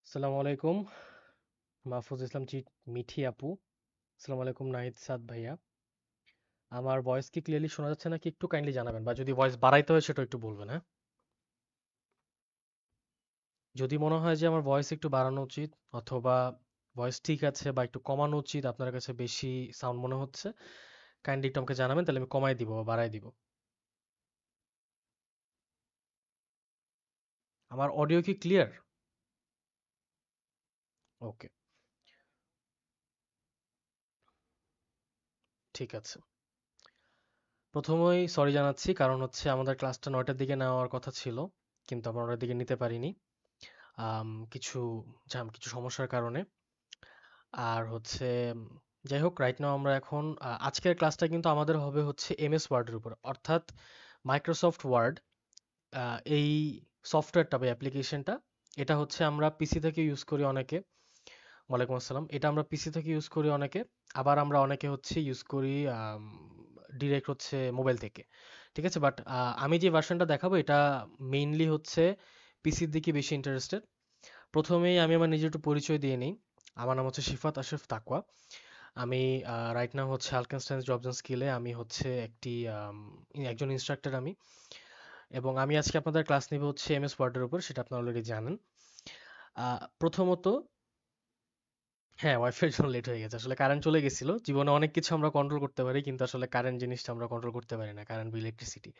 আসসালামু আলাইকুম মাহফুজ ইসলাম মিঠি আপু। আসসালামু আলাইকুম নাহিদ সাদ ভাইয়া। আমার ভয়েস কি ক্লিয়ারলি শোনা যাচ্ছে নাকি একটু কাইন্ডলি জানাবেন, বা যদি ভয়েস বাড়াইতে হয় সেটা একটু বলবেন, হ্যাঁ? যদি মনে হয় যে আমার ভয়েস একটু বাড়ানো উচিত, অথবা ভয়েস ঠিক আছে বা একটু কমানো উচিত, আপনার কাছে বেশি সাউন্ড মনে হচ্ছে, কাইন্ডলি একটু আমাকে জানাবেন, তাহলে আমি কমাই দিব বা বাড়াই দিব। আমার অডিও কি ক্লিয়ার? ওকে, ঠিক আছে। প্রথমেই সরি জানাচ্ছি, কারণ হচ্ছে আমাদের ক্লাসটা 9টার দিকে নেওয়ার কথা ছিল, কিন্তু আমরা 9টার দিকে নিতে পারিনি। কিছু কিছু সমস্যার কারণে। আর হচ্ছে যাই হোক, রাইট নাও আমরা এখন আজকের ক্লাসটা কিন্তু আমাদের হবে হচ্ছে এমএস ওয়ার্ডের উপর, অর্থাৎ মাইক্রোসফট ওয়ার্ড। এই সফটওয়্যারটা বা অ্যাপ্লিকেশনটা, এটা হচ্ছে আমরা পিসি থেকে ইউজ করি অনেকে। ওয়ালাইকুম আসসালাম। এটা আমরা পিসি থেকে ইউজ করি অনেকে, আবার আমরা অনেকে হচ্ছে ইউজ করি ডিরেক্ট হচ্ছে মোবাইল থেকে। ঠিক আছে, বাট আমি যে ভার্সনটা দেখাবো এটা মেইনলি হচ্ছে পিসির দিকে বেশি ইন্টারেস্টেড। প্রথমেই আমি আমার নিজের একটু পরিচয় দিয়ে নিই। আমার নাম হচ্ছে শিফাত আশরাফ তাকওয়া। আমি রাইট নাও হচ্ছে আলকেনস্টাইন জবস অ্যান্ড স্কিলে আমি হচ্ছে একজন ইনস্ট্রাক্টর আমি। এবং আমি আজকে আপনাদের ক্লাস নিব হচ্ছে এমএস ওয়ার্ডের উপর, সেটা আপনারা অলরেডি জানেন। প্রথমত, হ্যাঁ, ওয়াইফাই এর জন্য লেট হয়ে গেছে। আসলে কারেন্ট চলে গেছিল। জীবনে অনেক কিছু আমরা কন্ট্রোল করতে পারি, কিন্তু আসলে কারেন্ট জিনিসটা আমরা কন্ট্রোল করতে পারি না। কারেন্ট বা ইলেকট্রিসিটি,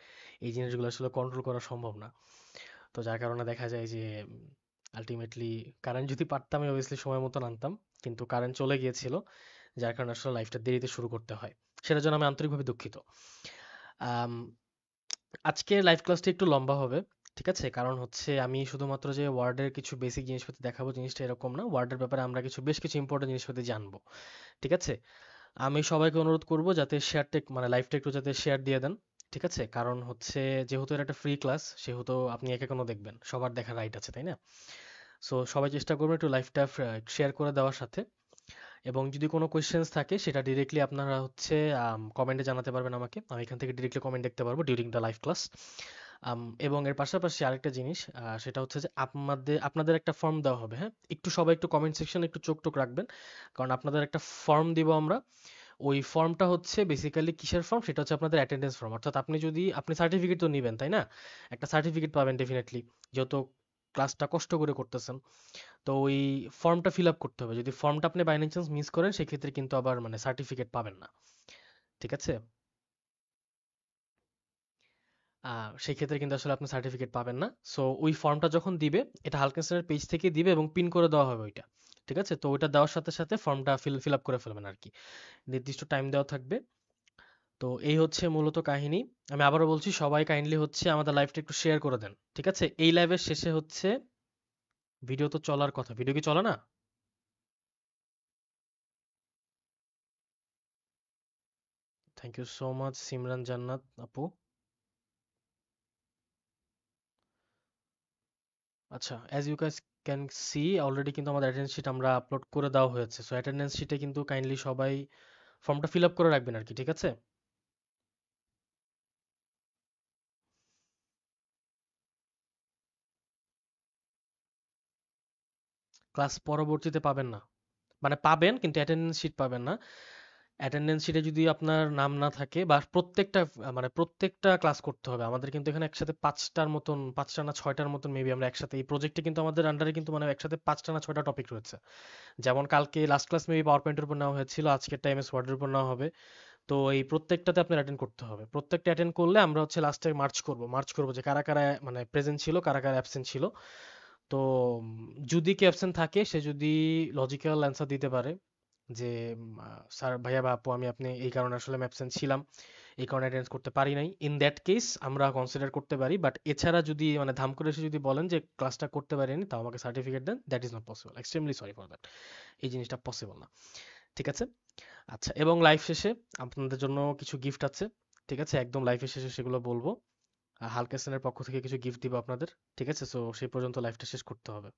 এই জিনিসগুলো আসলে কন্ট্রোল করা সম্ভব না। তো যার কারণে দেখা যায় যে আলটিমেটলি কারেন্ট যদি পারতাম আমি অবভিয়াসলি সময় মতো আনতাম, কিন্তু কারেন্ট চলে গিয়েছিল, যার কারণে আসলে লাইফটা দেরিতে শুরু করতে হয়। সেটার জন্য আমি আন্তরিকভাবে দুঃখিত। আম, আজকে লাইভ ক্লাসটা একটু লম্বা হবে, ঠিক আছে? কারণ হচ্ছে আমি শুধুমাত্র যে ওয়ার্ডের কিছু বেসিক জিনিসপাতি দেখাবো, জিনিসটা এরকম না। ওয়ার্ডের ব্যাপারে আমরা বেশ কিছু ইম্পর্টেন্ট জিনিসপাতি জানবো, ঠিক আছে? আমি সবাইকে অনুরোধ করব যাতে মানে লাইভটা একটু যাতে শেয়ার দিয়ে দেন, ঠিক আছে? কারণ হচ্ছে যেহেতু এটা একটা ফ্রি ক্লাস, সেহেতু আপনি একে কোনো দেখবেন, সবার দেখার রাইট আছে, তাই না? সো সবাই চেষ্টা করবেন একটু লাইভটা শেয়ার করে দেওয়ার সাথে। এবং যদি কোনো কোয়েশ্চেন্স থাকে সেটা ডিরেক্টলি আপনারা হচ্ছে কমেন্টে জানাতে পারবেন আমাকে। আমি এখান থেকে ডিরেক্টলি কমেন্ট দেখতে পারবো ডিউরিং দ্য লাইভ ক্লাস। এবং এর পাশাপাশি আরেকটা জিনিস, সেটা হচ্ছে যে আপনাদের একটা ফর্ম দেওয়া হবে, হ্যাঁ? সবাই একটু কমেন্ট সেকশনে একটু চোখ টোক রাখবেন, কারণ আপনাদের একটা ফর্ম দিব আমরা। ওই ফর্মটা হচ্ছে বেসিক্যালি কিসের ফর্ম, সেটা হচ্ছে আপনাদের অ্যাটেন্ডেন্স ফর্ম। অর্থাৎ আপনি সার্টিফিকেট তো নেবেন, তাই না? একটা সার্টিফিকেট পাবেন ডেফিনেটলি, যেহেতু ক্লাসটা কষ্ট করে করতেছেন। তো ওই ফর্মটা ফিল আপ করতে হবে। যদি ফর্মটা আপনি বাই এনি চান্স মিস করেন, সেক্ষেত্রে কিন্তু আবার মানে সার্টিফিকেট পাবেন না, ঠিক আছে? সেই ক্ষেত্রে কিন্তু আসলে আপনি সার্টিফিকেট পাবেন না। সো ওই ফর্মটা যখন দিবে, এটা হালকেনসনের পেজ থেকে দিবে এবং পিন করে দেওয়া হবে ওইটা, ঠিক আছে? তো ওইটা দেওয়ার সাথে সাথে ফর্মটা ফিল আপ করে ফেলবেন আর কি। নির্দিষ্ট টাইম দেওয়া থাকবে। তো এই হচ্ছে মূলত কাহিনী। আমি আবারও বলছি, সবাই কাইন্ডলি হচ্ছে আমাদের লাইভটা একটু শেয়ার করে দেন, ঠিক আছে? এই লাইভের শেষে হচ্ছে ভিডিও তো চলার কথা, ভিডিও কি চলে না? Thank you so much Simran Jannat আপু। আচ্ছা, as you guys can see, already কিন্তু আমাদের অ্যাটেন্ডেন্স শিট আমরা আপলোড করে দেওয়া হয়েছে। সো অ্যাটেন্ডেন্স শিটে কিন্তু কাইন্ডলি সবাই ফর্মটা ফিল আপ করে রাখবেন আর কি, ঠিক আছে? ক্লাস পরবর্তীতে পাবেন না, মানে পাবেন কিন্তু অ্যাটেন্ডেন্স শিট পাবেন না। অ্যাটেন্ডেন্স শিটে যদি আপনার নাম না থাকে, বা প্রত্যেকটা ক্লাস করতে হবে আমাদের, কিন্তু এখানে একসাথে পাঁচটা না ছয়টার মতন মেবি আমরা একসাথে এই প্রজেক্টে কিন্তু আমাদের আন্ডারে কিন্তু মানে একসাথে পাঁচটা না ছয়টা টপিক রয়েছে। যেমন কালকে লাস্ট ক্লাস মেবি পাওয়ার পয়েন্টের উপর নেওয়া হয়েছিল, আজকের টাইমে ওয়ার্ডের উপর নেওয়া হবে। তো এই প্রত্যেকটাতে আপনার অ্যাটেন্ড করতে হবে। প্রত্যেকটা অ্যাটেন্ড করলে আমরা হচ্ছে লাস্টে মার্চ করব যে কারা কারা মানে প্রেজেন্ট ছিল, কারা কারা অ্যাবসেন্ট ছিল। তো যদি কেউ অ্যাবসেন্ট থাকে, সে যদি লজিক্যাল অ্যান্সার দিতে পারে যে স্যার, ভাইয়া বা আপু, আপনি এই কারণে আসলে আমি অ্যাবসেন্ট ছিলাম, এই কারণে অ্যাটেন্ড করতে পারি নাই, ইন দ্যাট কেস আমরা কনসিডার করতে পারি। বাট এছাড়া যদি মানে ধাম করে এসে যদি বলেন যে ক্লাসটা করতে পারিনি, তাও আমাকে সার্টিফিকেট দেন, that is not possible. Extremely sorry for that. এই জিনিসটা পসিবল না, ঠিক আছে? আচ্ছা, এবং লাইভ শেষে আপনাদের জন্য কিছু গিফট আছে, ঠিক আছে? একদম লাইভের শেষে সেগুলো বলবো। হালকেসনের পক্ষ থেকে কিছু গিফট দিব আপনাদের, ঠিক আছে? সো সেই পর্যন্ত লাইভটা শেষ করতে হবে।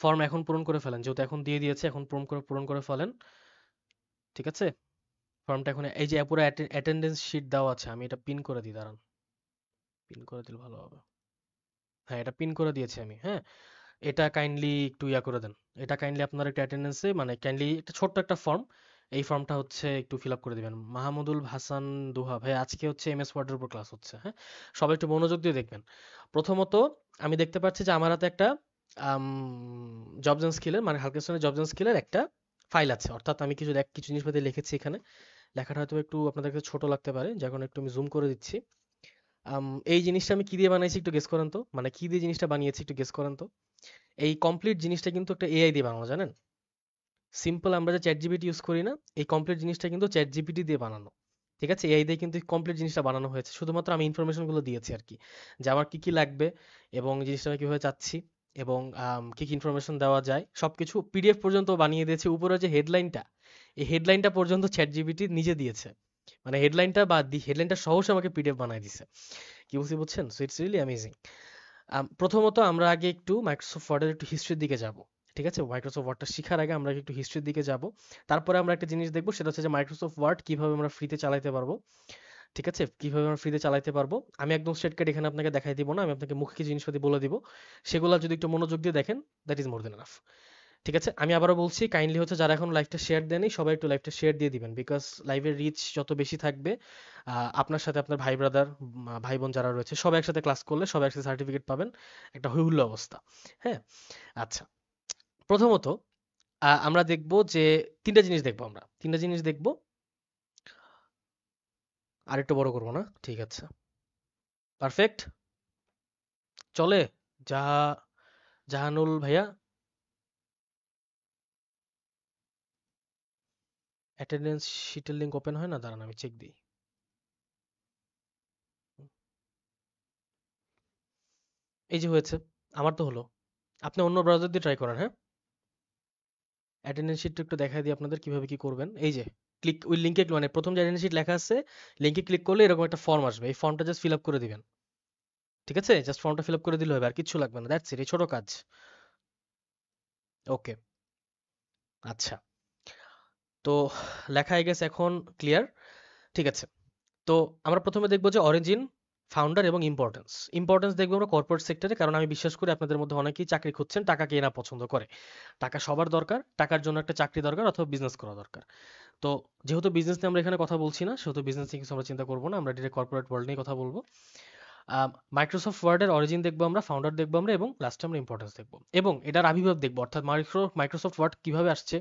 ফর্ম এখন পূরণ করে ফেলেন, যেহেতু এখন দিয়ে দিয়েছে, এখন পূরণ করে ফেলেন, ঠিক আছে? ফর্মটা এখন এই যে পুরো অ্যাটেন্ডেন্স শিট দেওয়া আছে, আমি এটা পিন করে দিই, দাঁড়ান। পিন করে দিলে ভালো হবে। হ্যাঁ, এটা পিন করে দিয়েছি আমি। হ্যাঁ, এটা কাইন্ডলি একটু ইয়া করে দেন। এটা কাইন্ডলি আপনার একটা অ্যাটেন্ডেন্সে মানে কাইন্ডলি একটা ছোট্ট একটা ফর্ম, এই ফর্মটা হচ্ছে একটু ফিল আপ করে দিবেন। মাহমুদুল হাসান দুহা ভাই, আজকে হচ্ছে এমএস ওয়ার্ডের উপর ক্লাস হচ্ছে। হ্যাঁ, সবাই একটু মনোযোগ দিয়ে দেখবেন। প্রথমত আমি দেখতে পাচ্ছি যে আমার হাতে একটা জবস এন্ড স্কিলের মানে হালকেস্টনের জবস এন্ড স্কিলের একটা ফাইল আছে, অর্থাৎ আমি কিছু জিনিসপাতি লিখেছি এখানে। লেখাটা হয়তো একটু আপনাদের কাছে ছোট লাগতে পারে, যখন একটু আমি জুম করে দিচ্ছি। এই জিনিসটা আমি কি দিয়ে বানাইছি একটু গেস করেন তো, মানে কি দিয়ে জিনিসটা বানিয়েছি একটু গেস করেন তো। এই কমপ্লিট জিনিসটা কিন্তু একটা এআই দিয়ে বানানো, জানেন? সিম্পল আমরা যে চ্যাট জিপিটি ইউজ করি না, এই কমপ্লিট জিনিসটা কিন্তু চ্যাট জিপিটি দিয়ে বানানো। ঠিক আছে, এআই দিয়ে কিন্তু কমপ্লিট জিনিসটা বানানো হয়েছে, শুধুমাত্র আমি ইনফরমেশন গুলো দিয়েছি আর কি, যে আমার কি কি লাগবে এবং জিনিসটা আমি কিভাবে চাচ্ছি এবং কি কি ইনফরমেশন দেওয়া যায় সবকিছু পিডিএফ পর্যন্ত বানিয়ে দিয়েছি। উপরে যে হেডলাইনটা, এই হেডলাইনটা পর্যন্ত চ্যাট জিপিটি নিজে দিয়েছে, মানে হেডলাইনটা বা হেডলাইনটা সহজ আমাকে পিডিএফ বানায় দিছে। কি বলছি বুঝছেন? So it's really amazing. প্রথমত আমরা আগে একটু মাইক্রোসফট ওয়ার্ডের একটু হিস্ট্রির দিকে যাব। ঠিক আছে, মাইক্রোসফট ওয়ার্ডটা শেখার আগে আমরা একটু হিস্ট্রির দিকে যাব। তারপরে আমরা একটা জিনিস দেখবো, সেটা হচ্ছে যে মাইক্রোসফট ওয়ার্ড কিভাবে আমরা ফ্রিতে চালাতে পারবো। ঠিক আছে, কিভাবে আমরা ফ্রিতে চালাতে পারবো। আমি একদম স্ট্রেটকাট এখানে আপনাকে দেখাই দিব না, আমি আপনাকে মুখে কিছু জিনিসপাতি বলে দিব, সেগুলো যদি একটু মনোযোগ দিয়ে দেখেন, that is more than enough. ঠিক আছে, আমি আবারও বলছি, কাইন্ডলি হচ্ছে যারা এখন লাইভটা শেয়ার দেয়নি সবাই একটু লাইভটা শেয়ার দিয়ে দিবেন, বিকজ লাইভের রিচ যত বেশি থাকবে, আপনার সাথে আপনার ভাই ব্রাদার, ভাই বোন যারা রয়েছে সবাই একসাথে ক্লাস করলে সবাই একসাথে সার্টিফিকেট পাবেন, একটা হই হুল্লো অবস্থা। হ্যাঁ, আচ্ছা। প্রথমত আমরা দেখব যে তিনটা জিনিস দেখবো, আমরা তিনটা জিনিস দেখবো। আর একটু বড় করবো না? ঠিক আছে, পারফেক্ট, চলে। জাহা জাহানুল ভাইয়া, অ্যাটেন্ডেন্স শিটের লিঙ্ক ওপেন হয় না, দাঁড়ান আমি চেক দিই। এই যে হয়েছে, আমার তো হলো। আপনি অন্য ব্রাউজার দিয়ে ট্রাই করেন। হ্যাঁ, অ্যাটেন্ডেন্স শিটটা একটু দেখাই দিই আপনাদের কিভাবে কি করবেন। এই যে ক্লিক ওই লিঙ্কে, মানে প্রথম যে অ্যাটেন্ডেন্স শিট লেখা আছে, লিঙ্কে ক্লিক করলে এরকম একটা ফর্ম আসবে, এই ফর্মটা জাস্ট ফিল আপ করে দিবেন। ঠিক আছে, জাস্ট ফর্মটা ফিল আপ করে দিলে হবে, আর কিচ্ছু লাগবে না, দ্যাটস ইট, এই ছোট কাজ। ওকে, আচ্ছা। তো লেখা হয়ে গেছে, এখন ক্লিয়ার। ঠিক আছে, তো আমরা প্রথমে দেখবো যে অরিজিন, ফাউন্ডার এবং ইম্পর্টেন্স। ইম্পর্টেন্স দেখবো আমরা কর্পোরেট সেক্টরে, কারণ আমি বিশ্বাস করি আপনাদের মধ্যে অনেকেই চাকরি খুঁজছেন, টাকা কে না পছন্দ করে। টাকা সবার দরকার, টাকার জন্য একটা চাকরি দরকার অথবা বিজনেস করা দরকার। তো যেহেতু বিজনেস নিয়ে আমরা এখানে কথা বলছি না, সেহেতু বিজনেস নিয়ে কিছু আমরা চিন্তা করবো না, আমরা ডিরেক্ট কর্পোরেট ওয়ার্ল্ড নিয়ে কথা বলবো। মাইক্রোসফট ওয়ার্ডের অরিজিন দেখবো আমরা, ফাউন্ডার দেখবো আমরা, এবং লাস্টে আমরা ইম্পর্টেন্স দেখবো এবং এটার আবির্ভাব দেখবো, অর্থাৎ মাইক্রোসফট ওয়ার্ড কিভাবে আসছে।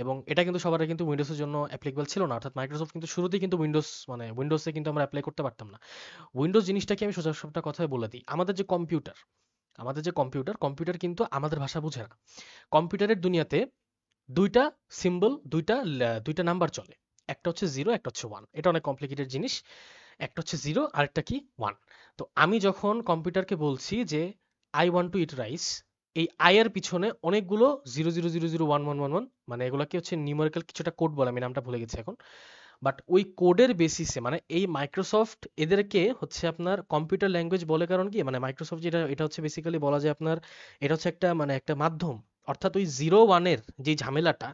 এবং এটা কিন্তু সবার আগে কিন্তু উইন্ডোজের জন্য অ্যাপ্লিকেবল ছিল না, অর্থাৎ মাইক্রোসফট কিন্তু শুরুতেই কিন্তু উইন্ডোজ মানে উইন্ডোজে কিন্তু আমরা অ্যাপ্লাই করতে পারতাম না। উইন্ডোজ জিনিসটাকে আমি সোজা সাপটা কথায় বলে দিই, আমাদের যে কম্পিউটার কম্পিউটার কিন্তু আমাদের ভাষা বুঝে না। কম্পিউটারের দুনিয়াতে দুইটা সিম্বল, দুইটা নাম্বার চলে, একটা হচ্ছে জিরো, একটা হচ্ছে ওয়ান। এটা অনেক কমপ্লিকেটেড জিনিস। একটা হচ্ছে জিরো, আরেকটা কি ওয়ান। তো আমি যখন কম্পিউটারকে বলছি যে I want to eat rice, এই আই এর পিছনে অনেকগুলো zero zero zero zero one one one one, মানে এগুলোকে হচ্ছে নিউমেরিক্যাল কিছুটা কোড বলে, আমি নামটা ভুলে গেছি এখন। বাট ওই কোডের বেসিসে মানে এই মাইক্রোসফট এদেরকে হচ্ছে আপনার কম্পিউটার ল্যাঙ্গুয়েজ বলে, কারণ কি মানে মাইক্রোসফট যেটা, এটা হচ্ছে বেসিক্যালি বলা যায় আপনার, এটা হচ্ছে একটা মানে একটা মাধ্যম। অর্থাৎ ওই জিরো ওয়ানের যে ঝামেলাটা,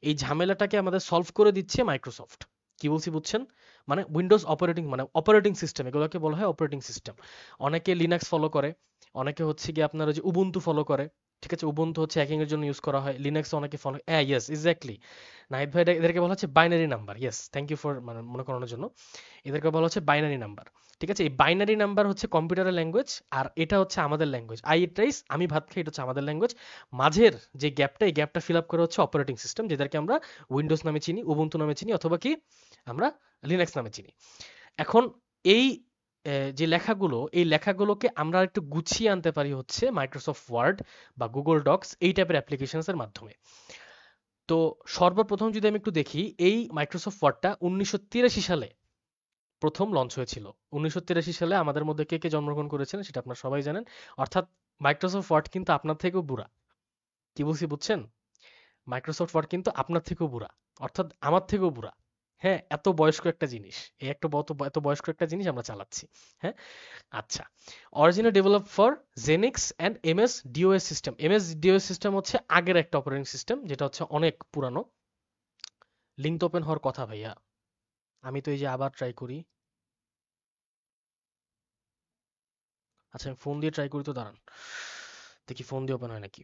এই ঝামেলাটাকে আমাদের সলভ করে দিচ্ছে মাইক্রোসফট। কি বলছি বুঝছেন? মানে উইন্ডোজ অপারেটিং মানে অপারেটিং সিস্টেম, এগুলোকে বলা হয় অপারেটিং সিস্টেম। অনেকে লিনাক্স ফলো করে, অনেকে হচ্ছে কি আপনার ওই যে উবুন্টু ফলো করে। ঠিক আছে, উবুন্টু হচ্ছে হ্যাকিং এর জন্য ইউজ করা হয়, লিনাক্স অনেকে ফলো, হ্যাঁ ইয়েস এক্স্যাক্টলি। নাহিদ ভাই, এদেরকে বলা হচ্ছে binary number. Yes, thank you for মানে মনে করানোর জন্য। এদেরকে বলা হচ্ছে বাইনারি নাম্বার। ঠিক আছে, এই বাইনারি নাম্বার হচ্ছে কম্পিউটারের ল্যাঙ্গুয়েজ, আর এটা হচ্ছে আমাদের ল্যাঙ্গুয়েজ। আই ইট রাইস, আমি ভাত খাই, এটা হচ্ছে আমাদের ল্যাঙ্গুয়েজ। মাঝের যে গ্যাপটা, এই গ্যাপটা ফিল আপ করে হচ্ছে অপারেটিং সিস্টেম, যেটাকে আমরা উইন্ডোজ নামে চিনি, উবুন্টু নামে চিনি, অথবা কি আমরা লিনাক্স নামে চিনি। এখন এই যে লেখাগুলো, এই লেখাগুলোকে আমরা একটু গুছিয়ে আনতে পারি হচ্ছে মাইক্রোসফট ওয়ার্ড বা গুগল ডক্স এই টাইপের অ্যাপ্লিকেশনস এর মাধ্যমে। তো সর্বপ্রথম যদি আমি একটু দেখি, এই মাইক্রোসফট ওয়ার্ডটা 1983 সালে প্রথম লঞ্চ হয়েছিল। 1983 সালে আমাদের মধ্যে কে কে জন্মগ্রহণ করেছেন সেটা আপনারা সবাই জানেন। অর্থাৎ মাইক্রোসফট ওয়ার্ড কিন্তু আপনার থেকেও বুড়া। কি বলছি বুঝছেন? মাইক্রোসফট ওয়ার্ড কিন্তু আপনার থেকেও বুড়া, অর্থাৎ আমার থেকেও বুড়া। হ্যাঁ, এত বয়স্ক একটা জিনিস, এই একটা এত বয়স্ক একটা জিনিস আমরা চালাচ্ছি। হ্যাঁ, আচ্ছা। Original develop for Xenix and MS DOS system. MS DOS system হচ্ছে আগের একটা অপারেটিং সিস্টেম, যেটা হচ্ছে অনেক পুরানো। লিঙ্ক তো ওপেন হওয়ার কথা ভাইয়া, আমি তো এই যে আবার ট্রাই করি। আচ্ছা আমি ফোন দিয়ে ট্রাই করি তো, দাঁড়ান দেখি ফোন দিয়ে ওপেন হয় নাকি।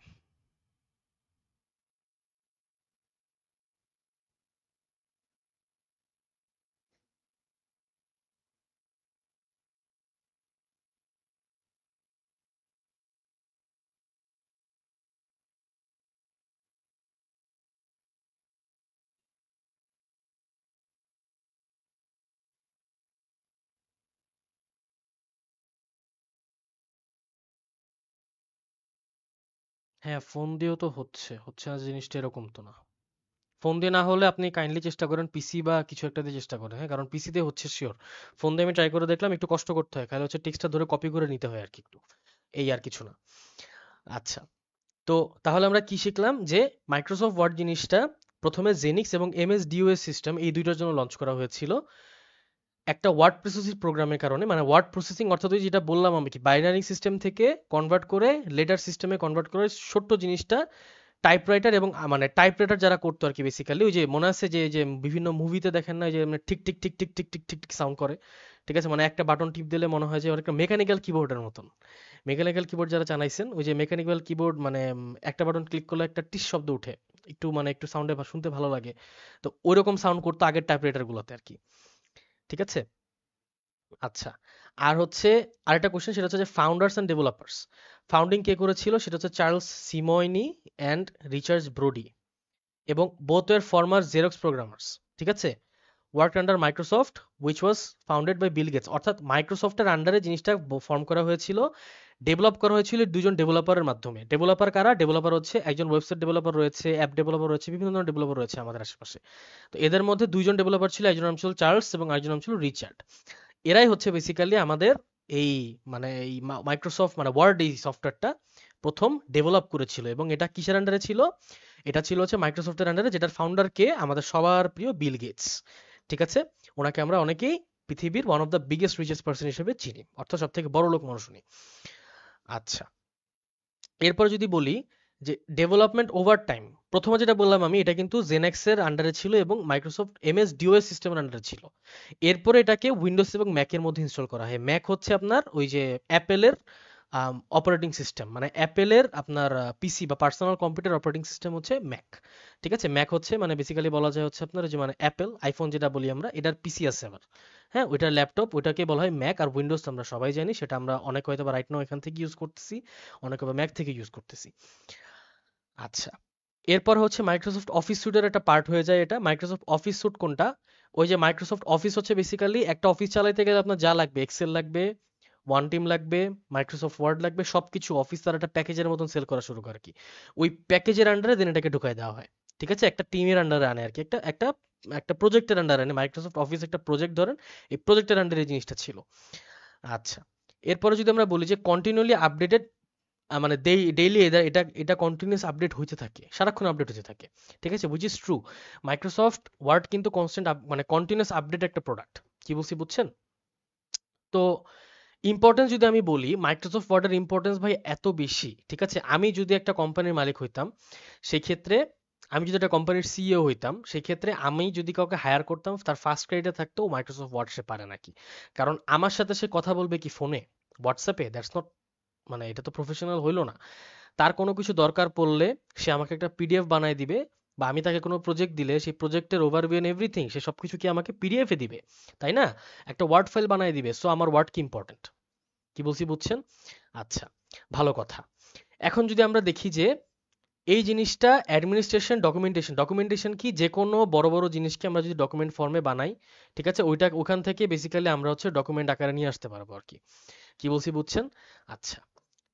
হ্যাঁ ফোন দিয়েও তো হচ্ছে, হচ্ছে না যে জিনিসটা এরকম তো না। ফোন দিয়ে না হলে আপনি কাইন্ডলি চেষ্টা করেন পিসি বা কিছু একটা দিয়ে চেষ্টা করেন, হ্যাঁ কারণ পিসি দিয়ে হচ্ছে শিওর। ফোন দিয়ে আমি ট্রাই করে দেখলাম, একটু কষ্ট করতে হয়, খালি হচ্ছে টেক্সটটা ধরে কপি করে নিতে হয় আর কি একটু, এই আর কিছু না। আচ্ছা, তো তাহলে আমরা কি শিখলাম যে মাইক্রোসফট ওয়ার্ড জিনিসটা প্রথমে জেনিক্স এবং এমএস ডিওএস সিস্টেম এই দুইটার জন্য লঞ্চ করা হয়েছিল একটা ওয়ার্ড প্রসেসিং প্রোগ্রামের কারণে। মানে ওয়ার্ড প্রসেসিং অর্থাৎ ওই যেটা বললাম আমি কি বাইনারি সিস্টেম থেকে কনভার্ট করে লেটার সিস্টেমে কনভার্ট করে ছোট্ট জিনিসটা টাইপরাইটার এবং মানে টাইপরাইটার যারা করতো আর কি বেসিক্যালি, ওই যে মনে আছে যে যে বিভিন্ন মুভিতে দেখেন না, ওই যে মানে ঠিক ঠিক ঠিক ঠিক ঠিক ঠিক ঠিক ঠিক সাউন্ড করে, ঠিক আছে, মানে একটা বাটন টিপ দিলে মনে হয় যে অনেকটা মেকানিক্যাল কিবোর্ডের মতন। মেকানিক্যাল কিবোর্ড যারা চালাইছেন, ওই যে মেকানিক্যাল কিবোর্ড মানে একটা বাটন ক্লিক করলে একটা টিস শব্দ উঠে, একটু মানে একটু সাউন্ডে শুনতে ভালো লাগে, তো ওইরকম সাউন্ড করতো আগের টাইপরাইটার গুলোতে আর কি। ঠিক আছে। আচ্ছা, আর হচ্ছে আরেকটা কোশ্চেন, সেটা হচ্ছে যে ফাউন্ডার্স অ্যান্ড ডেভেলপার্স, ফাউন্ডিং কে করেছিল, সেটা হচ্ছে Charles Simonyi and Richard Brodie, এবং both were former Xerox programmers। ঠিক আছে, work under Microsoft which was founded by Bill Gates, অর্থাৎ মাইক্রোসফটের আন্ডারে জিনিসটা ফর্ম করা হয়েছিল, ডেভেলপ করা হয়েছিল দুজন ডেভেলপারের মাধ্যমে। ডেভেলপার কারা? ডেভেলপার হচ্ছে একজন ওয়েবসাইট ডেভেলপার রয়েছে, অ্যাপ ডেভেলপার রয়েছে, বিভিন্ন ধরনের ডেভেলপার রয়েছে আমাদের আশেপাশে। তো এদের মধ্যে দুইজন ডেভেলপার ছিল, একজন নাম ছিল চার্লস এবং আরেকজন নাম ছিল রিচার্ড। এরাই হচ্ছে বেসিক্যালি আমাদের এই মানে এই মাইক্রোসফট মানে ওয়ার্ড এই সফটওয়্যারটা প্রথম ডেভেলপ করেছিল। এবং এটা কিসের আন্ডারে ছিল? এটা ছিল হচ্ছে মাইক্রোসফটের আন্ডারে, যেটার ফাউন্ডার কে? আমাদের সবার প্রিয় বিল গেটস। ঠিক আছে, ওনাকে আমরা অনেকেই পৃথিবীর one of the biggest richest person হিসেবে চিনি, অর্থাৎ সব থেকে বড় লোক মানুষ উনি। আচ্ছা, এরপর যদি বলি যে ডেভেলপমেন্ট ওভার টাইম, প্রথমে যেটা বললাম আমি, এটা কিন্তু জেনেক্স এর আন্ডারে ছিল এবং মাইক্রোসফট এমএস ডিওএস সিস্টেমের আন্ডারে ছিল। এরপরে এটাকে উইন্ডোজ এবং ম্যাকের মধ্যে ইনস্টল করা হয়। ম্যাক হচ্ছে আপনার ওই যে অ্যাপেলের অপারেটিং সিস্টেম, মানে অ্যাপেলের আপনার পিসি বা পার্সোনাল কম্পিউটার অপারেটিং সিস্টেম হচ্ছে ম্যাক। ঠিক আছে, ম্যাক হচ্ছে মানে বেসিক্যালি বলা যায় হচ্ছে আপনার যে মানে অ্যাপেল আইফোন যেটা বলি আমরা, এটার পিসি আছে আবার, হ্যাঁ ওইটার ল্যাপটপ, ওইটাকে বলা হয় ম্যাক। আর উইন্ডোজ তো আমরা সবাই জানি, সেটা আমরা অনেক হয়তো বা রাইট নাও এখান থেকে ইউজ করতেছি, অনেকে বা ম্যাক থেকে ইউজ করতেছি। আচ্ছা, এরপর হচ্ছে মাইক্রোসফট অফিস স্যুটের একটা পার্ট হয়ে যায় এটা। মাইক্রোসফট অফিস স্যুট কোনটা? ওই যে মাইক্রোসফট অফিস হচ্ছে বেসিক্যালি একটা অফিস চালাইতে গেলে আপনার যা লাগবে, এক্সেল লাগবে, ওয়ান টিম লাগবে, মাইক্রোসফট ওয়ার্ড লাগবে, সবকিছু অফিস তার একটা প্যাকেজের মতন সেল করা শুরু করে আর কি। ওই প্যাকেজের আন্ডারে দেন এটাকে ঢুকাই দেওয়া হয়। ঠিক আছে, একটা টিমের আন্ডারে আনে আর কি, একটা একটা একটা প্রজেক্টের আন্ডারে আনে। মাইক্রোসফট অফিস একটা প্রজেক্ট ধরেন, এই প্রজেক্টের আন্ডারে এই জিনিসটা ছিল। আচ্ছা, এরপরে যদি আমরা বলি যে কন্টিনিউয়ালি আপডেটেড, মানে ডেইলি এটা এটা এটা কন্টিনিউয়াস আপডেট হইতে থাকে, সারাক্ষণ আপডেট হতে থাকে। ঠিক আছে, which is true. Microsoft Word কিন্তু কনস্ট্যান্ট মানে কন্টিনিউয়াস আপডেট একটা প্রোডাক্ট। কি বলছি বুঝছেন? তো ইম্পর্টেন্স যদি আমি বলি, মাইক্রোসফট ওয়ার্ডের ইম্পর্টেন্স ভাই এত বেশি। ঠিক আছে, আমি যদি একটা কোম্পানির মালিক হইতাম, সেই ক্ষেত্রে আমি যদি একটা কোম্পানির সিইও হইতাম, সেই ক্ষেত্রে আমি যদি কাউকে হায়ার করতাম, তার ফার্স্ট ক্রাইটেরিয়া থাকতো মাইক্রোসফট ওয়ার্ড সে পারে নাকি। কারণ আমার সাথে সে কথা বলবে কি ফোনে, হোয়াটসঅ্যাপে? দ্যাটস নট, মানে এটা তো প্রফেশনাল হইলো না। তার কোনো কিছু দরকার পড়লে সে আমাকে একটা পিডিএফ বানায় দিবে, বা আমি তাকে কোনো প্রজেক্ট দিলে সেই প্রজেক্টের ওভারভিউ এন্ড এভরিথিং সে সবকিছু কি আমাকে পিডিএফ এ দিবে, তাই না? একটা ওয়ার্ড ফাইল বানায় দিবে। সো আমার ওয়ার্ড কি ইম্পর্টেন্ট। কি বলছি বুঝছেন? আচ্ছা, ভালো কথা। এখন যদি আমরা দেখি যে এই জিনিসটা অ্যাডমিনিস্ট্রেশন, ডকুমেন্টেশন, ডকুমেন্টেশন কি? যে কোনো বড় বড় জিনিসকে আমরা যদি ডকুমেন্ট ফর্মে বানাই, ঠিক আছে, ওইটা ওখান থেকে বেসিক্যালি আমরা হচ্ছে ডকুমেন্ট আকারে নিয়ে আসতে পারবো আর কি। কি বলছি বুঝছেন? আচ্ছা,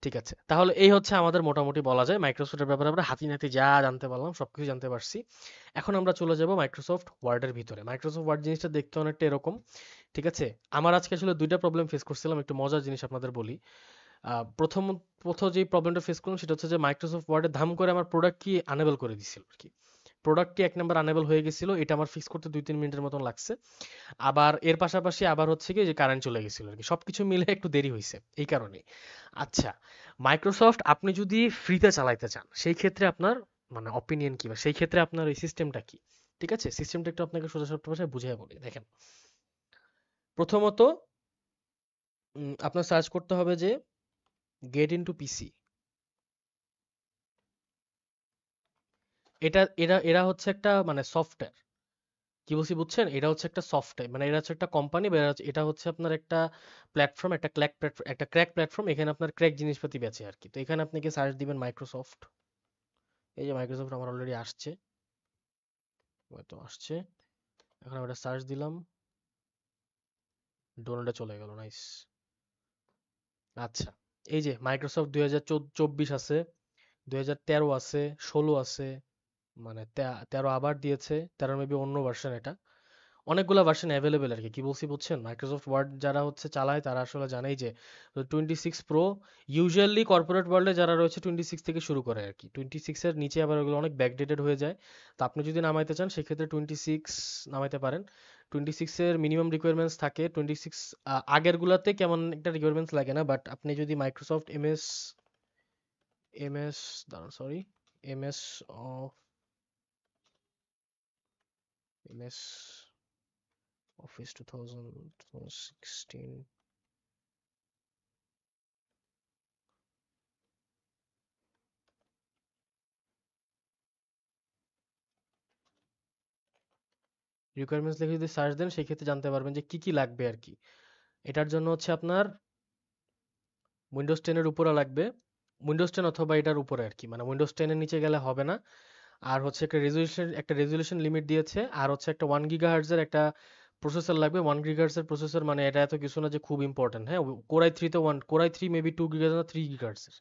ঠিক আছে, তাহলে এই হচ্ছে আমাদের মোটামুটি বলা যায় মাইক্রোসফটের ব্যাপারে আমরা হাতি নাতি যা জানতে পারলাম সবকিছু জানতে পারছি। এখন আমরা চলে যাব মাইক্রোসফট ওয়ার্ডের ভিতরে। মাইক্রোসফট ওয়ার্ড জিনিসটা দেখতে অনেকটা এরকম। ঠিক আছে, আমার আজকে আসলে দুইটা প্রবলেম ফেস করছিলাম, একটু মজার জিনিস আপনাদের বলি। প্রথম প্রথম যে প্রবলেমটা ফেস করলাম সেটা হচ্ছে যে মাইক্রোসফট ওয়ার্ডে ধাম করে আমার প্রোডাক্ট কি আনেবল করে দিছিল আর কি। প্রোডাক্টটি এক নাম্বার আনেবল হয়ে গেছিল, এটা আমার ফিক্স করতে 2-3 মিনিটের মতন লাগছে। আবার এর পাশাপাশি আবার হচ্ছে কি যে কারেন্ট চলে গেছিল আর কি, সবকিছু মিলে একটু দেরি হয়েছে এই কারণে। আচ্ছা, মাইক্রোসফট আপনি যদি ফ্রিতে চালাইতে চান, সেই ক্ষেত্রে আপনার মানে অপিনিয়ন কি, বা সেই ক্ষেত্রে আপনার এই সিস্টেমটা কি? ঠিক আছে, সিস্টেমটা একটু আপনাকে সোজা সাপটা ভাষায় বুঝিয়ে বলি, দেখেন। প্রথমত আপনার সার্চ করতে হবে যে গেট ইনটু পিসি। এটা এরা এরা হচ্ছে একটা মানে সফটওয়্যার। কি বলছি বুঝছেন? এটা হচ্ছে একটা সফটওয়্যার, মানে এরা হচ্ছে একটা কোম্পানি, বা এটা হচ্ছে আপনার একটা প্ল্যাটফর্ম, একটা ক্র্যাক প্ল্যাটফর্ম। এখানে আপনার ক্র্যাক জিনিসপাতি বেচে আর কি। তো এখানে আপনি কি সার্চ দিবেন মাইক্রোসফট। এই যে মাইক্রোসফট আমার অলরেডি আসছে, হয়তো আসছে। এখন আমি এটা সার্চ দিলাম, ডোনাল্ডে চলে গেল, নাইস। আচ্ছা, এই যে মাইক্রোসফট 2024 আছে, 2013 আছে, 16 আছে, মানে 13 আবার দিয়েছে, 13 মেবি অন্য ভার্সন এটা। অনেকগুলো ভার্সন অ্যাভেলেবেল আর কি। কি বলছি বুঝছেন? মাইক্রোসফট ওয়ার্ড যারা হচ্ছে চালায় তারা আসলে জানেই যে 26 প্রো, ইউজুয়ালি কর্পোরেট ওয়ার্ল্ডে যারা রয়েছে 26 থেকে শুরু করে আর কি। 26 এর নিচে আবার ওগুলো অনেক ব্যাকডেটেড হয়ে যায়। তো আপনি যদি নামাইতে চান সেক্ষেত্রে 26 নামাইতে পারেন। 26 এর মিনিমাম রিকোয়ারমেন্টস থাকে। 26 আগের গুলাতে কেমন একটা রিকোয়ারমেন্টস লাগে না, বাট আপনি যদি মাইক্রোসফট এমএস দাঁড়ান sorry, MS MS office 2016 requirements লিখে যদি সার্চ দেন সেক্ষেত্রে জানতে পারবেন যে কি কি লাগবে আর কি। এটার জন্য হচ্ছে আপনার উইন্ডোজ 10 এর উপরে লাগবে, উইন্ডোজ 10 অথবা এটার উপরে আর কি, মানে উইন্ডোজ 10 এর নিচে গেলে হবে না। আর হচ্ছে একটা রেজুলেশন লিমিট দিয়েছে, আর হচ্ছে একটা 1 গিগাহার্টজ এর একটা প্রসেসর লাগবে। 1 গিগাহার্টজ এর প্রসেসর মানে এটা এত কিছু না যে খুব ইম্পর্টেন্ট। হ্যাঁ, কোরাই থ্রি মেবি 2 গিগাহার্টজ না 3 গিগাহার্টজ এর,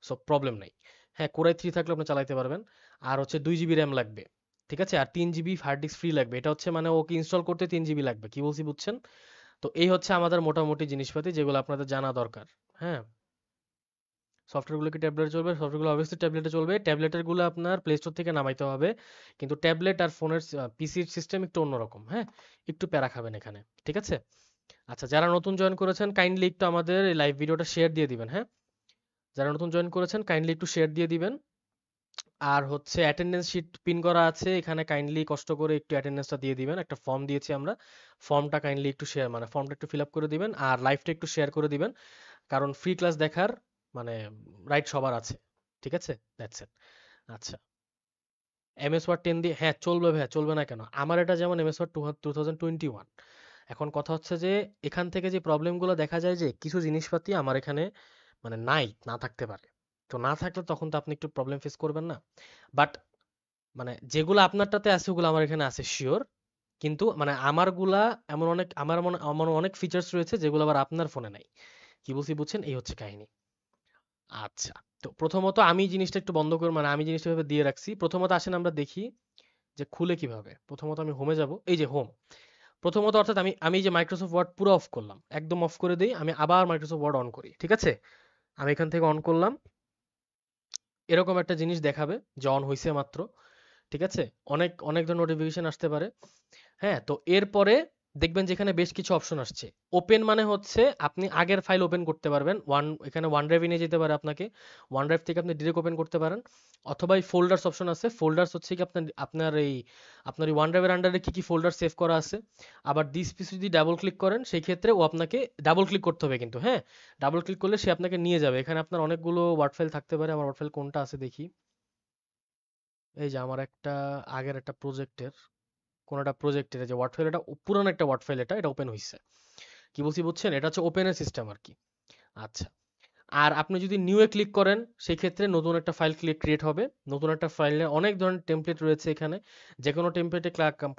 সব প্রবলেম নাই। হ্যাঁ, কোরাই 3 থাকলে আপনি চালাতে পারবেন। আর হচ্ছে 2 জিবি র্যাম লাগবে, ঠিক আছে। আর 3 জিবি হার্ড ডিস্ক ফ্রি লাগবে। এটা হচ্ছে মানে ওকে ইনস্টল করতে 3 জিবি লাগবে। কি বলছি বুঝছেন? তো এই হচ্ছে আমাদের মোটামুটি জিনিসপাতি যেগুলো আপনাদের জানা দরকার। হ্যাঁ, সফটওয়্যারগুলো কি ট্যাবলেটে চলবে? সফটওয়্যারগুলো অবশ্যই ট্যাবলেটে চলবে। ট্যাবলেটের গুলো আপনার প্লে স্টোর থেকে নামাইতে হবে। কিন্তু ট্যাবলেট আর ফোনের পিসির সিস্টেম একটু অন্যরকম। হ্যাঁ, একটু প্যারা খাবেন এখানে, ঠিক আছে। আচ্ছা, যারা নতুন জয়েন করেছেন কাইন্ডলি একটু আমাদের এই লাইভ ভিডিওটা শেয়ার দিয়ে দিবেন। হ্যাঁ, যারা নতুন জয়েন করেছেন কাইন্ডলি একটু শেয়ার দিয়ে দিবেন। আর হচ্ছে অ্যাটেন্ডেন্স শিট পিন করা আছে এখানে, কাইন্ডলি কষ্ট করে একটু অ্যাটেন্ডেন্সটা দিয়ে দিবেন। একটা ফর্ম দিয়েছি আমরা, ফর্মটা কাইন্ডলি একটু শেয়ার, মানে ফর্মটা একটু ফিল আপ করে দিবেন, আর লাইভটা একটু শেয়ার করে দিবেন। কারণ ফ্রি ক্লাস দেখার মানে রাইট সবার আছে, ঠিক আছে। That's it. আচ্ছা, এমএস ওয়ার্ড 10 দিয়ে হ্যাঁ চলবে ভাইয়া, চলবে না কেন? আমার এটা যেমন এমএস ওয়ার্ড 2021। এখন কথা হচ্ছে যে এখান থেকে যে প্রবলেমগুলো দেখা যায় যে কিছু জিনিসপাতি আমার এখানে মানে না থাকতে পারে। তো না থাকলে তখন তো আপনি একটু প্রবলেম ফেস করবেন না। বাট মানে যেগুলো আপনারটাতে আছে ওগুলো আমার এখানে আছে শিওর। কিন্তু মানে আমারগুলা আমার অনেক ফিচার্স রয়েছে যেগুলো আবার আপনার ফোনে নাই। কি বলছি বুঝছেন? এই হচ্ছে কাহিনী। আচ্ছা, তো প্রথমত আমি জিনিসটা একটু বন্ধ করে, মানে আমি জিনিসটা ভাবে দিয়ে রাখছি। প্রথমত আসেন আমরা দেখি যে খুলে কিভাবে। প্রথমত আমি হোমে যাব, এই যে হোম। প্রথমত অর্থাৎ আমি আমি যে মাইক্রোসফট ওয়ার্ড পুরো অফ করলাম, একদম অফ করে দিই। আমি আবার মাইক্রোসফট ওয়ার্ড অন করি, ঠিক আছে। আমি এখান থেকে অন করলাম, এরকম একটা জিনিস দেখাবে যে অন হয়েছে মাত্র, ঠিক আছে। অনেক অনেক ধরনের নোটিফিকেশন আসতে পারে। হ্যাঁ, তো এরপরে দেখবেন যেখানে বেশ কিছু অপশন আসছে। ওপেন মানে হচ্ছে আপনি আগের ফাইল ওপেন করতে পারবেন। এখানে ওয়ান ড্রাইভে নিয়ে যেতে পারে আপনাকে। ওয়ান ড্রাইভ থেকে আপনি ডিরেক্ট ওপেন করতে পারেন। অথবা এই ফোল্ডার্স অপশন আছে। ফোল্ডার্স হচ্ছে কি আপনার এই ওয়ান ড্রাইভের আন্ডারে কি কি ফোল্ডার সেভ করা আছে। আবার দিস পিস যদি ডাবল ক্লিক করেন সেই ক্ষেত্রে ও আপনাকে ডাবল ক্লিক করতে হবে কিন্তু। হ্যাঁ, ডাবল ক্লিক করলে সে আপনাকে নিয়ে যাবে। এখানে আপনার অনেকগুলো ওয়ার্ড ফাইল থাকতে পারে। আমার ওয়ার্ড ফাইল কোনটা আছে দেখি। এই যে আমার একটা আগের একটা প্রজেক্টের, কোন একটা প্রজেক্টের যে ওয়ার্ড ফাইল, এটা পুরানো একটা ওয়ার্ড ফাইল, এটা ওপেন হয়েছে। কি বলছি বুঝছেন? এটা হচ্ছে ওপেনের সিস্টেম আর কি। আচ্ছা, আর আপনি যদি নিউ এ ক্লিক করেন সেই ক্ষেত্রে নতুন একটা ফাইল ক্রিয়েট হবে। নতুন একটা ফাইলে অনেক ধরনের টেমপ্লেট রয়েছে এখানে। যে কোনো টেমপ্লেটে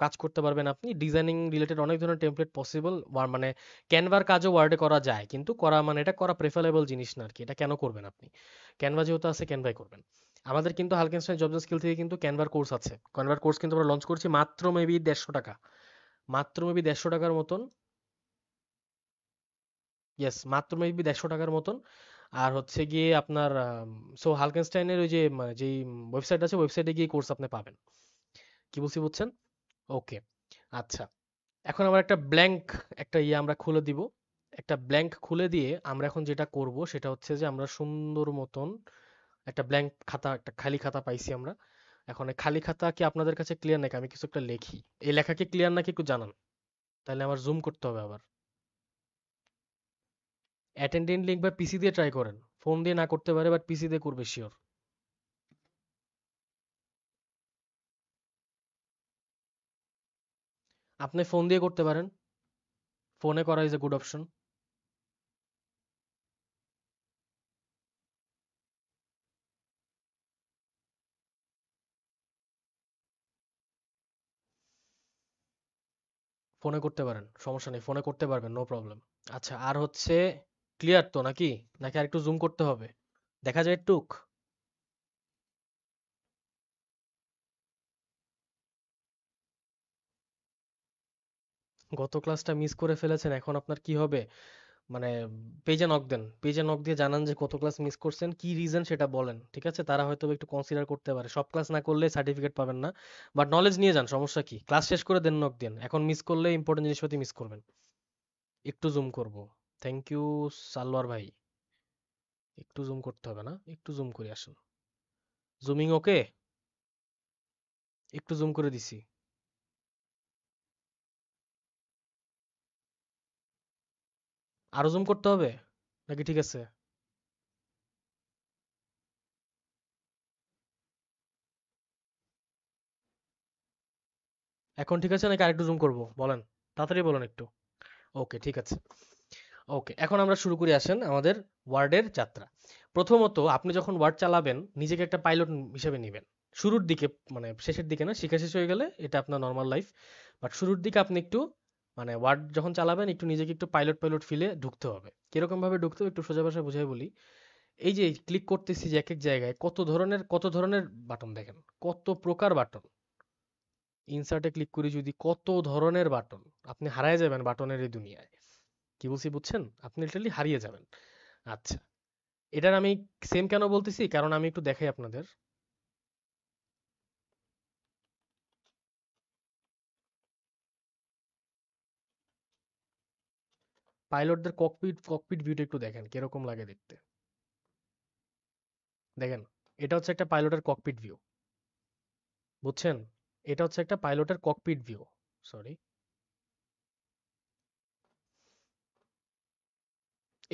কাজ করতে পারবেন আপনি। ডিজাইনিং রিলেটেড অনেক ধরনের টেমপ্লেট পসিবল। মানে ক্যানভার কাজও ওয়ার্ডে করা যায়, কিন্তু করা মানে এটা করা প্রেফারেবল জিনিস না আর কি। এটা কেন করবেন আপনি? ক্যানভা যেহেতু আছে ক্যানভাই করবেন। আমাদের কিন্তু হালকেনস্টাইন জবস স্কিল থেকে কিন্তু ক্যানভার কোর্স আছে। ক্যানভার কোর্স কিন্তু আমরা লঞ্চ করছি মাত্র মেবি 150 টাকা, মাত্র মেবি 150 টাকার মতন। ইয়েস, মাত্র মেবি 150 টাকার মতন। আর হচ্ছে গিয়ে আপনার সো হালকেনস্টাইনের ওই যে যেই ওয়েবসাইট আছে ওয়েবসাইটে গিয়ে কোর্স আপনি পাবেন। কি বলছি বুঝছেন? ওকে। আচ্ছা, এখন আমরা একটা ব্ল্যাঙ্ক একটা আমরা খুলে দিব। একটা ব্ল্যাঙ্ক খুলে দিয়ে আমরা এখন যেটা করব সেটা হচ্ছে যে আমরা সুন্দর মতন একটা ব্ল্যাঙ্ক খাতা, একটা খালি খাতা পাইছি আমরা। এখন এই খালি খাতা কি আপনাদের কাছে ক্লিয়ার নাকি আমি কিছু একটা লিখি? এই লেখা কি ক্লিয়ার নাকি একটু জানান, তাহলে আমার জুম করতে হবে আবার। অ্যাটেন্ডেন্ট লিঙ্ক বা পিসি দিয়ে ট্রাই করেন। ফোন দিয়ে না করতে পারে, বাট পিসি দিয়ে করবে শিওর। আপনি ফোন দিয়ে করতে পারেন, ফোনে করা ইজ এ গুড অপশন। ফোনে করতে পারেন, সমস্যা নেই, ফোনে করতে পারবেন, নো প্রবলেম। আচ্ছা, আর হচ্ছে ক্লিয়ার তো নাকি, নাকি আর একটু জুম করতে হবে? দেখা যায় টুক। গত ক্লাসটা মিস করে ফেলেছেন, এখন আপনার কি হবে? মানে পেজে নক দেন, পেজে নক দিয়ে জানান যে কত ক্লাস মিস করছেন, কি রিজন সেটা বলেন, ঠিক আছে? তারা হয়তো একটু কনসিডার করতে পারে। সব ক্লাস না করলে সার্টিফিকেট পাবেন না, বাট নলেজ নিয়ে যান, সমস্যা কি? ক্লাস শেষ করে দেন, নক দেন। এখন মিস করলে ইম্পর্টেন্ট জিনিসপাতি মিস করবেন। একটু জুম করব। থ্যাংক ইউ সালোয়ার ভাই। একটু জুম করতে হবে না, একটু জুম করে আসুন। জুমিং ওকে? একটু জুম করে দিছি। আরো জুম করতে হবে নাকি ঠিক আছে? এখন ঠিক আছে নাকি আরেকটু জুম করব, বলেন, তাড়াতাড়ি বলেন একটু। ওকে, ঠিক আছে। ওকে, এখন আমরা শুরু করি, আসেন আমাদের ওয়ার্ডের যাত্রা। প্রথমত আপনি যখন ওয়ার্ড চালাবেন নিজেকে একটা পাইলট হিসেবে নেবেন। শুরুর দিকে, মানে শেষের দিকে না, শিখা শেষ হয়ে গেলে এটা আপনার নর্মাল লাইফ। বাট শুরুর দিকে আপনি একটু, মানে ওয়ার্ড যখন চালাবেন একটু নিজেকে একটু পাইলট পাইলট ফিলে ঢুকতে হবে। কিরকম ভাবে ঢুকতে হবে একটু সোজা ভাষায় বুঝাই বলি। এই যে ক্লিক করতেছি যে এক এক জায়গায়, কত ধরনের বাটন দেখেন, কত প্রকার বাটন। ইনসার্টে ক্লিক করি যদি, কত ধরনের বাটন। আপনি হারায় যাবেন বাটনের এই দুনিয়ায়। কি বলছি বুঝছেন? আপনি লিটারালি হারিয়ে যাবেন। আচ্ছা, এটার আমি সেম কেন বলতেছি, কারণ আমি একটু দেখাই আপনাদের। পাইলটদের ককপিট ককপিট ভিউটা একটু দেখেন কিরকম লাগে দেখতে। দেখেন, এটা হচ্ছে একটা পাইলটের ককপিট ভিউ, বুঝছেন? এটা হচ্ছে একটা পাইলটের ককপিট ভিউ। সরি,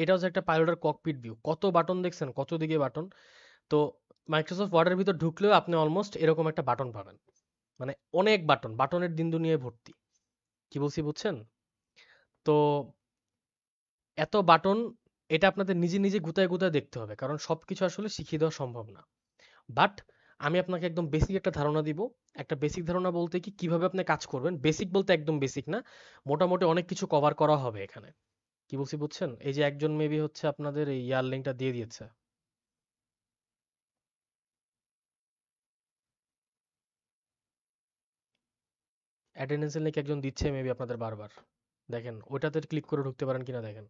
এটা হচ্ছে একটা পাইলটের ককপিট ভিউ। কত বাটন দেখছেন, কত দিকে বাটন। তো মাইক্রোসফট ওয়ার্ডের ভিতর ঢুকলেও আপনি অলমোস্ট এরকম একটা বাটন পাবেন। মানে অনেক বাটন, বাটনের দিন দুনিয়ায় ভর্তি। কি বলছি বুঝছেন? তো এত বাটন, এটা আপনাদের নিজে নিজে গুতায় গুতায় দেখতে হবে, কারণ সবকিছু আসলে শিখিয়ে দেওয়া সম্ভব না। বাট আমি আপনাকে একদম বেসিক একটা ধারণা দিব। একটা বেসিক ধারণা বলতে কি, কিভাবে আপনি কাজ করবেন, বেসিক বলতে একদম বেসিক না, মোটামুটি অনেক কিছু কভার করা হবে এখানে। কি বলছি বুঝছেন? এই যে একজন মেবি হচ্ছে আপনাদের এই ইয়ার লিঙ্কটা দিয়ে দিয়েছে। অ্যাটেন্ডেন্সের লিঙ্ক একজন দিচ্ছে মেবি আপনাদের বারবার। দেখেন ওইটাতে ক্লিক করে ঢুকতে পারেন কিনা দেখেন।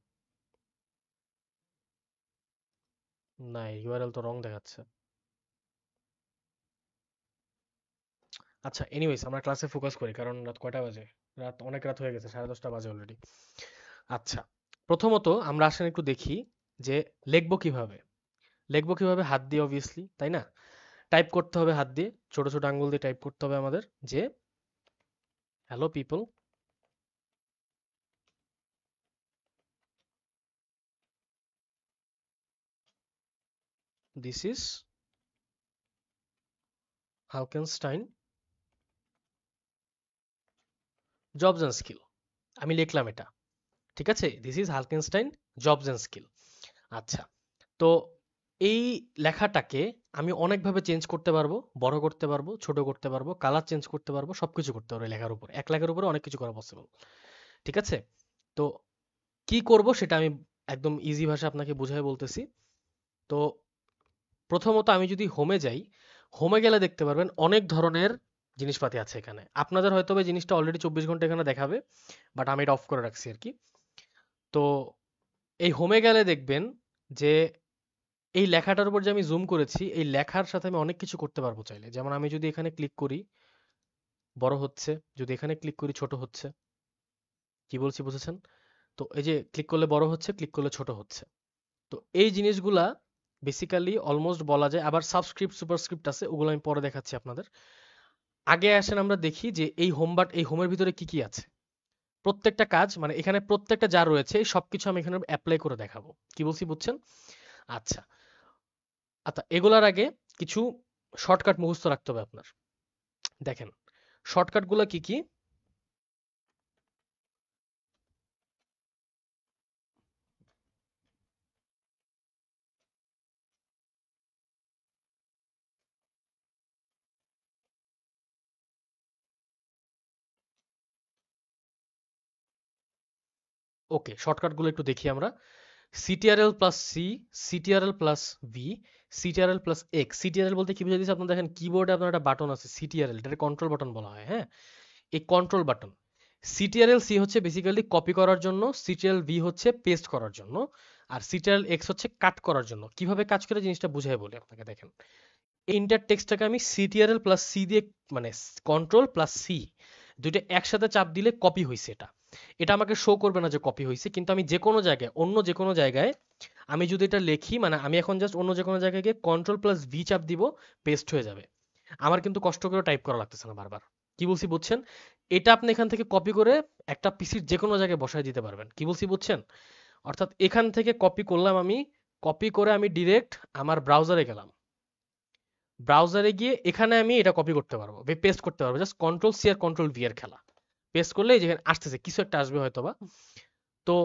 না, ইউআরএল তো রং দেখাচ্ছে। আচ্ছা, এনিওয়েজ আমরা ক্লাসে ফোকাস করি, কারণ রাত কয়টা বাজে? রাত অনেক রাত হয়ে গেছে, 10:30 বাজে অলরেডি। আচ্ছা, প্রথমত আমরা আসেন একটু দেখি যে লিখবো কিভাবে। লিখবো কিভাবে? হাত দিয়ে অবভিয়াসলি, তাই না? টাইপ করতে হবে হাত দিয়ে, ছোট ছোট আঙ্গুল দিয়ে টাইপ করতে হবে আমাদের, যে hello people, this is Halkenstein jobs and skill. আমি লিখলাম এটা, ঠিক আছে? This is Halkenstein jobs and skill. আচ্ছা, তো এই লেখাটাকে আমি অনেকভাবে চেঞ্জ করতে পারবো, বড় করতে পারবো, ছোট করতে পারবো, কালার চেঞ্জ করতে পারবো, সবকিছু করতে পারবো। এই লেখার উপর, এক লেখার উপরে অনেক কিছু করা পসিবল, ঠিক আছে? তো কি করব সেটা আমি একদম ইজি ভাষা আপনাকে বুঝাই বলতেছি। তো প্রথমত আমি যদি হোমে যাই, হোমে গেলে দেখতে পারবেন অনেক ধরনের জিনিসপাতি আছে এখানে। আপনাদের হয়তো এই জিনিসটা অলরেডি 24 ঘন্টা এখানে দেখাবে, বাট আমি এটা অফ করে রাখছি আর কি। তো এই হোমে গেলে দেখবেন যে এই লেখাটার উপর যে আমি জুম করেছি, এই লেখার সাথে আমি অনেক কিছু করতে পারবো চাইলে। যেমন আমি যদি এখানে ক্লিক করি, বড় হচ্ছে, যদি এখানে ক্লিক করি ছোট হচ্ছে। কি বলছি বুঝেছেন? তো এই যে ক্লিক করলে বড় হচ্ছে, ক্লিক করলে ছোট হচ্ছে। তো এই জিনিসগুলা বেসিক্যালি অলমোস্ট বলা যায়। আবার সাবস্ক্রিপ্ট সুপারস্ক্রিপ্ট আছে, ওগুলো আমি পরে দেখাচ্ছি আপনাদের। আগে আসেন আমরা দেখি যে এই হোমের ভিতরে কি কি আছে। প্রত্যেকটা কাজ, মানে এখানে প্রত্যেকটা যা রয়েছে এই সবকিছু আমি এখানে অ্যাপ্লাই করে দেখাবো। কি বলছি বুঝছেন? আচ্ছা আচ্ছা, এগুলার আগে কিছু শর্টকাট মুখস্থ রাখতে হবে আপনার। দেখেন, শর্টকাট গুলা কি কি? ওকে, শর্টকাট গুলো একটু দেখি আমরা। CTRL plus C, CTRL plus V, CTRL plus X. CTRL বলতে কি বুঝাই দিচ্ছে? আপনার দেখেন কিবোর্ডে আপনার একটা বাটন আছে সিটিআরএল, এটা কন্ট্রোল বাটন বলা হয়, হ্যাঁ? এই কন্ট্রোল বাটন, সিটিআরএল সি হচ্ছে বেসিক্যালি কপি করার জন্য, সিটিআরএল ভি হচ্ছে পেস্ট করার জন্য, আর সিটিআরএল এক্স হচ্ছে কাট করার জন্য। কিভাবে কাজ করে জিনিসটা বুঝাই বলি আপনাকে। দেখেন, এই ইন্টার টেক্সটটাকে আমি সিটিআরএল প্লাস সি দিয়ে, মানে কন্ট্রোল প্লাস সি দুইটা একসাথে চাপ দিলে কপি হয়েছে। এটা এটা আমাকে শো করবে না যে কপি হয়েছে, কিন্তু আমি যে কোনো জায়গায়, অন্য যে কোনো জায়গায় আমি যদি এটা লিখি, মানে আমি এখন জাস্ট অন্য যে কোনো জায়গায় গিয়ে কন্ট্রোল প্লাস ভি চাপ দিব, পেস্ট হয়ে যাবে। আমার কিন্তু কষ্ট করে টাইপ করা লাগতেছে না বারবার। কি বলছি বুঝছেন? এটা আপনি এখান থেকে কপি করে একটা পিসির যে কোনো জায়গায় বসায় দিতে পারবেন। কি বলছি বুঝছেন? অর্থাৎ এখান থেকে কপি করলাম আমি, কপি করে আমি ডিরেক্ট আমার ব্রাউজারে গেলাম, ব্রাউজারে গিয়ে এখানে আমি এটা কপি করতে পারবো, পেস্ট করতে পারবো। জাস্ট কন্ট্রোল সি আর কন্ট্রোল ভি এর খেলা। পেস্ট করলে যেখানে আসতেছে কিছু একটা আসবে হয়তোবা। তো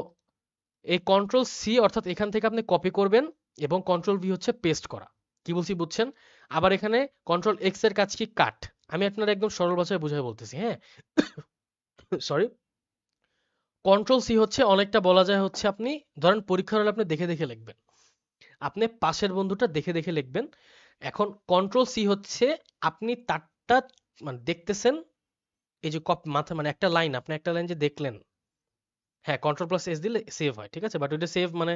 এই কন্ট্রোল সি অর্থাৎ এখান থেকে আপনি কপি করবেন, এবং কন্ট্রোল ভি হচ্ছে পেস্ট করা। কি বলছি বুঝছেন? আবার এখানে কন্ট্রোল এক্স এর কাজ কি? কাট। আমি আপনার একদম সরল ভাষায় বুঝাই বলতেছি, হ্যাঁ? সরি। কন্ট্রোল সি হচ্ছে অনেকটা বলা যায় হচ্ছে, আপনি ধরেন পরীক্ষার হলে আপনি দেখে দেখে লিখবেন, আপনি পাশের বন্ধুটা দেখে দেখে লিখবেন। এখন কন্ট্রোল সি হচ্ছে আপনি তারটা মানে দেখতেছেন, এই যে মাথা মানে একটা লাইন, আপনি একটা লাইন যে দেখলেন, হ্যাঁ কন্ট্রোল প্লাস এস দিলে সেভ হয়, ঠিক আছে? বাট ওইটা সেভ মানে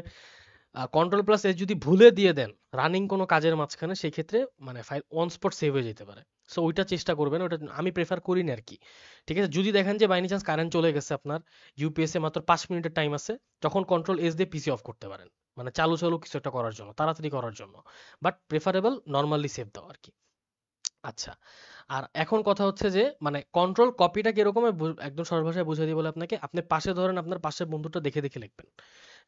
কন্ট্রোল প্লাস এস যদি ভুলে দিয়ে দেন রানিং কোনো কাজের মাঝখানে, সেই ক্ষেত্রে মানে ফাইল অন স্পট সেভ হয়ে যেতে পারে। সো ওইটা চেষ্টা করবেন, ওটা আমি প্রেফার করি না আর কি। ঠিক আছে, যদি দেখেন যে বাইনি চান্স কারেন্ট চলে গেছে আপনার, ইউপিএস এ মাত্র 5 মিনিটের টাইম আছে, তখন কন্ট্রোল এস দিয়ে পিসি অফ করতে পারেন, মানে চালু চালু কিছু একটা করার জন্য, তাড়াতাড়ি করার জন্য। বাট প্রেফারেবল নর্মালি সেভ দাও আর কি। আচ্ছা, আর এখন কথা হচ্ছে যে মানে কন্ট্রোল কপিটা কিরকম একদম সহজ ভাষায় বুঝিয়ে দিই বলে আপনাকে। আপনি পাশে ধরেন আপনার পাশের বন্ধুটা দেখে দেখে লিখবেন,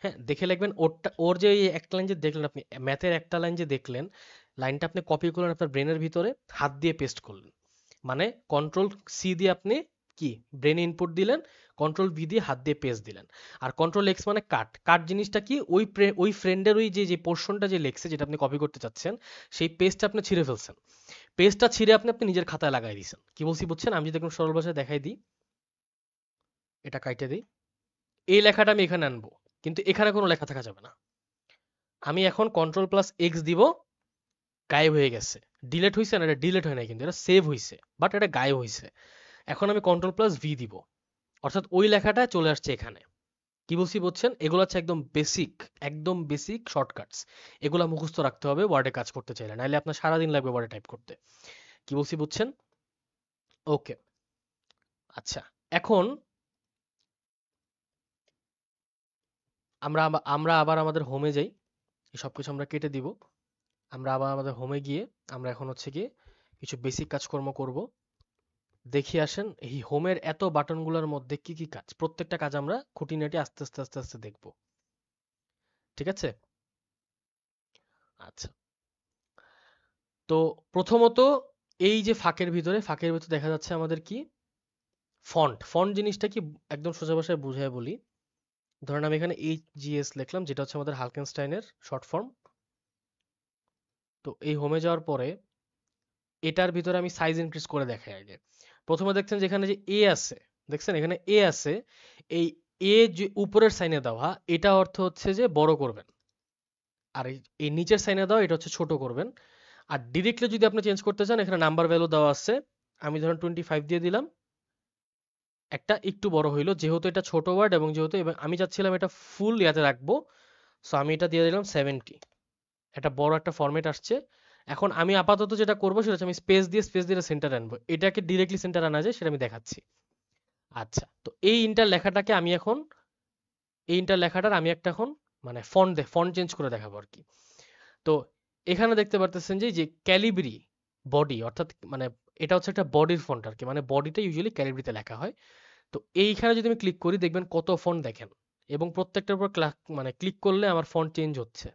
হ্যাঁ দেখে লিখবেন। ওরটা, ওর যে এই একটা লাইন যে দেখলেন আপনি, ম্যাথের একটা লাইন যে দেখলেন, লাইনটা আপনি কপি করলেন আপনার ব্রেনের ভিতরে, হাত দিয়ে পেস্ট করলেন। মানে কন্ট্রোল সি দিয়ে আপনি কি ব্রেনে ইনপুট দিলেন, কন্ট্রোল ভি দিয়ে হাত দিয়ে পেস্ট দিলেন। আর কন্ট্রোল এক্স মানে কাট। কাট জিনিসটা কি? ওই ফ্রেন্ডের ওই যে যে পোর্শনটা যে লেখছে, যেটা আপনি কপি করতে চাচ্ছেন, সেই পেজটা আপনি ছিঁড়ে ফেলছেন। পেজটা ছিঁড়ে আপনি আপনি নিজের খাতায় লাগাই দিয়েছেন। কি বলছি বুঝছেন? আমি যদি একদম সরল ভাষায় দেখাই দিই, এটা কাইটে দিই, এই লেখাটা আমি এখানে আনবো, কিন্তু এখানে কোনো লেখা থাকা যাবে না। আমি এখন কন্ট্রোল প্লাস এক্স দিব, গায়েব হয়ে গেছে। ডিলেট হয়েছে না? এটা ডিলেট হয় নাই, কিন্তু এটা সেভ হয়েছে, বাট এটা গায়েব হয়েছে। এখন আমি কন্ট্রোল প্লাস ভি দিব, অর্থাৎ ওই লেখাটা চলে আসছে এখানে। কি বলছি বুঝছেন? এগুলো হচ্ছে একদম বেসিক, একদম বেসিক শর্টকাটস। এগুলা মুখস্থ রাখতে হবে ওয়ার্ডে কাজ করতে চাইলে, নাহলে আপনার সারাদিন লাগবে ওয়ার্ডে টাইপ করতে। কি বলছি বুঝছেন? ওকে। আচ্ছা, এখন আমরা আবার আমাদের হোমে যাই। এই সবকিছু আমরা কেটে দিব। আমরা আবার আমাদের হোমে গিয়ে আমরা এখন হচ্ছে গিয়ে কিছু বেসিক কাজকর্ম করব। দেখি আসেন এই হোমের এত বাটনগুলোর মধ্যে কি কি কাজ, প্রত্যেকটা কাজ আমরা খুঁটিনাটি আস্তে আস্তে আস্তে আস্তে দেখব। ঠিক আছে? আচ্ছা, তো প্রথমত এই যে ফাঁকের ভিতরে দেখা যাচ্ছে আমাদের কি ফন্ট। ফন্ট জিনিসটা কি একদম সোজা ভাষায় বুঝায় বলি। ধরেন আমি এখানে এইচজিএস লিখলাম, যেটা হচ্ছে আমাদের হালকেনস্টাইনের শর্ট ফর্ম। তো এই হোমে যাওয়ার পরে এটার ভিতরে আমি সাইজ ইনক্রিজ করে দেখাই আগে। প্রথমে দেখছেন যেখানে যে এ আছে, দেখছেন এখানে এ আছে, এই এ যে উপরের সাইনে দেওয়া, এটা অর্থ হচ্ছে যে বড় করবেন। আর এই নিচের সাইনে দেওয়া এটা হচ্ছে ছোট করবেন। আর ডিরেক্টলি যদি আপনি চেঞ্জ করতে চান, এখানে নাম্বার ভ্যালু দেওয়া আছে। আমি ধরেন 25 দিয়ে দিলাম, একটা একটু বড় হইলো, যেহেতু এটা ছোট ওয়ার্ড এবং যেহেতু আমি চাচ্ছিলাম এটা ফুল ইয়াতে রাখবো, সো আমি এটা দিয়ে দিলাম 70। একটা বড় একটা ফরম্যাট আসছে। এখন আমি আপাতত যেটা করবো সেটা হচ্ছে আমি স্পেস দিয়ে সেন্টার আনবো। এটাকে ডিরেক্টলি সেন্টার আনা যায় সেটা আমি দেখাচ্ছি। আচ্ছা, তো এই ইন্টার লেখাটাকে আমি এখন, এই ইন্টার লেখাটার আমি একটা এখন মানে ফন্ট চেঞ্জ করে দেখাবো আর কি। তো এখানে দেখতে পারতেছেন যে যে ক্যালিব্রি বডি, অর্থাৎ মানে এটা হচ্ছে একটা বডির ফন্ট আর কি, মানে বডিটা ইউজুয়ালি ক্যালিব্রিতে লেখা হয়। তো এইখানে যদি আমি ক্লিক করি দেখবেন কত ফন্ট দেখেন, এবং প্রত্যেকটার উপর মানে ক্লিক করলে আমার ফন্ট চেঞ্জ হচ্ছে।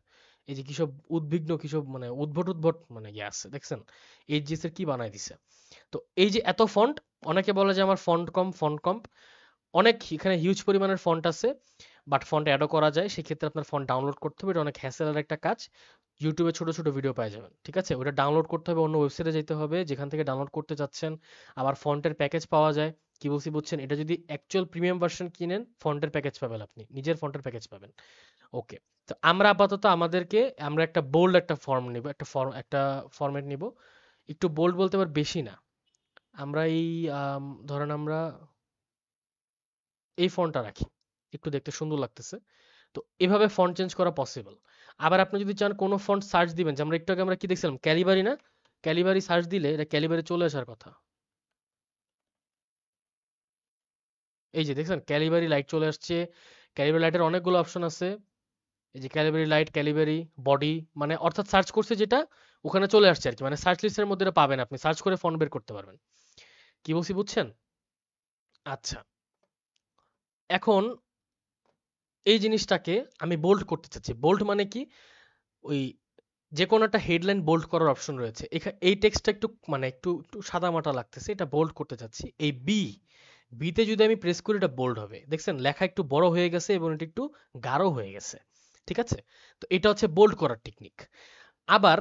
এই যে কিসব উদ্বিগ্ন কিসব মানে উদ্ভট উদ্ভট মানে ইয়ে আছে দেখছেন, এইচজিএস এর কি বানাই দিছে। তো এই যে এত ফন্ট, অনেকে বলে যে আমার ফন্ট কম, অনেক এখানে হিউজ পরিমাণের ফন্ট আছে, বাট ফন্ট অ্যাডও করা যায়, সেক্ষেত্রে আপনার ফন্ট ডাউনলোড করতে হবে, এটা অনেক হ্যাসেলের একটা কাজ। ইউটিউবে ছোট ছোট ভিডিও পাই যাবেন, ঠিক আছে, ওটা ডাউনলোড করতে হবে, অন্য ওয়েবসাইটে যেতে হবে যেখান থেকে ডাউনলোড করতে চাচ্ছেন। আবার ফন্টের প্যাকেজ পাওয়া যায়, কি বলছি বুঝছেন, এটা যদি অ্যাকচুয়াল প্রিমিয়াম ভার্সন কিনেন ফন্টের প্যাকেজ পাবেন, আপনি নিজের ফন্টের প্যাকেজ পাবেন। ওকে, তো আমরা আপাতত আমরা একটা বোল্ড একটা ফর্ম নিব, একটা ফরম্যাট নিব, একটু বোল্ড বলতে আবার বেশি না। আমরা ধরেন আমরা এই ফন্টটা রাখি, একটু দেখতে সুন্দর লাগতেছে। তো এভাবে ফন্ট চেঞ্জ করা পসিবল। আবার আপনি যদি চান কোনো ফন্ট সার্চ দিবেন, যে আমরা একটু আগে আমরা কি দেখছিলাম, ক্যালিবারি না, ক্যালিবারি সার্চ দিলে এটা ক্যালিবারি চলে আসার কথা। এই যে দেখছেন ক্যালিবারি লাইট চলে আসছে, ক্যালিবারি লাইটের অনেকগুলো অপশন আছে, এই যে ক্যালিবারি লাইট, ক্যালিবারি বডি, মানে অর্থাৎ সার্চ করছে যেটা ওখানে চলে আসছে আর কি, মানে সার্চ লিস্টের মধ্যে এটা পাবেন, আপনি সার্চ করে ফন্ট বের করতে পারবেন। কি বলছি বুঝছেন? আচ্ছা, এখন এই জিনিসটাকে আমি বোল্ড করতে চাচ্ছি। বোল্ড মানে কি, ওই যে কোনো একটা হেডলাইন বোল্ড করার অপশন রয়েছে, এই টেক্সটটা একটু মানে একটু একটু সাদামাটা লাগতেছে, এটা বোল্ড করতে চাচ্ছি। এই বিতে যদি আমি প্রেস করি এটা বোল্ড হবে, দেখছেন লেখা একটু বড় হয়ে গেছে এবং এটা একটু গাঢ় হয়ে গেছে, ঠিক আছে। তো এটা হচ্ছে বোল্ড করার টেকনিক। আবার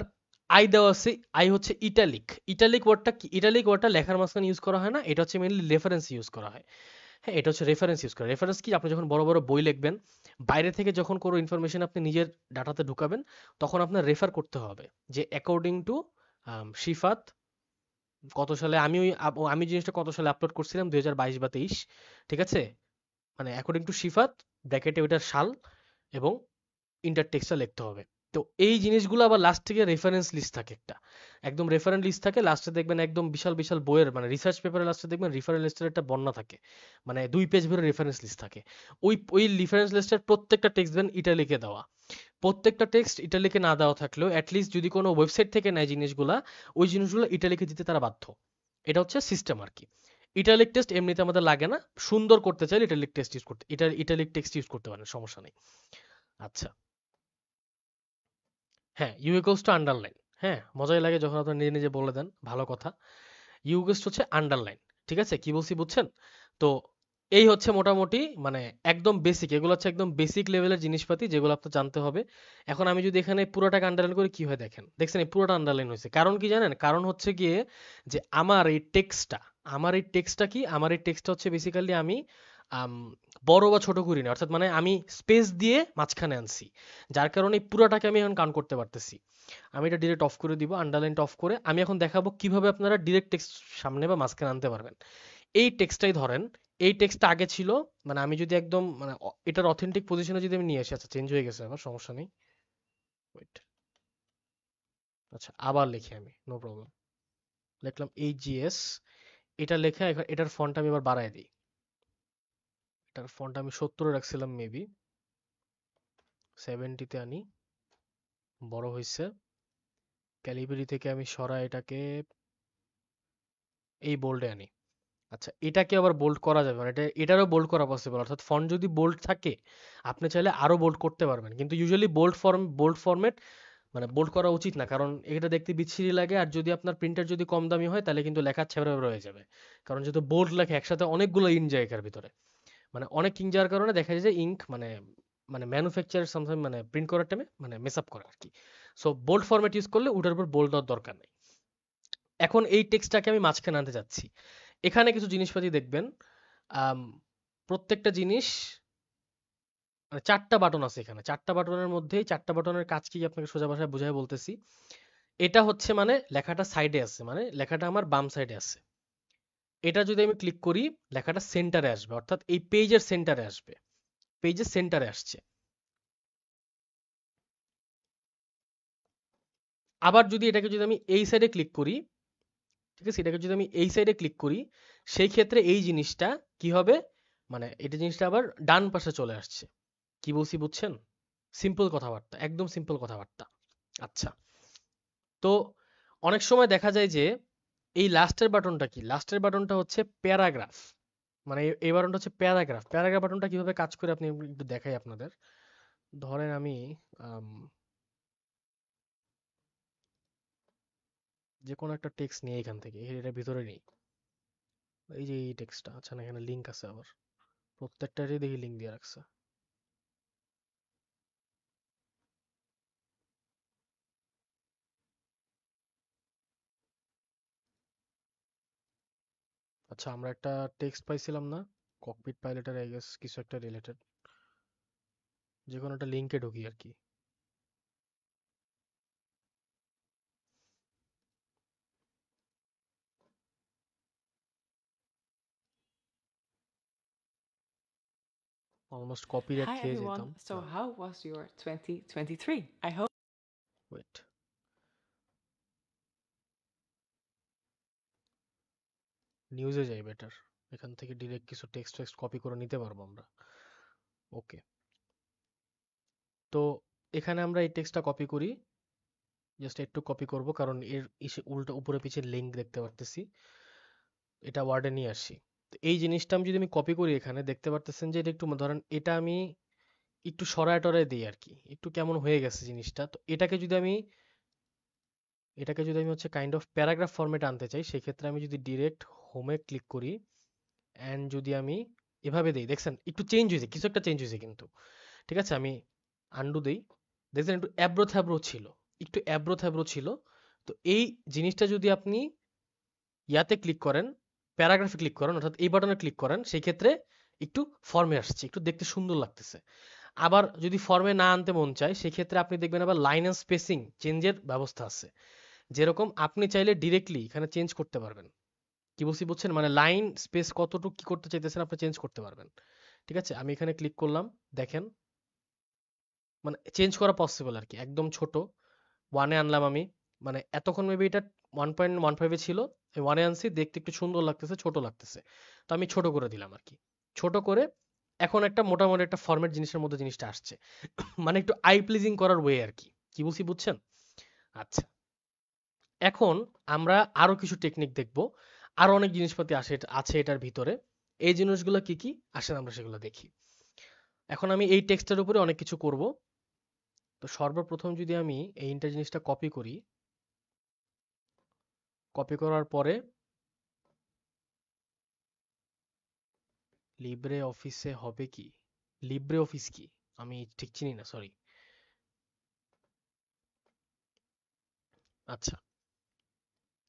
আই দেওয়া আছে, আই হচ্ছে ইটালিক। ইটালিক ওয়ার্ডটা কি, ইটালিক ওয়ার্ডটা লেখার মাঝখানে ইউজ করা হয় না, এটা হচ্ছে মেইনলি রেফারেন্স ইউজ করা হয়। হ্যাঁ, এটা হচ্ছে রেফারেন্স ইউজ করা। রেফারেন্স কি, আপনি যখন বড় বড় বই লিখবেন, বাইরে থেকে যখন কোনো ইনফরমেশন আপনি নিজের ডাটাতে ঢুকাবেন, তখন আপনার রেফার করতে হবে যে অ্যাকর্ডিং টু শিফাত কত সালে, আমি জিনিসটা কত সালে আপলোড করছিলাম, 2022 বা 23, ঠিক আছে, মানে অ্যাকর্ডিং টু শিফাত, ব্র্যাকেটে ওইটার সাল এবং ইন্টার টেক্সটটা লিখতে হবে। তো এই জিনিসগুলো আবার লাস্ট থেকে রেফারেন্স লিস্ট থাকে একটা, একদম রেফারেন্স লিস্ট থাকে লাস্টে, দেখবেন একদম বিশাল বিশাল বইয়ের মানে রিসার্চ পেপারের লাস্টে দেখবেন রেফারেন্স লিস্টের একটা বন্যা থাকে, মানে 2 পেজ ভরে রেফারেন্স লিস্ট থাকে। ওই রেফারেন্স লিস্টের প্রত্যেকটা টেক্সট দেন ইটালিকে দেওয়া, প্রত্যেকটা টেক্সট ইটালিকে না দেওয়া থাকলেও অ্যাটলিস্ট যদি কোনো ওয়েবসাইট থেকে নেয় জিনিসগুলা, ওই জিনিসগুলো ইটালিকে দিতে তারা বাধ্য। এটা হচ্ছে সিস্টেম আর কি। ইটালিক টেক্সট এমনিতে আমাদের লাগে না, সুন্দর করতে চাইলে ইটালিক টেক্সট ইউজ করতে, ইটালিক টেক্সট ইউজ করতে পারেন, সমস্যা নেই। আচ্ছা, হ্যাঁ, ইউ ইকুয়ালস টু আন্ডারলাইন। হ্যাঁ, মজাই লাগে যখন আপনি নিজে নিজে বলে দেন, ভালো কথা। ইউ ইকুয়ালস হচ্ছে আন্ডারলাইন, ঠিক আছে, কি বলছি বুঝছেন? তো এই হচ্ছে মোটামুটি মানে একদম বেসিক, এগুলো হচ্ছে একদম বেসিক লেভেলের জিনিসপাতি যেগুলো আপনার জানতে হবে। এখন আমি যদি এখানে পুরোটাকে আন্ডারলাইন করি কি হয় দেখেন, দেখছেন এই পুরোটা আন্ডারলাইন হয়েছে, কারণ কি জানেন, কারণ হচ্ছে গিয়ে যে আমার এই টেক্সটটা হচ্ছে বেসিক্যালি আমি আম, বড় বা ছোট করি না, অর্থাৎ মানে আমি স্পেস দিয়ে মাঝখানে আনছি, যার কারণে এই পুরোটাকে আমি এখন কাউন্ট করতে পারতেছি। আমি এটা ডিরেক্ট অফ করে দিব, আন্ডারলাইনটা অফ করে আমি এখন দেখাবো কিভাবে আপনারা ডিরেক্ট টেক্সট সামনে বা মাঝখানে আনতে পারবেন। এই টেক্সটটাই ধরেন, এই টেক্সটটা আগে ছিল, মানে আমি যদি একদম মানে এটার অথেন্টিক পজিশনে যদি আমি নিয়ে আসি, আচ্ছা চেঞ্জ হয়ে গেছে আবার, সমস্যা নেই, ওয়েট, আচ্ছা আবার লিখি আমি, নো প্রবলেম, লিখলাম এইচজিএস, এটা লেখা এটার ফন্ট আমি এবার বাড়ায় দিই, এটার ফন্ট আমি 70 রাখছিলাম মেবি, 70-তে আনি, বড় হয়েছে, ক্যালিবারি থেকে আমি সরাই এটাকে এই বোল্ডে আনি। আচ্ছা, এটাকে আবার বোল্ড করা যাবে, মানে এটারও বোল্ড করা পসিবল, অর্থাৎ ফন্ট যদি বোল্ড থাকে আপনি চাইলে আরো বোল্ড করতে পারবেন, কিন্তু ইউজুয়ালি বোল্ড ফরম্যাট মানে বোল্ড করা উচিত না, কারণ এটা দেখতে বিচ্ছিরি লাগে, আর যদি আপনার প্রিন্টার যদি কম দামি হয় তাহলে কিন্তু লেখা ছেঁড়া বের হয়ে যাবে, কারণ যেহেতু বোল্ড লেখা একসাথে অনেকগুলো ইঙ্ক যায় এর ভিতরে, মানে অনেক ইঙ্ক যাওয়ার কারণে দেখা যায় যে ইঙ্ক মানে মানে ম্যানুফ্যাকচার সামথিং মানে প্রিন্ট করার টাইমে মানে মেস আপ করে আর কি। সো বোল্ড ফরম্যাট ইউজ করলে ওটার উপর বোল্ড দেওয়ার দরকার নেই। এখন এই টেক্সটটাকে আমি মাঝখানে আনতে যাচ্ছি, এখানে কিছু জিনিসপাতি দেখবেন, আম, প্রত্যেকটা জিনিস মানে 4টা বাটন আছে এখানে, 4টা বাটনের মধ্যেই 4টা বাটনের কাজ কি আপনাকে সোজা ভাষায় বুঝাই বলতেছি। এটা হচ্ছে মানে লেখাটা সাইডে আছে, মানে লেখাটা আমার বাম সাইডে আছে, এটা যদি আমি ক্লিক করি লেখাটা সেন্টারে আসবে, অর্থাৎ এই পেজের সেন্টারে আসবে, পেজের সেন্টারে আসছে। আবার যদি এটাকে যদি আমি এই সাইডে ক্লিক করি, ঠিক আছে, এটাকে যদি আমি এই সাইডে ক্লিক করি, সেই ক্ষেত্রে এই জিনিসটা কি হবে, মানে এটা জিনিসটা আবার ডান পাশে চলে আসছে। কি বলছি বুঝছেন? সিম্পল কথাবার্তা, একদম সিম্পল কথাবার্তা। আচ্ছা, তো অনেক সময় দেখা যায় যে এই লাস্টের বাটনটা কি, লাস্টের বাটনটা হচ্ছে প্যারাগ্রাফ, মানে এই বাটনটা হচ্ছে প্যারাগ্রাফ। প্যারাগ্রাফ বাটনটা কিভাবে কাজ করে আপনি একটু দেখাই আপনাদের। ধরেন আমি যে কোনো একটা টেক্সট নিয়ে এখান থেকে এটার ভিতরে নেই। এই যে এই টেক্সটটা, আচ্ছা না এখানে লিঙ্ক আছে আবার, প্রত্যেকটারই দেখি লিঙ্ক দিয়ে রাখছে। আচ্ছা আমরা একটা টেক্সট পাইছিলাম না, ককপিট পাইলটের আই গেস কিছু একটা রিলেটেড, যে কোনো একটা লিঙ্কে ঢুকি আর কি। অলমোস্ট কপিরাইট Hi খেয়ে everyone. যেতাম। So how was your 2023? I hope wait, নিউজে যাই বেটার, এখান থেকে ডিরেক্ট কিছু টেক্সট টেক্সট কপি করে নিতে পারবো আমরা। ওকে, তো এখানে আমরা এই টেক্সটটা কপি করি, জাস্ট একটু কপি করব কারণ এর ইসে উল্টো উপরে পিছে লিঙ্ক দেখতে পারতেছি, এটা ওয়ার্ডে নিয়ে আসি। তো এই জিনিসটা আমি যদি আমি কপি করি এখানে দেখতে পারতেছেন যে এটা একটু ধরেন এটা আমি একটু সরায় টরায় দিই আর কি, একটু কেমন হয়ে গেছে জিনিসটা। তো এটাকে যদি আমি হচ্ছে কাইন্ড অফ প্যারাগ্রাফ ফরম্যাটে আনতে চাই, সেক্ষেত্রে আমি যদি ডিরেক্ট হোমে ক্লিক করি অ্যান্ড যদি আমি এভাবে দিই, দেখছেন একটু চেঞ্জ হয়েছে, কিছু একটা চেঞ্জ হয়েছে কিন্তু। ঠিক আছে, আমি আন্ডু দেই, দেখছেন একটু অ্যাব্রো থ্যাব্রো ছিল, একটু অ্যাব্রো থ্যাব্রো ছিল। তো এই জিনিসটা যদি আপনি ইয়াতে ক্লিক করেন, প্যারাগ্রাফে ক্লিক করেন, অর্থাৎ এই বাটনে ক্লিক করেন, সেই ক্ষেত্রে একটু ফর্মে আসছে, একটু দেখতে সুন্দর লাগতেছে। আবার যদি ফর্মে না আনতে মন চায়, সেক্ষেত্রে আপনি দেখবেন আবার লাইন এন্ড স্পেসিং চেঞ্জের ব্যবস্থা আছে। যেরকম আপনি চাইলে ডিরেক্টলি এখানে চেঞ্জ করতে পারবেন। কি বলছি বুঝছেন, মানে লাইন স্পেস কতটুকু কি করতে চাইতেছেন আপনি চেঞ্জ করতে পারবেন। ঠিক আছে, আমি এখানে ক্লিক করলাম, দেখেন মানে চেঞ্জ করা পসিবল আর কি, একদম ছোট ওয়ানে আনলাম আমি, মানে এতক্ষণ মেবি এটা 1.15 ছিল, ওয়ানে আনছি, দেখতে একটু সুন্দর লাগতেছে, ছোট লাগতেছে, তো আমি ছোট করে দিলাম আর কি। ছোট করে এখন একটা মোটামুটি একটা ফরম্যাট জিনিসের মধ্যে জিনিসটা আসছে, মানে একটু আই প্লিজিং করার ওয়ে আর কি। কি বলছি বুঝছেন? আচ্ছা, এখন আমরা আরো কিছু টেকনিক দেখব, আরো অনেক জিনিসপাতি আছে এটার ভিতরে। এই জিনিসগুলো কি কি আসেন আমরা সেগুলো দেখি। এখন আমি এই টেক্সটের উপরে অনেক কিছু করব। তো সর্বপ্রথম যদি আমি এই ইন্টার জিনিসটা কপি করি, কপি করার পরে লিব্রে অফিসে হবে কি, লিব্রে অফিস কি আমি ঠিক চিনি না, সরি। আচ্ছা,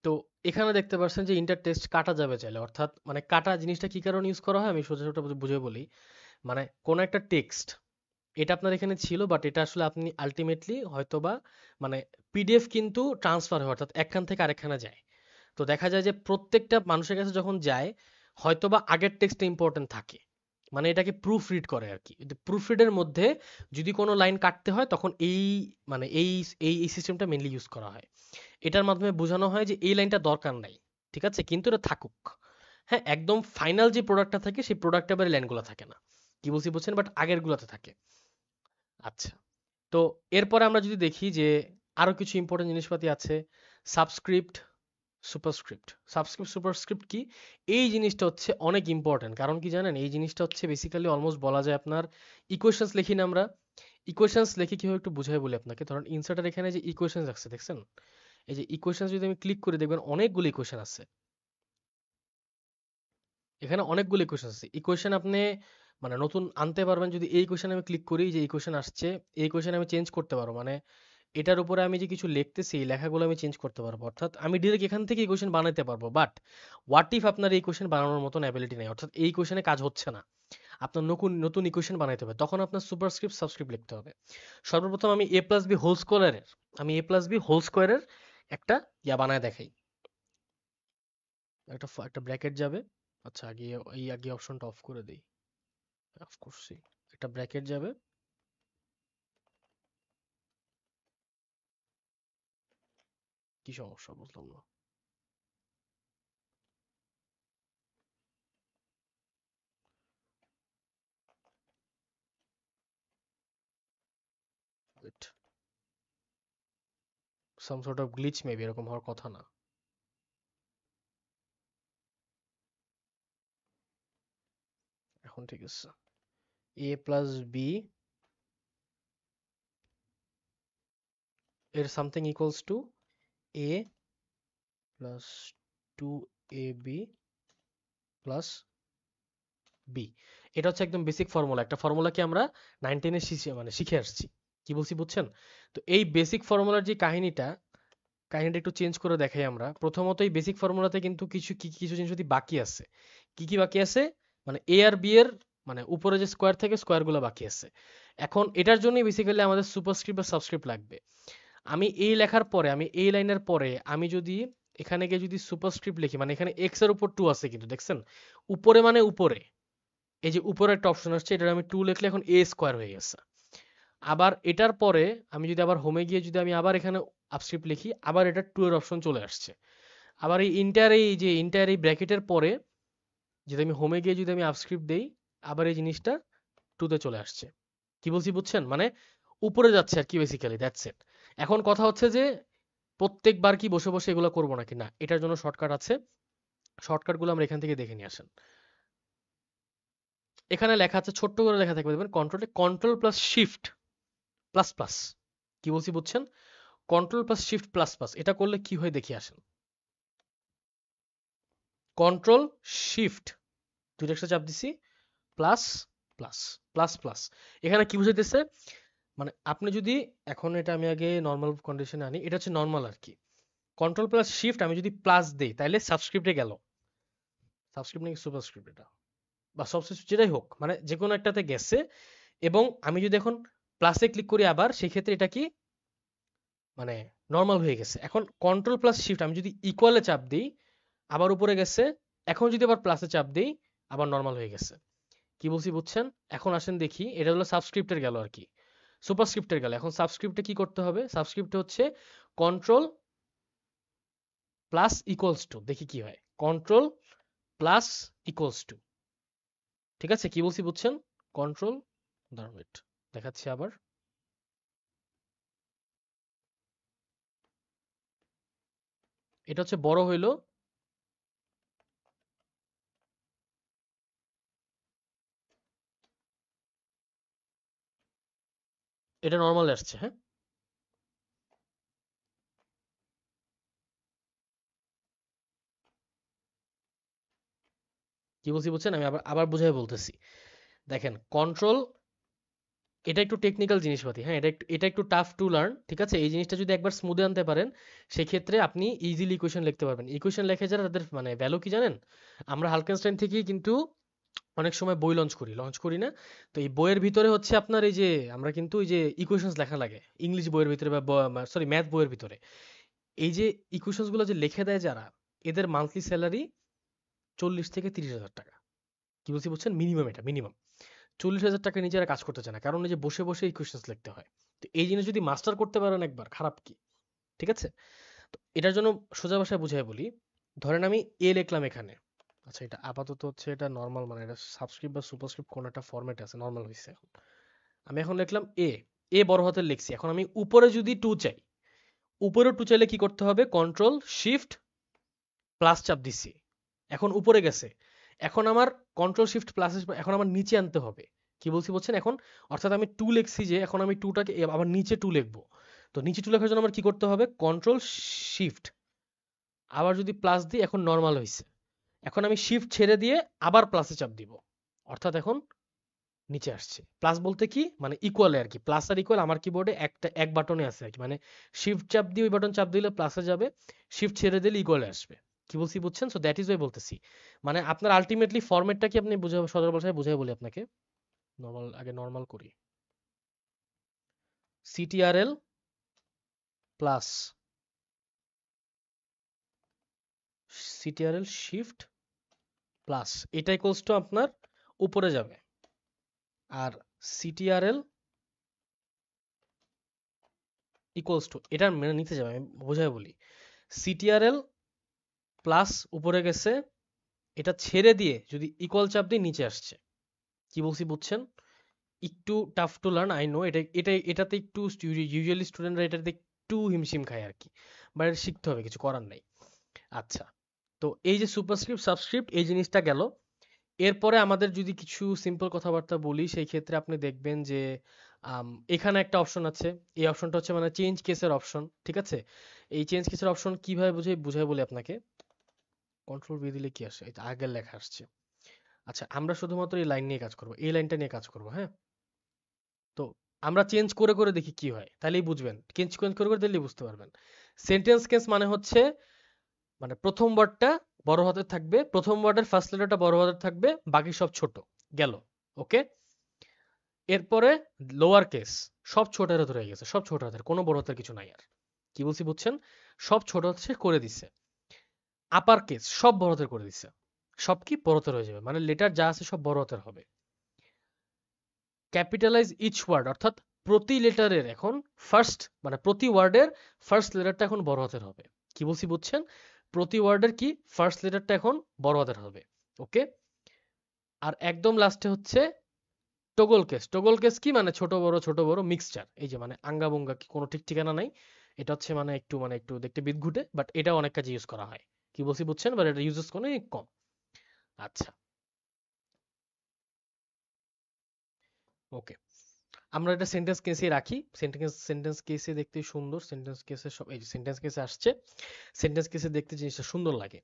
তো এখানে দেখতে পাচ্ছেন যে ইন্টার টেক্সট কাটা যাবে চাইলে, অর্থাৎ মানে কাটা জিনিসটা কি কারণে ইউজ করা হয় আমি সোজা সোজা বুঝে বলি। মানে কোন একটা টেক্সট, এটা আপনার এখানে ছিল বাট এটা আসলে আপনি আলটিমেটলি হয়তোবা মানে পিডিএফ কিন্তু ট্রান্সফার হয়, অর্থাৎ একখান থেকে আরেকখানে যায়। তো দেখা যায় যে প্রত্যেকটা মানুষের কাছে যখন যায়, হয়তোবা আগের টেক্সটটা ইম্পর্টেন্ট থাকে, মানে এটাকে প্রুফ রিড করে আর কি। প্রুফ রিডের মধ্যে যদি কোনো লাইন কাটতে হয় তখন এই মানে এই সিস্টেমটা মেনলি ইউজ করা হয়। এটার মাধ্যমে বোঝানো হয় যে এই লাইনটা দরকার নাই, ঠিক আছে, কিন্তু এটা থাকুক। হ্যাঁ, একদম ফাইনাল যে প্রোডাক্টটা থাকে সেই প্রোডাক্টে আবার লাইনগুলো থাকে না। কি বলছি বুঝছেন, বাট আগের গুলাতে থাকে। আচ্ছা, তো এরপরে আমরা যদি দেখি যে আরো কিছু ইম্পর্টেন্ট জিনিসপাতি আছে, সাবস্ক্রিপ্ট, সুপারস্ক্রিপ্ট। সাবস্ক্রিপ্ট সুপারস্ক্রিপ্ট কি, এই জিনিসটা হচ্ছে অনেক ইম্পর্টেন্ট। কারণ কি জানেন, এই জিনিসটা হচ্ছে বেসিক্যালি অলমোস্ট বলা যায় আপনার ইকুয়েশনস লিখি না আমরা, ইকুয়েশনস লিখে কিভাবে একটু বুঝাই বলি আপনাকে। ধরুন ইনসার্টের এখানে যে ইকুয়েশনস আছে দেখছেন, এই যে ইকুয়েশনস যদি আমি ক্লিক করে দেখবেন অনেকগুলো ইকুয়েশন আছে, এখানে অনেকগুলো ইকুয়েশন আছে। ইকুয়েশন আপনি মানে নতুন আনতে পারবেন যদি এই ইকুয়েশন আমি ক্লিক করি, যে ইকুয়েশন আসছে এই ইকুয়েশন আমি চেঞ্জ করতে পারবো, মানে এটার উপরে আমি যে কিছু লিখতেছি এই লেখাগুলো আমি চেঞ্জ করতে পারবো, অর্থাৎ আমি ডিরেক্ট এখান থেকে ইকুয়েশন বানাতে পারবো। বাট হোয়াট ইফ আপনার এই ইকুয়েশন বানানোর মতন অ্যাবিলিটি নেই, অর্থাৎ এই ইকুয়েশনে কাজ হচ্ছে না, আপনার নতুন নতুন ইকুয়েশন বানাইতে হবে, তখন আপনার সুপারস্ক্রিপ্ট সাবস্ক্রিপ্ট লিখতে হবে। সর্বপ্রথম আমি এ প্লাস বি হোল স্কোয়ারের, আমি এ প্লাস বি হোল স্কোয়ারের একটা ইয়া বানায় দেখাই। একটা ব্র্যাকেট যাবে, আচ্ছা আগে এই আগে অপশনটা অফ করে দেই, অফ করছি। একটা ব্র্যাকেট যাবে, কি সমস্যা বুঝলাম না। Wait, some sort of glitch maybe, এরকম হওয়ার কথা না। এখন ঠিক আছে, এ প্লাস বি এর something equals to A plus 2ab plus B. এটা হচ্ছে একদম বেসিক ফর্মুলা, একটা ফর্মুলা কি আমরা 9-10 মানে শিখে আসছি। কি বলছি বুঝছেন? তো এই বেসিক ফর্মুলার যে কাহিনীটা একটু চেঞ্জ করে দেখাই আমরা। প্রথমত এই বেসিক ফর্মুলাতে কিন্তু কিছু জিনিস যদি বাকি আছে। কি বাকি আছে? মানে এ আর বি এর মানে উপরে যে স্কোয়ার থেকে স্কোয়ার গুলো বাকি আছে। এখন এটার জন্যই বেসিক্যালি আমাদের সুপারস্ক্রিপ্ট বা সাবস্ক্রিপ্ট লাগবে। আমি এই লেখার পরে, আমি এই লাইনের পরে আমি যদি এখানে গিয়ে যদি সুপারস্ক্রিপ্ট লিখি, মানে এখানে এক্স এর উপর 2 আছে কিন্তু দেখছেন? উপরে মানে উপরে। এই যে উপরে একটা অপশন আসছে, এটার আমি 2 লিখলে এখন এ স্কোয়ার হয়ে গেছে। আবার এটার পরে আমি যদি আবার হোমে গিয়ে যদি আমি আবার এখানে আপস্ক্রিপ্ট লিখি, আবার এটা 2 এর অপশন চলে আসছে। আবার এই ইন্টার এই ব্র্যাকেটের পরে যদি আমি হোমে গিয়ে যদি আমি আপস্ক্রিপ্ট দেই, আবার এই জিনিসটা 2 তে চলে আসছে। কি বলছি বুঝছেন? মানে উপরে যাচ্ছে আর কি, বেসিক্যালি দ্যাটস ইট। এখন কথা হচ্ছে যে প্রত্যেকবার কি বসে বসে এগুলো করবো নাকি না, এটার জন্য শর্টকাট আছে। শর্টকাটগুলো আমরা এখান থেকে দেখে নিয়ে আসেন। এখানে লেখা আছে, ছোট্ট করে লেখা থাকবে দেখবেন, control plus shift plus plus. কি বলছি বুঝছেন? Control plus shift plus plus, এটা করলে কি হয় দেখি আসেন। কন্ট্রোল শিফট দুইটা একসাথে চাপ দিছি, প্লাস প্লাস প্লাস প্লাস। এখানে কি বুঝাইতেছে? মানে আপনি যদি এখন এটা আমি আগে নর্মাল কন্ডিশনে আনি, এটা হচ্ছে নর্মাল আর কি। কন্ট্রোল প্লাস শিফট আমি যদি প্লাস দেই তাহলে সাবস্ক্রিপ্টে গেল। সাবস্ক্রিপ্ট নাকি সুপারস্ক্রিপ্ট, এটা বা সাবস্ক্রিপ্ট যেটাই হোক, মানে যে কোনো একটাতে গেছে। এবং আমি যদি এখন প্লাসে ক্লিক করি আবার, সেক্ষেত্রে এটা কি মানে নর্মাল হয়ে গেছে। এখন কন্ট্রোল প্লাস শিফট আমি যদি ইকুয়ালে চাপ দিই, আবার উপরে গেছে। এখন যদি আবার প্লাসে চাপ দিই, আবার নর্মাল হয়ে গেছে। কি বলছি বুঝছেন? এখন আসেন দেখি, এটা হলো সাবস্ক্রিপ্টের গেল আর কি, সুপারস্ক্রিপ্টের গেল। এখন সাবস্ক্রিপ্টে কি করতে হবে? সাবস্ক্রিপ্টে হচ্ছে কন্ট্রোল প্লাস ইকুয়ালস টু, দেখি কি হয়। কন্ট্রোল প্লাস ইকুয়ালস টু, ঠিক আছে? কি বলছি বুঝছেন? কন্ট্রোল, দাঁড়ান wait, দেখাচ্ছি আবার। এটা হচ্ছে বড় হইলো, এটা নর্মাল আসছে, হ্যাঁ। কি বলছি বুঝছেন? আমি আবার আবার বুঝাই বলতেছি। দেখেন কন্ট্রোল, এটা একটু টেকনিক্যাল জিনিসপাতি, হ্যাঁ। এটা একটু টাফ টু লার্ন, ঠিক আছে? এই জিনিসটা যদি একবার স্মুথে আনতে পারেন, সেক্ষেত্রে আপনি ইজিলি ইকুয়েশন লিখতে পারবেন। ইকুয়েশন লেখে যারা, তাদের মানে ভ্যালু কি জানেন? আমরা হালকেনস্টাইন থেকেই কিন্তু অনেক সময় বই লঞ্চ করি না? তো এই বইয়ের ভিতরে হচ্ছে আপনার এই যে আমরা কিন্তু এই যে ইকুয়েশনস লেখা লাগে ইংলিশ বইয়ের ভিতরে বা সরি ম্যাথ বইয়ের ভিতরে। এই যে ইকুয়েশনস গুলো যে লিখে দেয় যারা, এদের মান্থলি স্যালারি 40 থেকে 30 হাজার টাকা। কি বলছি বুঝছেন? মিনিমাম, এটা মিনিমাম। 40 হাজার টাকা নিজেরা কাজ করতে চায় না, কারণ এই যে বসে বসে ইকুয়েশনস লিখতে হয়। তো এই জিনিস যদি মাস্টার করতে পারেন একবার, খারাপ কি? ঠিক আছে? তো এটার জন্য সোজা ভাষায় বুঝাই বলি। ধরেন আমি এ লিখলাম এখানে। আচ্ছা, এটা আপাতত হচ্ছে এটা নর্মাল, মানে এটা সাবস্ক্রিপ্ট বা সুপারস্ক্রিপ্ট কোন একটা ফরম্যাটে আছে, নর্মাল হয়েছে এখন। আমি এখন লিখলাম এ, এ বড় হাতের লিখছি। এখন আমি উপরে যদি 2 চাই, উপরে 2 চাইলে কি করতে হবে? কন্ট্রোল শিফট প্লাস চাপ দিছি, এখন উপরে গেছে। এখন আমার কন্ট্রোল শিফট প্লাস, এখন আমার নিচে আনতে হবে। কি বলছি বলছেন এখন? অর্থাৎ আমি 2 লিখছি, যে এখন আমি 2টাকে আবার নিচে 2 লিখবো। তো নিচে 2 লেখার জন্য আমার কি করতে হবে? কন্ট্রোল শিফট, আবার যদি প্লাস দিই, এখন নর্মাল হয়েছে। এখন আমি শিফট ছেড়ে দিয়ে আবার প্লাসে চাপ দিব, অর্থাৎ এখন নিচে আসছে। প্লাস বলতে কি মানে ইকুয়ালে আর কি, প্লাস আর ইকুয়াল আমার কিবোর্ডে এক বাটনে আছে আর কি। মানে শিফট চাপ দিয়ে ওই বাটন চাপ দিলে প্লাসে যাবে, শিফট ছেড়ে দিলে ইকুয়ালে আসবে। কি বলছি বুঝছেন? সো দ্যাট ইজ ওয়াই বলতেছি। মানে আপনার আলটিমেটলি ফরম্যাটটা কি আপনি বুঝাবো, সদর ভাষায় বুঝাই বলি আপনাকে। নর্মাল, আগে নর্মাল করি। Ctrl plus Ctrl shift plus, এটা ইকুয়ালস টু আপনার উপরে যাবে। আর সিটিআরএল ইকুয়ালস টু, এটা মেনে নিতে যাবে, আমি বোঝাই বলি। সিটিআরএল প্লাস উপরে গেছে, এটা ছেড়ে দিয়ে যদি ইকুয়াল চাপ দিয়ে নিচে আসছে। কি বলছি বুঝছেন? একটু tough to learn, I know. এটাতে একটু ইউজুয়ালি স্টুডেন্টরা এটাতে একটু হিমশিম খায় আর কি, বাট এটা শিখতে হবে, কিছু করার নাই। আচ্ছা, তো এই যে সুপারস্ক্রিপ্ট সাবস্ক্রিপ্ট এই জিনিসটা গেল। এরপরে আমাদের যদি কিছু সিম্পল কথাবার্তা বলি, সেই ক্ষেত্রে আপনি দেখবেন যে এখানে একটা অপশন আছে, এই অপশনটা হচ্ছে মানে চেঞ্জ কেসের অপশন, ঠিক আছে? এই চেঞ্জ কেসের অপশন কিভাবে বুঝাই বলি আপনাকে। কন্ট্রোল ভি দিলে কি আসে, এই যে আগের লেখা আসছে। আচ্ছা, আমরা শুধুমাত্র এই লাইন নিয়ে কাজ করব, এই লাইনটা নিয়ে কাজ করব, হ্যাঁ? তো আমরা চেঞ্জ করে করে দেখি কি হয়, তাহলেই বুঝবেন। চেঞ্জ চেঞ্জ করে করে দিলেই বুঝতে পারবেন। সেন্টেন্স কেস মানে হচ্ছে মানে প্রথম ওয়ার্ডটা বড় হাতের থাকবে, প্রথম ওয়ার্ডের ফার্স্ট লেটারটা বড় হাতের থাকবে, বাকি সব ছোট। গেল, ওকে? এরপরে লোয়ার কেস সব ছোট হাতের হয়ে গেছে, সব ছোট হাতের, কোনো বড় হাতের কিছু নাই আর। কি বলছি বুঝছেন? সব ছোট হাতের করে দিছে। আপার কেস সব বড় হাতের করে দিছে, সব কি বড় হাতের হয়ে যাবে, মানে লেটার যা আছে সব বড় হাতের হবে। ক্যাপিটালাইজ ইচ ওয়ার্ড, অর্থাৎ প্রতি লেটারের এখন ফার্স্ট মানে প্রতি ওয়ার্ডের ফার্স্ট লেটারটা এখন বড় হাতের হবে। কি বলছি বুঝছেন? প্রতি ওয়ার্ডের কি ফার্স্ট লেটারটা এখন বড় হাতের হবে, ওকে? আর একদম লাস্টে হচ্ছে টগল কেস। টগল কেস কি মানে ছোট বড় মিক্সচার, এই যে মানে আঙ্গা বঙ্গা কি কোনো ঠিক ঠিকানা নাই। এটা হচ্ছে মানে একটু দেখতে বিদঘুটে, বাট এটা অনেক কাজে ইউজ করা হয়। কি বলছি বুঝছেন? বাট এটা ইউজেস অনেক কম। আচ্ছা, ওকে, আমরা এটা সেন্টেন্স কেসে রাখি। সেন্টেন্স কেসে দেখতে সুন্দর, সেন্টেন্স কেসে সব এই সেন্টেন্স কেসে আসছে, সেন্টেন্স কেসে দেখতে জিনিসটা সুন্দর লাগে।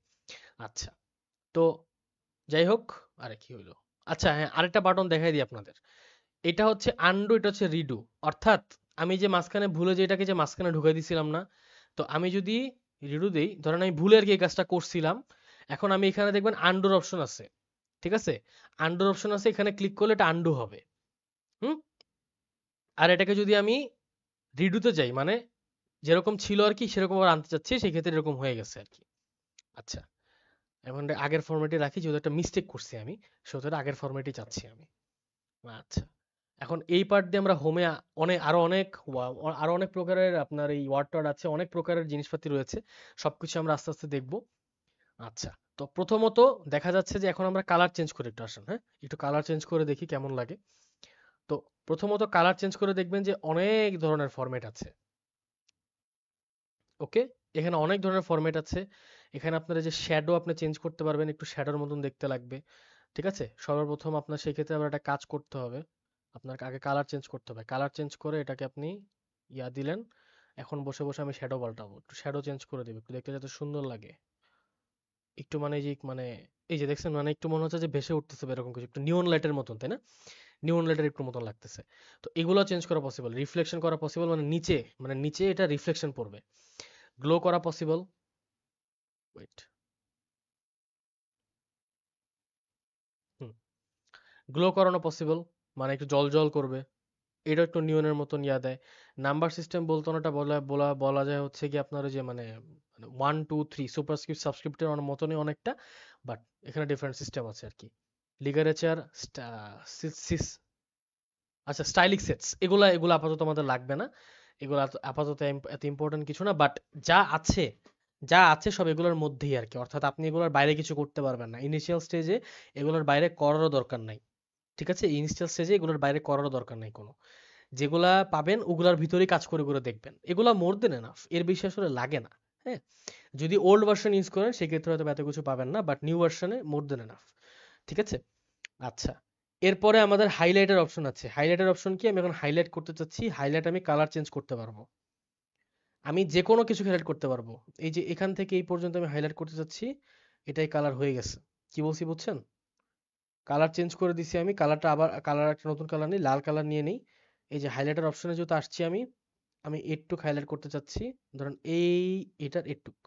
আচ্ছা, তো যাই হোক, আরে কি হইলো, আচ্ছা হ্যাঁ, আরেকটা বাটন দেখাই দিই আপনাদের। এটা হচ্ছে আনডু, এটা হচ্ছে রিডু। অর্থাৎ আমি যে মাঝখানে ভুলে যে এটাকে যে মাঝখানে ঢুকাই দিছিলাম না, তো আমি যদি রিডু দেই, ধরেন আমি ভুলে আর কি এই কাজটা করছিলাম, এখন আমি এখানে দেখবেন আন্ডুর অপশন আছে, ঠিক আছে? আন্ডুর অপশন আছে, এখানে ক্লিক করলে এটা আন্ডু হবে। হুম? আর এটাকে যদি আমি রিডুতে যাই, মানে যেরকম ছিল আর কি সেরকম আবার আনতে চাচ্ছি, সেই ক্ষেত্রে এরকম হয়ে গেছে আর কি। আচ্ছা, এখন এটা আগের ফরম্যাটে রাখি, যেহেতু একটা মিস্টেক করছি আমি, সেহেতু এটা আগের ফরম্যাটে চাচ্ছি আমি। আচ্ছা, এখন এই পার্ট দিয়ে আমরা হোমে অনেক আরো অনেক প্রকারের আপনার এই ওয়ার্ড টওয়ার্ড আছে, অনেক প্রকারের জিনিসপাতি রয়েছে, সবকিছু আমরা আস্তে আস্তে দেখবো। আচ্ছা, তো প্রথমত দেখা যাচ্ছে যে এখন আমরা কালার চেঞ্জ করে একটু আসেন, হ্যাঁ, একটু কালার চেঞ্জ করে দেখি কেমন লাগে। তো প্রথমত কালার চেঞ্জ করে দেখবেন যে অনেক ধরনের ফরম্যাট আছে, ওকে? এখানে অনেক ধরনের ফরম্যাট আছে। এখানে আপনার এই যে শ্যাডো আপনি চেঞ্জ করতে পারবেন, একটু শ্যাডোর মতন দেখতে লাগবে, ঠিক আছে? সর্বপ্রথম আপনার সেই ক্ষেত্রে আবার একটা কাজ করতে হবে, আপনার আগে কালার চেঞ্জ করতে হবে। কালার চেঞ্জ করে এটাকে আপনি দিলেন। এখন বসে বসে আমি শ্যাডো পাল্টাবো, একটু শ্যাডো চেঞ্জ করে দেবো, একটু দেখতে যাতে সুন্দর লাগে। একটু মানে এই যে দেখছেন, মানে একটু মনে হচ্ছে যে ভেসে উঠতেছে বা এরকম কিছু, একটু নিয়ন লাইটের মতন, তাই না? নিয়ন লাইটের একটু মতন লাগতেছে। তো এগুলো চেঞ্জ করা পসিবল, রিফ্লেকশন করা পসিবল, মানে নিচে এটা রিফ্লেকশন পড়বে। গ্লো করা পসিবল, ওয়েট, হুম, গ্লো করানো পসিবল, মানে একটু জল জল করবে, এটা একটু নিয়নের মতন দেয়। নাম্বার সিস্টেম বলতে ওটা বলা যায় হচ্ছে কি আপনার ওই যে মানে 1 2 3 সুপারস্ক্রিপ্ট সাবস্ক্রিপ্টের মতনই অনেকটা, বাট এখানে ডিফারেন্ট সিস্টেম আছে আর কি। লিগারেচার, আচ্ছা, স্টাইলিক সেটস, এগুলা এগুলো আপাতত আমাদের লাগবে না, এগুলো আপাতত এত ইম্পর্টেন্ট কিছু না, বাট যা আছে যা আছে সব এগুলোর মধ্যেই আর কি। অর্থাৎ আপনি এগুলোর বাইরে কিছু করতে পারবেন না ইনিশিয়াল স্টেজে, এগুলোর বাইরে করারও দরকার নাই, ঠিক আছে? ইনিশিয়াল স্টেজে এগুলোর বাইরে করারও দরকার নাই কোনো। যেগুলা পাবেন ওগুলার ভিতরেই কাজ করে করে দেখবেন, এগুলা মোর দেন এনাফ, এর বেশি আসলে লাগে না। হ্যাঁ, যদি ওল্ড ভার্সন ইউজ করেন সেক্ষেত্রে হয়তো এত কিছু পাবেন না, বাট নিউ ভার্সনে মোর দেন এনাফ, ঠিক আছে? আচ্ছা, এরপরে আমাদের হাইলাইটের অপশন আছে। হাইলাইটের অপশন কি, আমি এখন হাইলাইট করতে চাচ্ছি, হাইলাইট আমি কালার চেঞ্জ করতে পারবো, আমি যে কোনো কিছু হাইলাইট করতে পারবো। এই যে এখান থেকে এই পর্যন্ত আমি হাইলাইট করতে চাচ্ছি, এটাই কালার হয়ে গেছে। কি বলছি বুঝছেন? কালার চেঞ্জ করে দিছি আমি, কালারটা আবার কালার একটা নতুন কালার নিই, লাল কালার নিয়ে নিই। এই যে হাইলাইটার অপশনে যেহেতু আসছি আমি, আমি এটুক হাইলাইট করতে চাচ্ছি, ধরুন এটার এটুক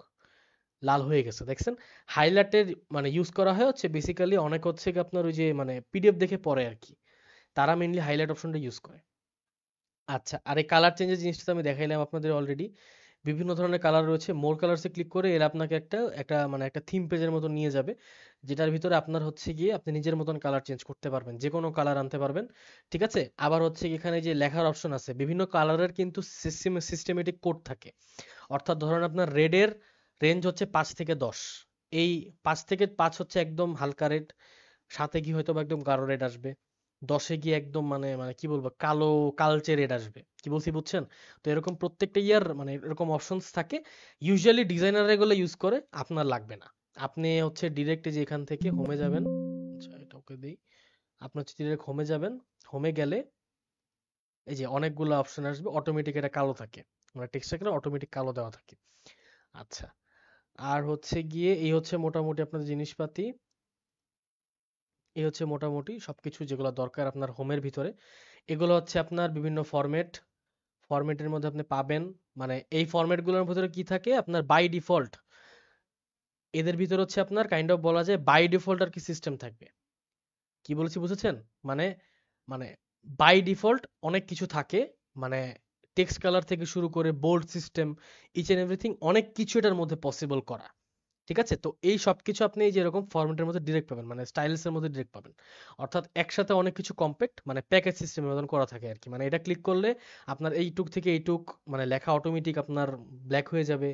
লাল হয়ে গেছে, দেখছেন? হাইলাইটের মানে ইউজ করা হয় হচ্ছে বেসিক্যালি অনেক হচ্ছে কি আপনার ওই যে মানে পিডিএফ দেখে পড়ে আর কি, তারা মেইনলি হাইলাইট অপশনটা ইউজ করে। আচ্ছা, আর এই কালার চেঞ্জের জিনিসটা তো আমি দেখাইলাম আপনাদের অলরেডি। বিভিন্ন ধরনের কালার রয়েছে, মোর কালারসে ক্লিক করে এর আপনাকে একটা একটা মানে একটা থিম পেজের মতো নিয়ে যাবে, যেটার ভিতরে আপনার হচ্ছে গিয়ে আপনি নিজের মতন কালার চেঞ্জ করতে পারবেন, যে কোনো কালার আনতে পারবেন, ঠিক আছে? আবার হচ্ছে কি এখানে যে লেখার অপশন আছে, বিভিন্ন কালারের কিন্তু সিস্টেমেটিক কোড থাকে। অর্থাৎ ধরেন আপনার রেডের রেঞ্জ হচ্ছে 5 থেকে 10, এই 5 থেকে 5 হচ্ছে একদম হালকা রেড, সাথে গিয়ে হয়তো বা একদম গাঢ় রেড আসবে, 10-এ গিয়ে একদম মানে কি বলবো কালো কালচে রেড আসবে। কি বলছি বুঝছেন? তো এরকম প্রত্যেকটা মানে এরকম অপশনস থাকে। ইউজুয়ালি ডিজাইনার এগুলো ইউজ করে, আপনার লাগবে না। আপনি হচ্ছে ডিরেক্ট যে এখান থেকে হোমে যাবেন, আচ্ছা এটা ওকে দিই, আপনি হচ্ছে ডিরেক্ট হোমে যাবেন, হোমে গেলে এই যে অনেকগুলো অপশন আসবে, অটোমেটিক এটা কালো থাকে, মানে টেক্সটটা অটোমেটিক কালো দেওয়া থাকে। আচ্ছা, আর হচ্ছে গিয়ে এই হচ্ছে মোটামুটি আপনার জিনিসপাতি, এই হচ্ছে মোটামুটি সবকিছু যেগুলো দরকার আপনার হোমের ভিতরে। এগুলো হচ্ছে আপনার বিভিন্ন ফরম্যাট, ফরম্যাটের মধ্যে আপনি পাবেন। মানে এই ফরম্যাটগুলোর ভিতরে কি থাকে আপনার বাই ডিফল্ট, এদের ভিতরে হচ্ছে আপনার কাইন্ড অফ বলা যায় বাই ডিফল্ট আর কি সিস্টেম থাকবে। কি বলেছি বুঝেছেন? মানে মানে বাই ডিফল্ট অনেক কিছু থাকে, মানে টেক্সট কালার থেকে শুরু করে bold system, each and everything অনেক কিছু এটার মধ্যে পসিবল করা। ঠিক আছে, তো এই সব কিছু আপনি এই যে এরকম ফরম্যাটের মধ্যে ডিরেক্ট পাবেন, মানে স্টাইলসের মধ্যে ডিরেক্ট পাবেন। অর্থাৎ একসাথে অনেক কিছু কম্প্যাক্ট, মানে প্যাকেজ সিস্টেমের মতন করা থাকে আর কি। মানে এটা ক্লিক করলে আপনার এইটুক থেকে এইটুক মানে লেখা অটোমেটিক আপনার ব্ল্যাক হয়ে যাবে,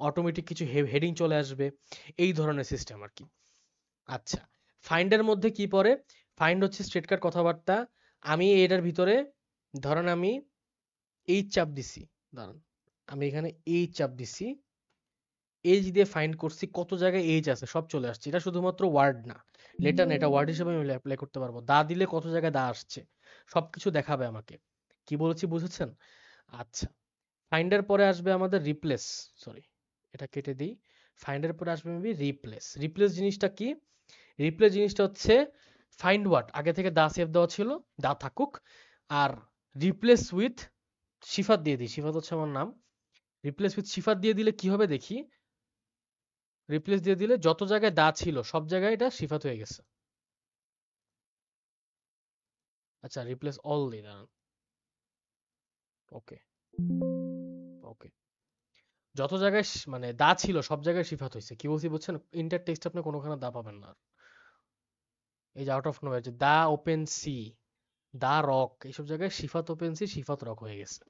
অটোমেটিক কিছু হেডিং চলে আসবে, এই ধরনের সিস্টেম আর কি। আচ্ছা, ফাইন্ডের মধ্যে কি পড়ে? ফাইন্ড হচ্ছে স্ট্রেটকাট কথাবার্তা। আমি এটার ভিতরে ধরেন আমি এই চাপ দিছি, দাঁড়ান, আমি এখানে এই চাপ দিছি, এজ দিয়ে ফাইন্ড করছি, কত জায়গায় এজ আছে সব চলে আসছে। এটা শুধুমাত্র ওয়ার্ড না, লেটার না, এটা ওয়ার্ড হিসেবে আমি অ্যাপ্লাই করতে পারবো। দা দিলে কত জায়গায় দা আসছে সবকিছু দেখাবে আমাকে। কি বলেছি বুঝেছেন? আচ্ছা, ফাইন্ডের পরে আসবে আমাদের রিপ্লেস, সরি এটা কেটে দিই। ফাইন্ডের পরে আসবে মেবি রিপ্লেস। রিপ্লেস জিনিসটা কি? রিপ্লেস জিনিসটা হচ্ছে ফাইন্ড ওয়ার্ড আগে থেকে দা সেভ দেওয়া ছিল, দা থাকুক, আর রিপ্লেস উইথ সিফাত দিয়ে দিই, সিফাত হচ্ছে আমার নাম। রিপ্লেস উইথ সিফাত দিয়ে দিলে কি হবে দেখি, রিপ্লেস দিয়ে দিলে যত জায়গায় দা ছিল সব জায়গায় এটা সিফাত হয়ে গেছে। আচ্ছা, রিপ্লেস অল দিই, দাঁড়ান। ওকে, ওকে, যত জায়গায় মানে দা ছিল সব জায়গায় সিফাত হয়েছে। কি বলছি বুঝছেন? ইন্টার টেক্সট আপনি কোনোখানে দা পাবেন না আর। এই যে আউট অফ নোওয়্যার যে দা ওপেন সি, দা রক, এইসব জায়গায় সিফাত ওপেন সি সিফাত রক হয়ে গেছে।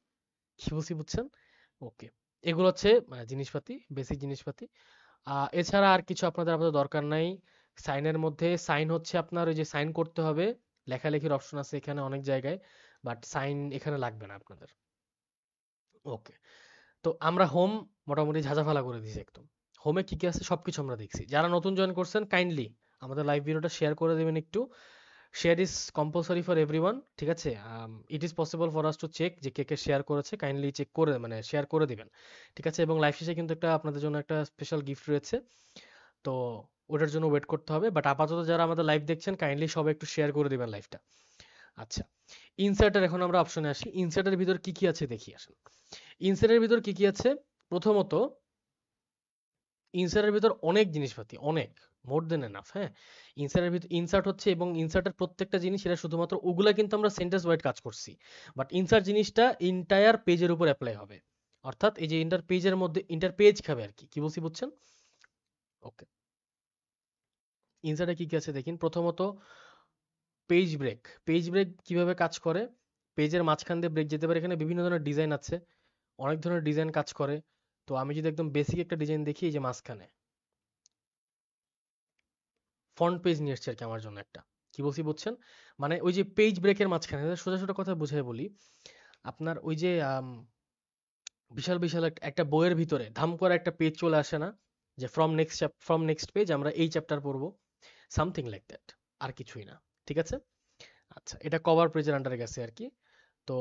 কি বলছি বুঝছেন? ওকে, এগুলো হচ্ছে মানে জিনিসপাতি, বেসিক জিনিসপাতি। এছাড়া আর কিছু আপনাদের আপাতত দরকার নাই। সাইনের মধ্যে সাইন হচ্ছে আপনার ওই যে সাইন করতে হবে, লেখালেখির অপশন আছে এখানে অনেক জায়গায়, বাট সাইন এখানে লাগবে না আপনাদের। ওকে, তো আমরা হোম মোটামুটি ঝাঁঝাফালা করে দিয়েছি একদম। হোমে কি কি আছে সবকিছু আমরা দেখছি। যারা নতুন জয়েন করছেন কাইন্ডলি আমাদের লাইভ ভিডিওটা শেয়ার করে দেবেন একটু। Share is compulsory for everyone, ঠিক আছে? It is possible for us to check যে কে কে শেয়ার করেছে, কাইন্ডলি চেক করে মানে শেয়ার করে দিবেন, ঠিক আছে? এবং লাইভ শেষে কিন্তু একটা আপনাদের জন্য একটা স্পেশাল গিফট রয়েছে, তো ওটার জন্য ওয়েট করতে হবে। বাট আপাতত যারা আমাদের লাইভ দেখছেন কাইন্ডলি সবাই একটু শেয়ার করে দিবেন লাইভটা। আচ্ছা, ইনসার্টের এখন আমরা অপশনে আসি। ইনসার্টের ভিতর কি কি আছে দেখি আসেন। ইনসার্টের ভিতর কি কি আছে? প্রথমত ইনসার্টের ভিতর অনেক জিনিসপাতি, অনেক, মোর দেন এনাফ, হ্যাঁ। ইনসার্টের ভিতর ইনসার্ট হচ্ছে, এবং ইনসার্টের প্রত্যেকটা জিনিস এটা শুধুমাত্র ওগুলা কিন্তু আমরা সেন্টেন্স ওয়াইড কাজ করছি, বাট ইনসার্ট জিনিসটা ইন্টায়ার পেজের উপর অ্যাপ্লাই হবে। অর্থাৎ এই যে ইন্টার পেজের মধ্যে ইন্টার পেজ খাবে আর কি। কি বলছি বুঝছেন? ওকে, ইনসার্টে কি কি আছে দেখিন। প্রথমত পেজ ব্রেক। পেজ ব্রেক কিভাবে কাজ করে? পেজের মাঝখান দিয়ে ব্রেক যেতে পারে, এখানে বিভিন্ন ধরনের ডিজাইন আছে, অনেক ধরনের ডিজাইন কাজ করে। তো আমি যদি একদম বেসিক একটা ডিজাইন দেখি, এই যে মাঝখানে ফ্রন্ট পেজ নিয়ে এসছে আর কি আমার জন্য একটা। কি বলছি বুঝছেন? মানে ওই যে পেজ ব্রেকের মাঝখানে সোজা সোজা কথা বুঝাই বলি, আপনার ওই যে বিশাল বিশাল একটা বইয়ের ভিতরে ধাম করে একটা পেজ চলে আসে না, যে ফ্রম নেক্সট পেজ আমরা এই চ্যাপ্টার পড়বো, সামথিং লাইক দ্যাট, আর কিছুই না, ঠিক আছে? আচ্ছা, এটা কভার পেজের আন্ডারে গেছে আর কি। তো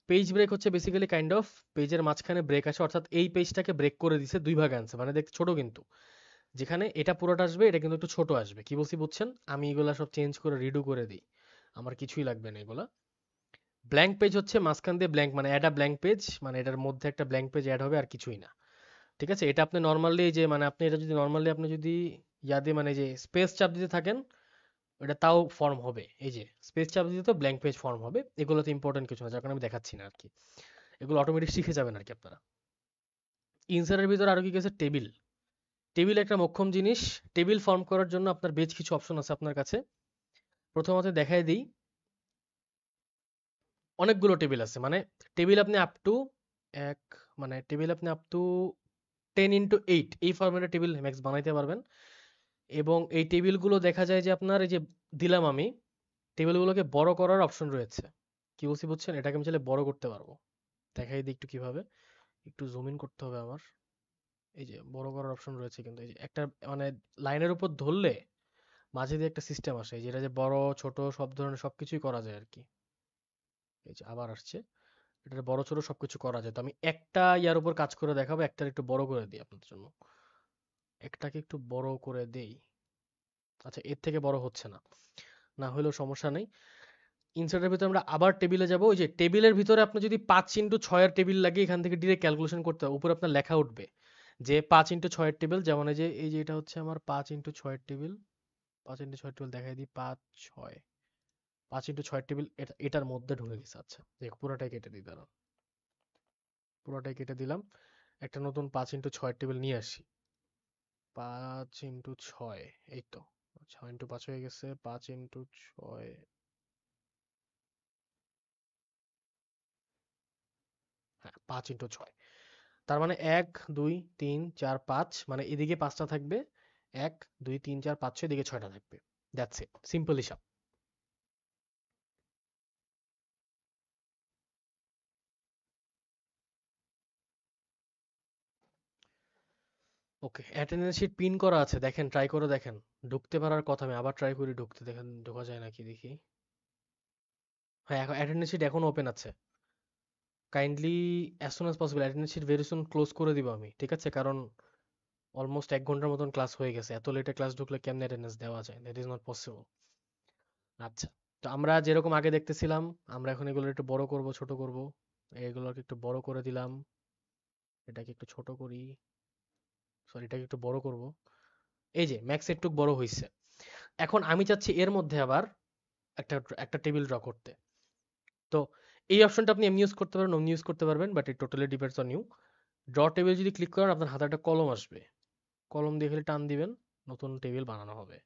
পেজ ব্রেক হচ্ছে বেসিক্যালি কাইন্ড অফ পেজের মাঝখানে ব্রেক আসে, অর্থাৎ এই পেজটাকে ব্রেক করে দিছে, দুই ভাগে আনছে, মানে দেখতে ছোট কিন্তু, যেখানে এটা পুরোটা আসবে এটা কিন্তু একটু ছোট আসবে। কি বলছি বুঝছেন? আমি এগুলা সব চেঞ্জ করে রিডু করে দিই, আমার কিছুই লাগবে না এগুলা। ব্ল্যাঙ্ক পেজ হচ্ছে মাঝখান দিয়ে ব্ল্যাঙ্ক, মানে অ্যাড আ ব্ল্যাঙ্ক পেজ, মানে এটার মধ্যে একটা ব্ল্যাঙ্ক পেজ অ্যাড হবে আর কিছুই না, ঠিক আছে? এটা আপনি নর্মালি যে মানে আপনি এটা যদি নর্মালি আপনি যদি দিয়ে মানে যে স্পেস চাপ দিতে থাকেন, এটা তাও ফর্ম হবে। এই যে স্পেস চাপ দিতে তো ব্ল্যাঙ্ক পেজ ফর্ম হবে। এগুলো তো ইম্পর্টেন্ট কিছু না, যার কারণে আমি দেখাচ্ছি না আর কি। এগুলো অটোমেটিক শিখে যাবেন আর কি আপনারা। ইনসার্টের ভিতরে আরো কি কি আছে? টেবিল। টেবিল একটা মোক্ষম জিনিস। টেবিল ফর্ম করার জন্য আপনার বেশ কিছু অপশন আছে আপনার কাছে। প্রথমত দেখাই দিই, অনেকগুলো টেবিল আছে, মানে টেবিল আপনি আপ টু এক, মানে টেবিল আপনি আপ টু 10x8 এই ফরম্যাটে টেবিল ম্যাক্স বানাইতে পারবেন। এবং এই টেবিলগুলো দেখা যায় যে আপনার এই যে দিলাম আমি, টেবিলগুলোকে বড় করার অপশন রয়েছে। কি বলছি বুঝছেন? এটাকে আমি চাইলে বড় করতে পারবো, দেখাই দিই একটু কিভাবে। একটু জুম ইন করতে হবে আমার। এই যে বড় করার অপশন রয়েছে, কিন্তু এই যে একটা মানে লাইনের উপর ধরলে মাঝে দিয়ে একটা সিস্টেম আসে, যেটা যে বড় ছোট সব ধরনের সবকিছুই করা যায় আর কি। এই যে আবার আসছে। এটা বড় ছোট সবকিছু করা যায়। তো আমি একটা ইয়ার উপর কাজ করে দেখাবো, একটার একটু বড় করে দিই আপনাদের জন্য। একটাকে একটু বড় করে দেই। আচ্ছা, এর থেকে বড় হচ্ছে না, না হলেও সমস্যা নেই। ইনসার্টের ভিতরে আমরা আবার টেবিলে যাব। ওই যে টেবিলের ভিতরে আপনি যদি 5x6 এর টেবিল লাগে, এখান থেকে ডিরেক্ট ক্যালকুলেশন করতে হবে, উপরে আপনার লেখা উঠবে যে 5x6 এর টেবিল। যেমন এই যে এটা হচ্ছে আমার 5x6 এর টেবিল। 5x6 এর টেবিল দেখাই দিই, 5 6। 5x6 এর টেবিল এটার মধ্যে ঢুকে গেছে। আচ্ছা, দেখ পুরোটাই কেটে দিই, দাঁড়ান। পুরোটাই কেটে দিলাম। একটা নতুন 5x6 এর টেবিল নিয়ে আসি। 5x6, এই তো 6x5 হয়ে গেছে। 5x6, হ্যাঁ 5x6। তার মানে 1 2 3 4 5, মানে এদিকে 5টা থাকবে। 1 2 3 4 5 6, এদিকে 6টা থাকবে। দ্যাটস ইট, সিম্পল হিসাব। ওকে, অ্যাটেন্ডেন্স শিট পিন করা আছে, দেখেন, ট্রাই করে দেখেন। ঢুকতে পারার কথা, আমি আবার ট্রাই করি ঢুকতে, দেখেন ঢোকা যায় নাকি দেখি। হ্যাঁ, এখন অ্যাটেন্ডেন্স শিট এখন ওপেন আছে। Kindly as soon as possible attendance sheet very soon close করে দিব আমি, ঠিক আছে? কারণ অলমোস্ট 1 ঘন্টার মতন ক্লাস হয়ে গেছে, এত লেটে ক্লাস ঢুকলে কেমনে অ্যাটেন্ডেন্স দেওয়া যায়? That is not possible. আচ্ছা, তো আমরা যেরকম আগে দেখতেছিলাম, আমরা এখন এগুলো একটু বড় করব, ছোট করব। এগুলোকে একটু বড় করে দিলাম, এটাকে একটু ছোট করি, সরি এটাকে একটু বড় করব। এই যে ম্যাক্স একটু বড় হয়েছে। এখন আমি চাচ্ছি এর মধ্যে আবার একটা একটা টেবিল ড্র করতে। তো এই অপশনটা আপনি এমনি ইউজ করতে পারেন, অমনি ইউজ করতে পারবেন, but it totally depends on you. Draw table যদি ক্লিক করেন, আপনার হাতে একটা কলম আসবে। কলম দিয়ে খালি টান দিবেন, নতুন টেবিল বানানো হবে।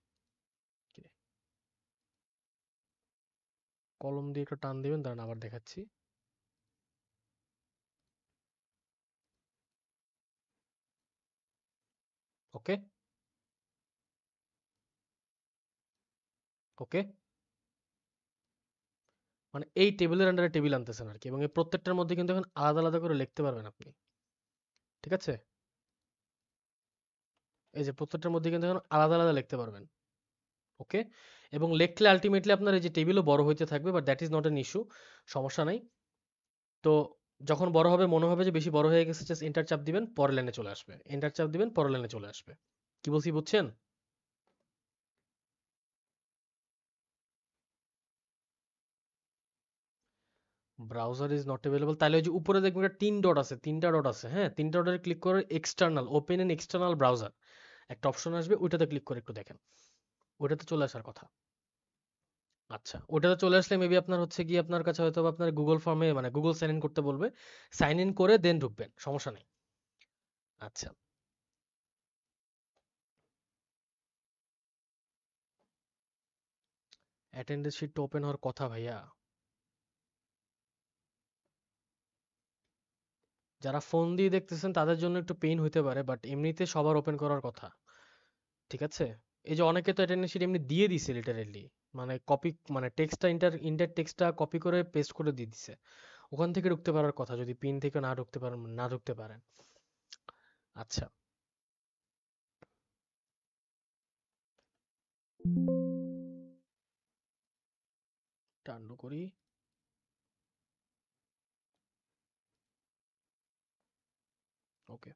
কলম দিয়ে একটু টান দিবেন, দাঁড়ান আবার দেখাচ্ছি। ওকে, ওকে। মানে এই টেবিলের আন্ডারে টেবিল আনতেছেন আর কি, এবং এই প্রত্যেকটার মধ্যে কিন্তু এখন আলাদা আলাদা করে লিখতে পারবেন আপনি, ঠিক আছে? এই যে প্রত্যেকটার মধ্যে কিন্তু এখন আলাদা আলাদা লিখতে পারবেন। ওকে, এবং লিখলে আলটিমেটলি আপনার এই যে টেবিলও বড় হইতে থাকবে, but that is not an issue, সমস্যা নাই। তো যখন বড় হবে, মনে হবে যে বেশি বড় হয়ে গেছে, জাস্ট এন্টার চাপ দিবেন, পরের লাইনে চলে আসবে। এন্টার চাপ দিবেন, পরের লাইনে চলে আসবে। কি বলছি বুঝছেন? ব্রাউজার ইজ নট অ্যাভেলেবল, তাহলে ওই যে উপরে দেখবেন একটা তিন ডট আছে, তিনটা ডট আছে, হ্যাঁ, তিনটা ডটে ক্লিক করে external, open N external browser একটা অপশন আসবে, ওইটাতে ক্লিক করে একটু দেখেন। ওইটাতে চলে আসার কথা। আচ্ছা, ওটাতে চলে আসলে মেবি আপনার হচ্ছে কি, আপনার কাছে হয়তো বা আপনার গুগল ফর্মে, মানে গুগল সাইন ইন করতে বলবে। সাইন ইন করে দেন ঢুকবেন, সমস্যা নেই। আচ্ছা, অ্যাটেন্ডেন্স শিট ওপেন হওয়ার কথা ভাইয়া। যারা ফোন দিয়ে দেখতেছেন তাদের জন্য একটু পেইন হইতে পারে, বাট এমনিতে সবার ওপেন করার কথা, ঠিক আছে? এই যে অনেকে তো অ্যাটেন্ডেন্স শিট এমনি দিয়ে দিছে লিটারেলি, মানে কপি, মানে টেক্সটটা ইন্টার টেক্সটটা কপি করে পেস্ট করে দিয়ে দিছে। ওখান থেকে ঢুকতে পারার কথা, যদি পিন থেকে না ঢুকতে পারেন, না ঢুকতে পারেন। আচ্ছা, টান্ডু করি। ওকে,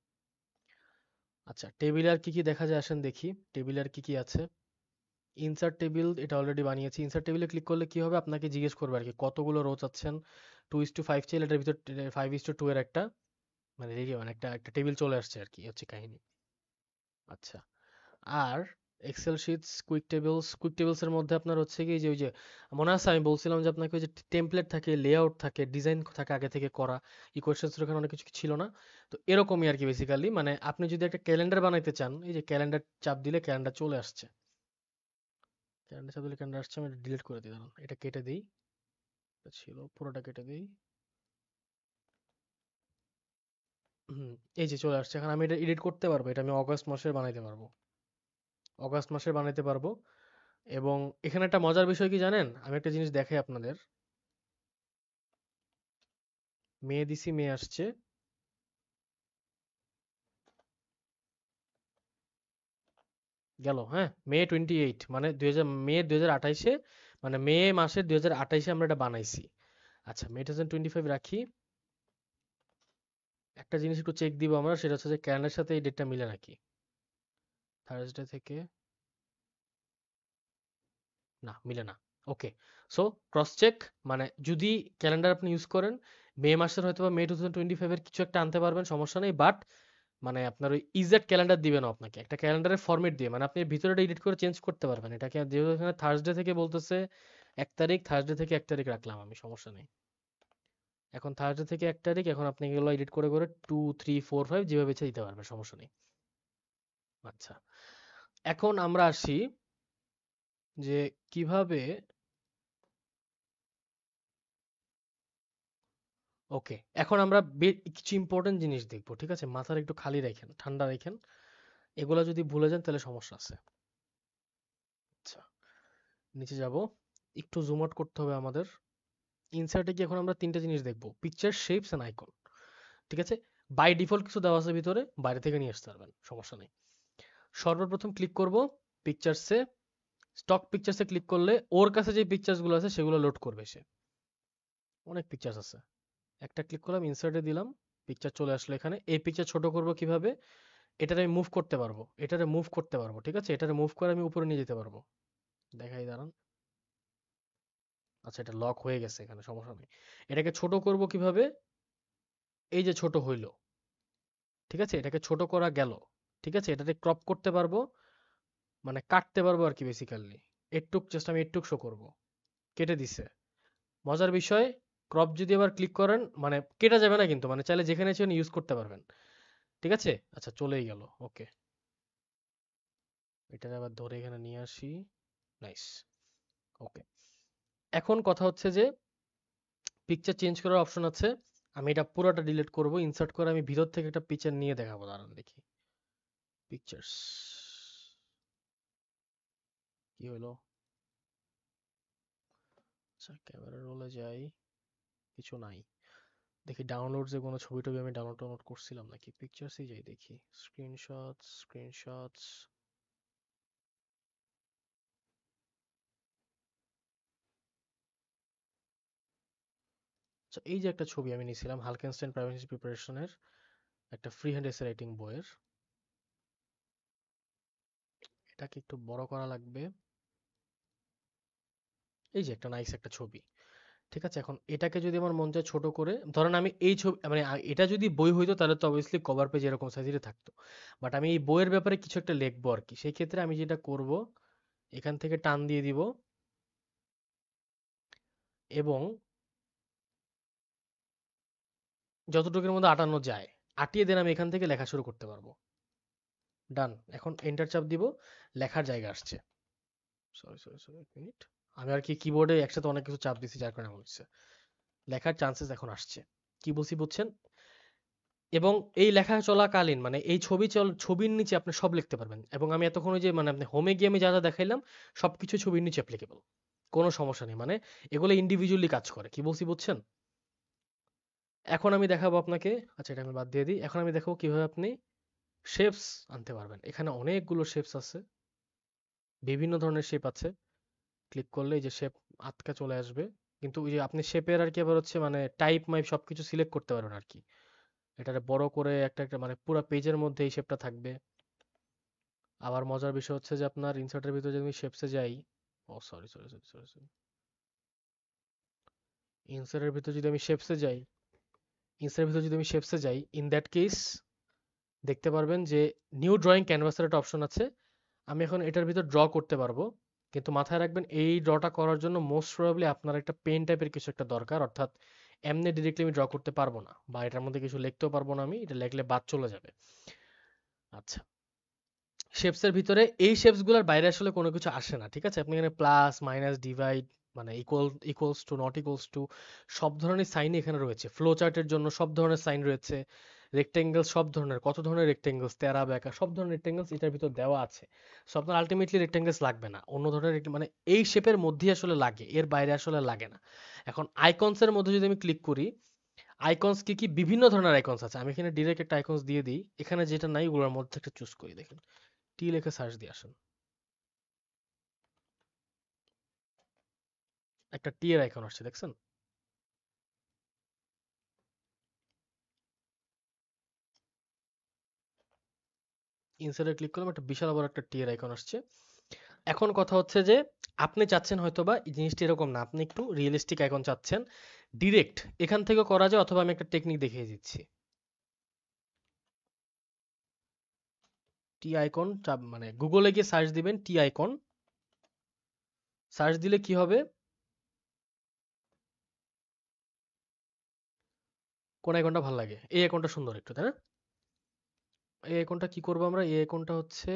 আচ্ছা, টেবিলে আর কি কি দেখা যায় আসেন দেখি। টেবিলে আর কি কি আছে। ইনসার্ট টেবিল এটা অলরেডি বানিয়েছি। ইনসার্ট টেবিলে ক্লিক করলে কি হবে, আপনাকে জিজ্ঞেস করবে আর কি কতগুলো রো চাচ্ছেন। 2:5 চাইলে এটার ভিতর 5:2 এর একটা, মানে রেডিও, মানে একটা একটা টেবিল চলে আসছে আর কি, এই হচ্ছে কাহিনী। আচ্ছা, আর এক্সেল শিটস, কুইক টেবিলস এর মধ্যে আপনার হচ্ছে কি, যে ওই যে মনে আছে আমি বলছিলাম যে আপনাকে ওই যে টেমপ্লেট থাকে, লেআউট থাকে, ডিজাইন থাকে আগে থেকে করা, ইকুয়েশনস এর ওখানে অনেক কিছু ছিল না। তো এরকমই আর কি বেসিক্যালি, মানে আপনি যদি একটা ক্যালেন্ডার বানাইতে চান, এই যে ক্যালেন্ডার চাপ দিলে ক্যালেন্ডার চলে আসছে। ক্যালেন্ডার চাপ দিলে ক্যালেন্ডার আসছে, আমি ডিলিট করে দিই, দাঁড়ান, এটা কেটে দিই। এটা ছিল, পুরোটা কেটে দিই। হুম, এই যে চলে আসছে। এখন আমি এটা এডিট করতে পারবো, এটা আমি অগাস্ট মাসের বানাইতে পারবো, অগাস্ট মাসের বানাইতে পারবো। এবং এখানে একটা মজার বিষয় কি জানেন, আমি একটা জিনিস দেখাই আপনাদের। মে দিছি, মে আসছে, গেল, হ্যাঁ, মে 2028, মানে 2000, মে 2028-এ, মানে মে মাসের 2028-এ আমরা এটা বানাইছি। আচ্ছা, মে 2025 রাখি। একটা জিনিস একটু চেক দিব আমরা, সেটা হচ্ছে যে ক্যালেন্ডারের সাথে এই ডেটটা মিলে নাকি। থার্সডে থেকে, না মিলে না। ওকে, সো ক্রস চেক। মানে যদি ক্যালেন্ডার আপনি ইউজ করেন, মে মাসের হয়তো বা মে 2025 এর কিছু একটা আনতে পারবেন, সমস্যা নেই। বাট মানে আপনার ওই ইজেড ক্যালেন্ডার দিবে না আপনাকে, একটা ক্যালেন্ডারের ফরম্যাট দিয়ে, মানে আপনি ভিতরে এডিট করে চেঞ্জ করতে পারবেন এটাকে। যেহেতু এখানে থার্সডে থেকে বলতেছে 1 তারিখ, থার্সডে থেকে 1 তারিখ রাখলাম আমি, সমস্যা নেই। এখন থার্সডে থেকে 1 তারিখ, এখন আপনি এগুলো এডিট করে করে 2, 3, 4, 5 যেভাবে ইচ্ছা দিতে পারবেন, সমস্যা নেই। আচ্ছা, এখন আমরা আসি যে কিভাবে। ওকে, এখন আমরা কিছু ইম্পর্টেন্ট জিনিস দেখবো, ঠিক আছে? মাথার একটু খালি রাখেন, ঠান্ডা রাখেন। এগুলা যদি ভুলে যান তাহলে সমস্যা আছে। আচ্ছা, নিচে যাব, একটু জুম আউট করতে হবে আমাদের। ইনসার্টে গিয়ে এখন আমরা তিনটা জিনিস দেখবো: পিকচার, শেপস এন্ড আইকন। ঠিক আছে? বাই ডিফল্ট কিছু দেওয়া আছে ভিতরে, বাইরে থেকে নিয়ে আসতে পারবেন, সমস্যা নেই। সর্বপ্রথম ক্লিক করব পিকচার্সে। স্টক পিকচার্সে ক্লিক করলে ওর কাছে যে পিকচার্স গুলো আছে সেগুলো লোড করবে সে। অনেক পিকচার্স আছে। একটা ক্লিক করলাম, ইনসার্টে দিলাম, পিকচার চলে আসলো এখানে। এই পিকচার ছোট করব কিভাবে? এটারে আমি মুভ করতে পারবো, এটারে মুভ করতে পারবো, ঠিক আছে? এটারে মুভ করে আমি উপরে নিয়ে যেতে পারবো। দেখাই দাঁড়ান। আচ্ছা, এটা লক হয়ে গেছে এখানে, সমস্যা নেই। এটাকে ছোট করব কিভাবে? এই যে ছোট হইলো, ঠিক আছে? এটাকে ছোট করা গেল, ঠিক আছে? এটাতে ক্রপ করতে পারবো, মানে কাটতে পারবো আর কি বেসিক্যালি। এটুক জাস্ট আমি এটুক শো করব, কেটে দিছে। মজার বিষয়, ক্রপ যদি আবার ক্লিক করেন মানে কেটে যাবে না কিন্তু, মানে চাইলে যেখানে সেখানে ইউজ করতে পারবেন, ঠিক আছে? আচ্ছা, চলেই গেল। ওকে, এটা আবার ধরে এখানে নিয়ে আসি। নাইস। ওকে, এখন কথা হচ্ছে যে পিকচার চেঞ্জ করার অপশন আছে। আমি এটা পুরোটা ডিলিট করব, ইনসার্ট করে আমি ভিতর থেকে একটা পিকচার নিয়ে দেখাবো, দাঁড়ান দেখি। পিকচার্স, কি হলো? আচ্ছা, ক্যামেরা রোলে যাই, কিছু নাই। দেখি ডাউনলোডসে কোনো ছবি টবি আমি ডাউনলোড করছিলাম নাকি। পিকচার্সই যাই দেখি, স্ক্রিনশটস, স্ক্রিনশটস। আচ্ছা, এই যে একটা ছবি আমি নিয়েছিলাম হালকেনস্টাইন প্রাইভেসি প্রিপারেশনের, একটা ফ্রি হ্যান্ড এসে রাইটিং বইয়ের। এটাকে একটু বড় করা লাগবে। এই যে একটা নাইস একটা ছবি, ঠিক আছে? এখন এটাকে যদি আমার মন চায় ছোট করে, ধরেন আমি এই ছবি মানে এটা যদি বই হইতো তাহলে তো অবভিয়াসলি কভার পেজ এরকম সাইজের থাকতো। বাট আমি এই বইয়ের ব্যাপারে কিছু একটা লিখবো আর কি, সেই ক্ষেত্রে আমি যেটা করব, এখান থেকে টান দিয়ে দিব এবং যতটুকুর মধ্যে আটানো যায় আটিয়ে দেন, আমি এখান থেকে লেখা শুরু করতে পারবো। ডান। এখন এন্টার চাপ দিব, লেখার জায়গা আসছে। সরি সরি সরি, এক মিনিট। আমি আর কি কিবোর্ডে একসাথে অনেক কিছু চাপ দিছি, যার কারণে এমন হচ্ছে। লেখার চান্সেস এখন আসছে। কি বলছি বুঝছেন? এবং এই লেখা চলাকালীন মানে এই ছবির নিচে আপনি সব লিখতে পারবেন। এবং আমি এতক্ষণ ওই যে মানে আপনি হোমে গিয়ে আমি যা যা দেখাইলাম সবকিছু ছবির নিচে অ্যাপ্লিকেবল, কোনো সমস্যা নেই। মানে এগুলো ইন্ডিভিজুয়ালি কাজ করে। কি বলছি বুঝছেন? এখন আমি দেখাবো আপনাকে। আচ্ছা, এটা আমি বাদ দিয়ে দিই। এখন আমি দেখাবো কিভাবে আপনি শেপস আনতে পারবেন। এখানে অনেকগুলো শেপস আছে, বিভিন্ন ধরনের শেপ আছে। ক্লিক করলে এই যে শেপ আটকা চলে আসবে। কিন্তু ওই যে আপনি শেপের আর কি আবার হচ্ছে মানে টাইপ মাইপ সবকিছু সিলেক্ট করতে পারবেন আর কি। এটারে বড় করে একটা একটা মানে পুরো পেজের মধ্যে এই শেপটা থাকবে। আবার মজার বিষয় হচ্ছে যে আপনার ইনসার্টের ভিতরে যদি আমি শেপসে যাই, ও sorry sorry sorry sorry sorry, ইনসার্টের ভিতরে যদি আমি শেপসে যাই, ইন দ্যাট কেস দেখতে পারবেন যে নিউ ড্রয়িং ক্যানভাসের একটা অপশন আছে। আমি এখন এটার ভিতর ড্র করতে পারবো। কিন্তু মাথায় রাখবেন এই ড্রটা করার জন্য মোস্ট প্রবাবলি আপনার একটা পেন টাইপের কিছু একটা দরকার, অর্থাৎ এমনি ডিরেক্টলি আমি ড্র করতে পারবো না, বা এটার মধ্যে কিছু লিখতেও পারবো না আমি, এটা লিখলে বাদ চলে যাবে। আচ্ছা, শেপস এর ভিতরে এই শেপস গুলার বাইরে আসলে কোনো কিছু আসে না, ঠিক আছে? আপনি এখানে প্লাস মাইনাস ডিভাইড মানে equals to not equals to সব ধরনের সাইন এখানে রয়েছে। ফ্লো চার্টের জন্য সব ধরনের সাইন রয়েছে। রেক্টেঙ্গেল সব ধরনের, কত ধরনের রেক্টেঙ্গেলস, তেরা বেঁকা সব ধরনের রেক্টেঙ্গেলস এটার ভিতর দেওয়া আছে। সো আপনার আলটিমেটলি রেক্টেঙ্গেলস লাগবে না, অন্য ধরনের মানে এই শেপের মধ্যেই আসলে লাগে, এর বাইরে আসলে লাগে না। এখন আইকনস এর মধ্যে যদি আমি ক্লিক করি, আইকনস কি কি বিভিন্ন ধরনের আইকনস আছে। আমি এখানে ডিরেক্ট একটা আইকনস দিয়ে দিই, এখানে যেটা নাই ওগুলোর মধ্যে একটা চুজ করি। দেখেন, টি লিখে সার্চ দিয়ে আসুন, একটা টি এর আইকন আসছে, দেখছেন? ইনসার্টে ক্লিক করলাম, একটা বিশাল বড় একটা টিয়ের আইকন আসছে। এখন কথা হচ্ছে যে আপনি চাচ্ছেন হয়তোবা এই জিনিসটা এরকম না, আপনি একটু রিয়েলিস্টিক আইকন চাচ্ছেন, ডিরেক্ট এখান থেকে করা যায়, অথবা আমি একটা টেকনিক দেখিয়ে দিচ্ছি। টি আইকন মানে গুগলে গিয়ে সার্চ দিবেন টি আইকন, সার্চ দিলে কি হবে, কোন আইকনটা ভালো লাগে, এই আইকনটা সুন্দর একটু, তাই না? এই আইকনটা কি করবো আমরা, এই আইকনটা হচ্ছে,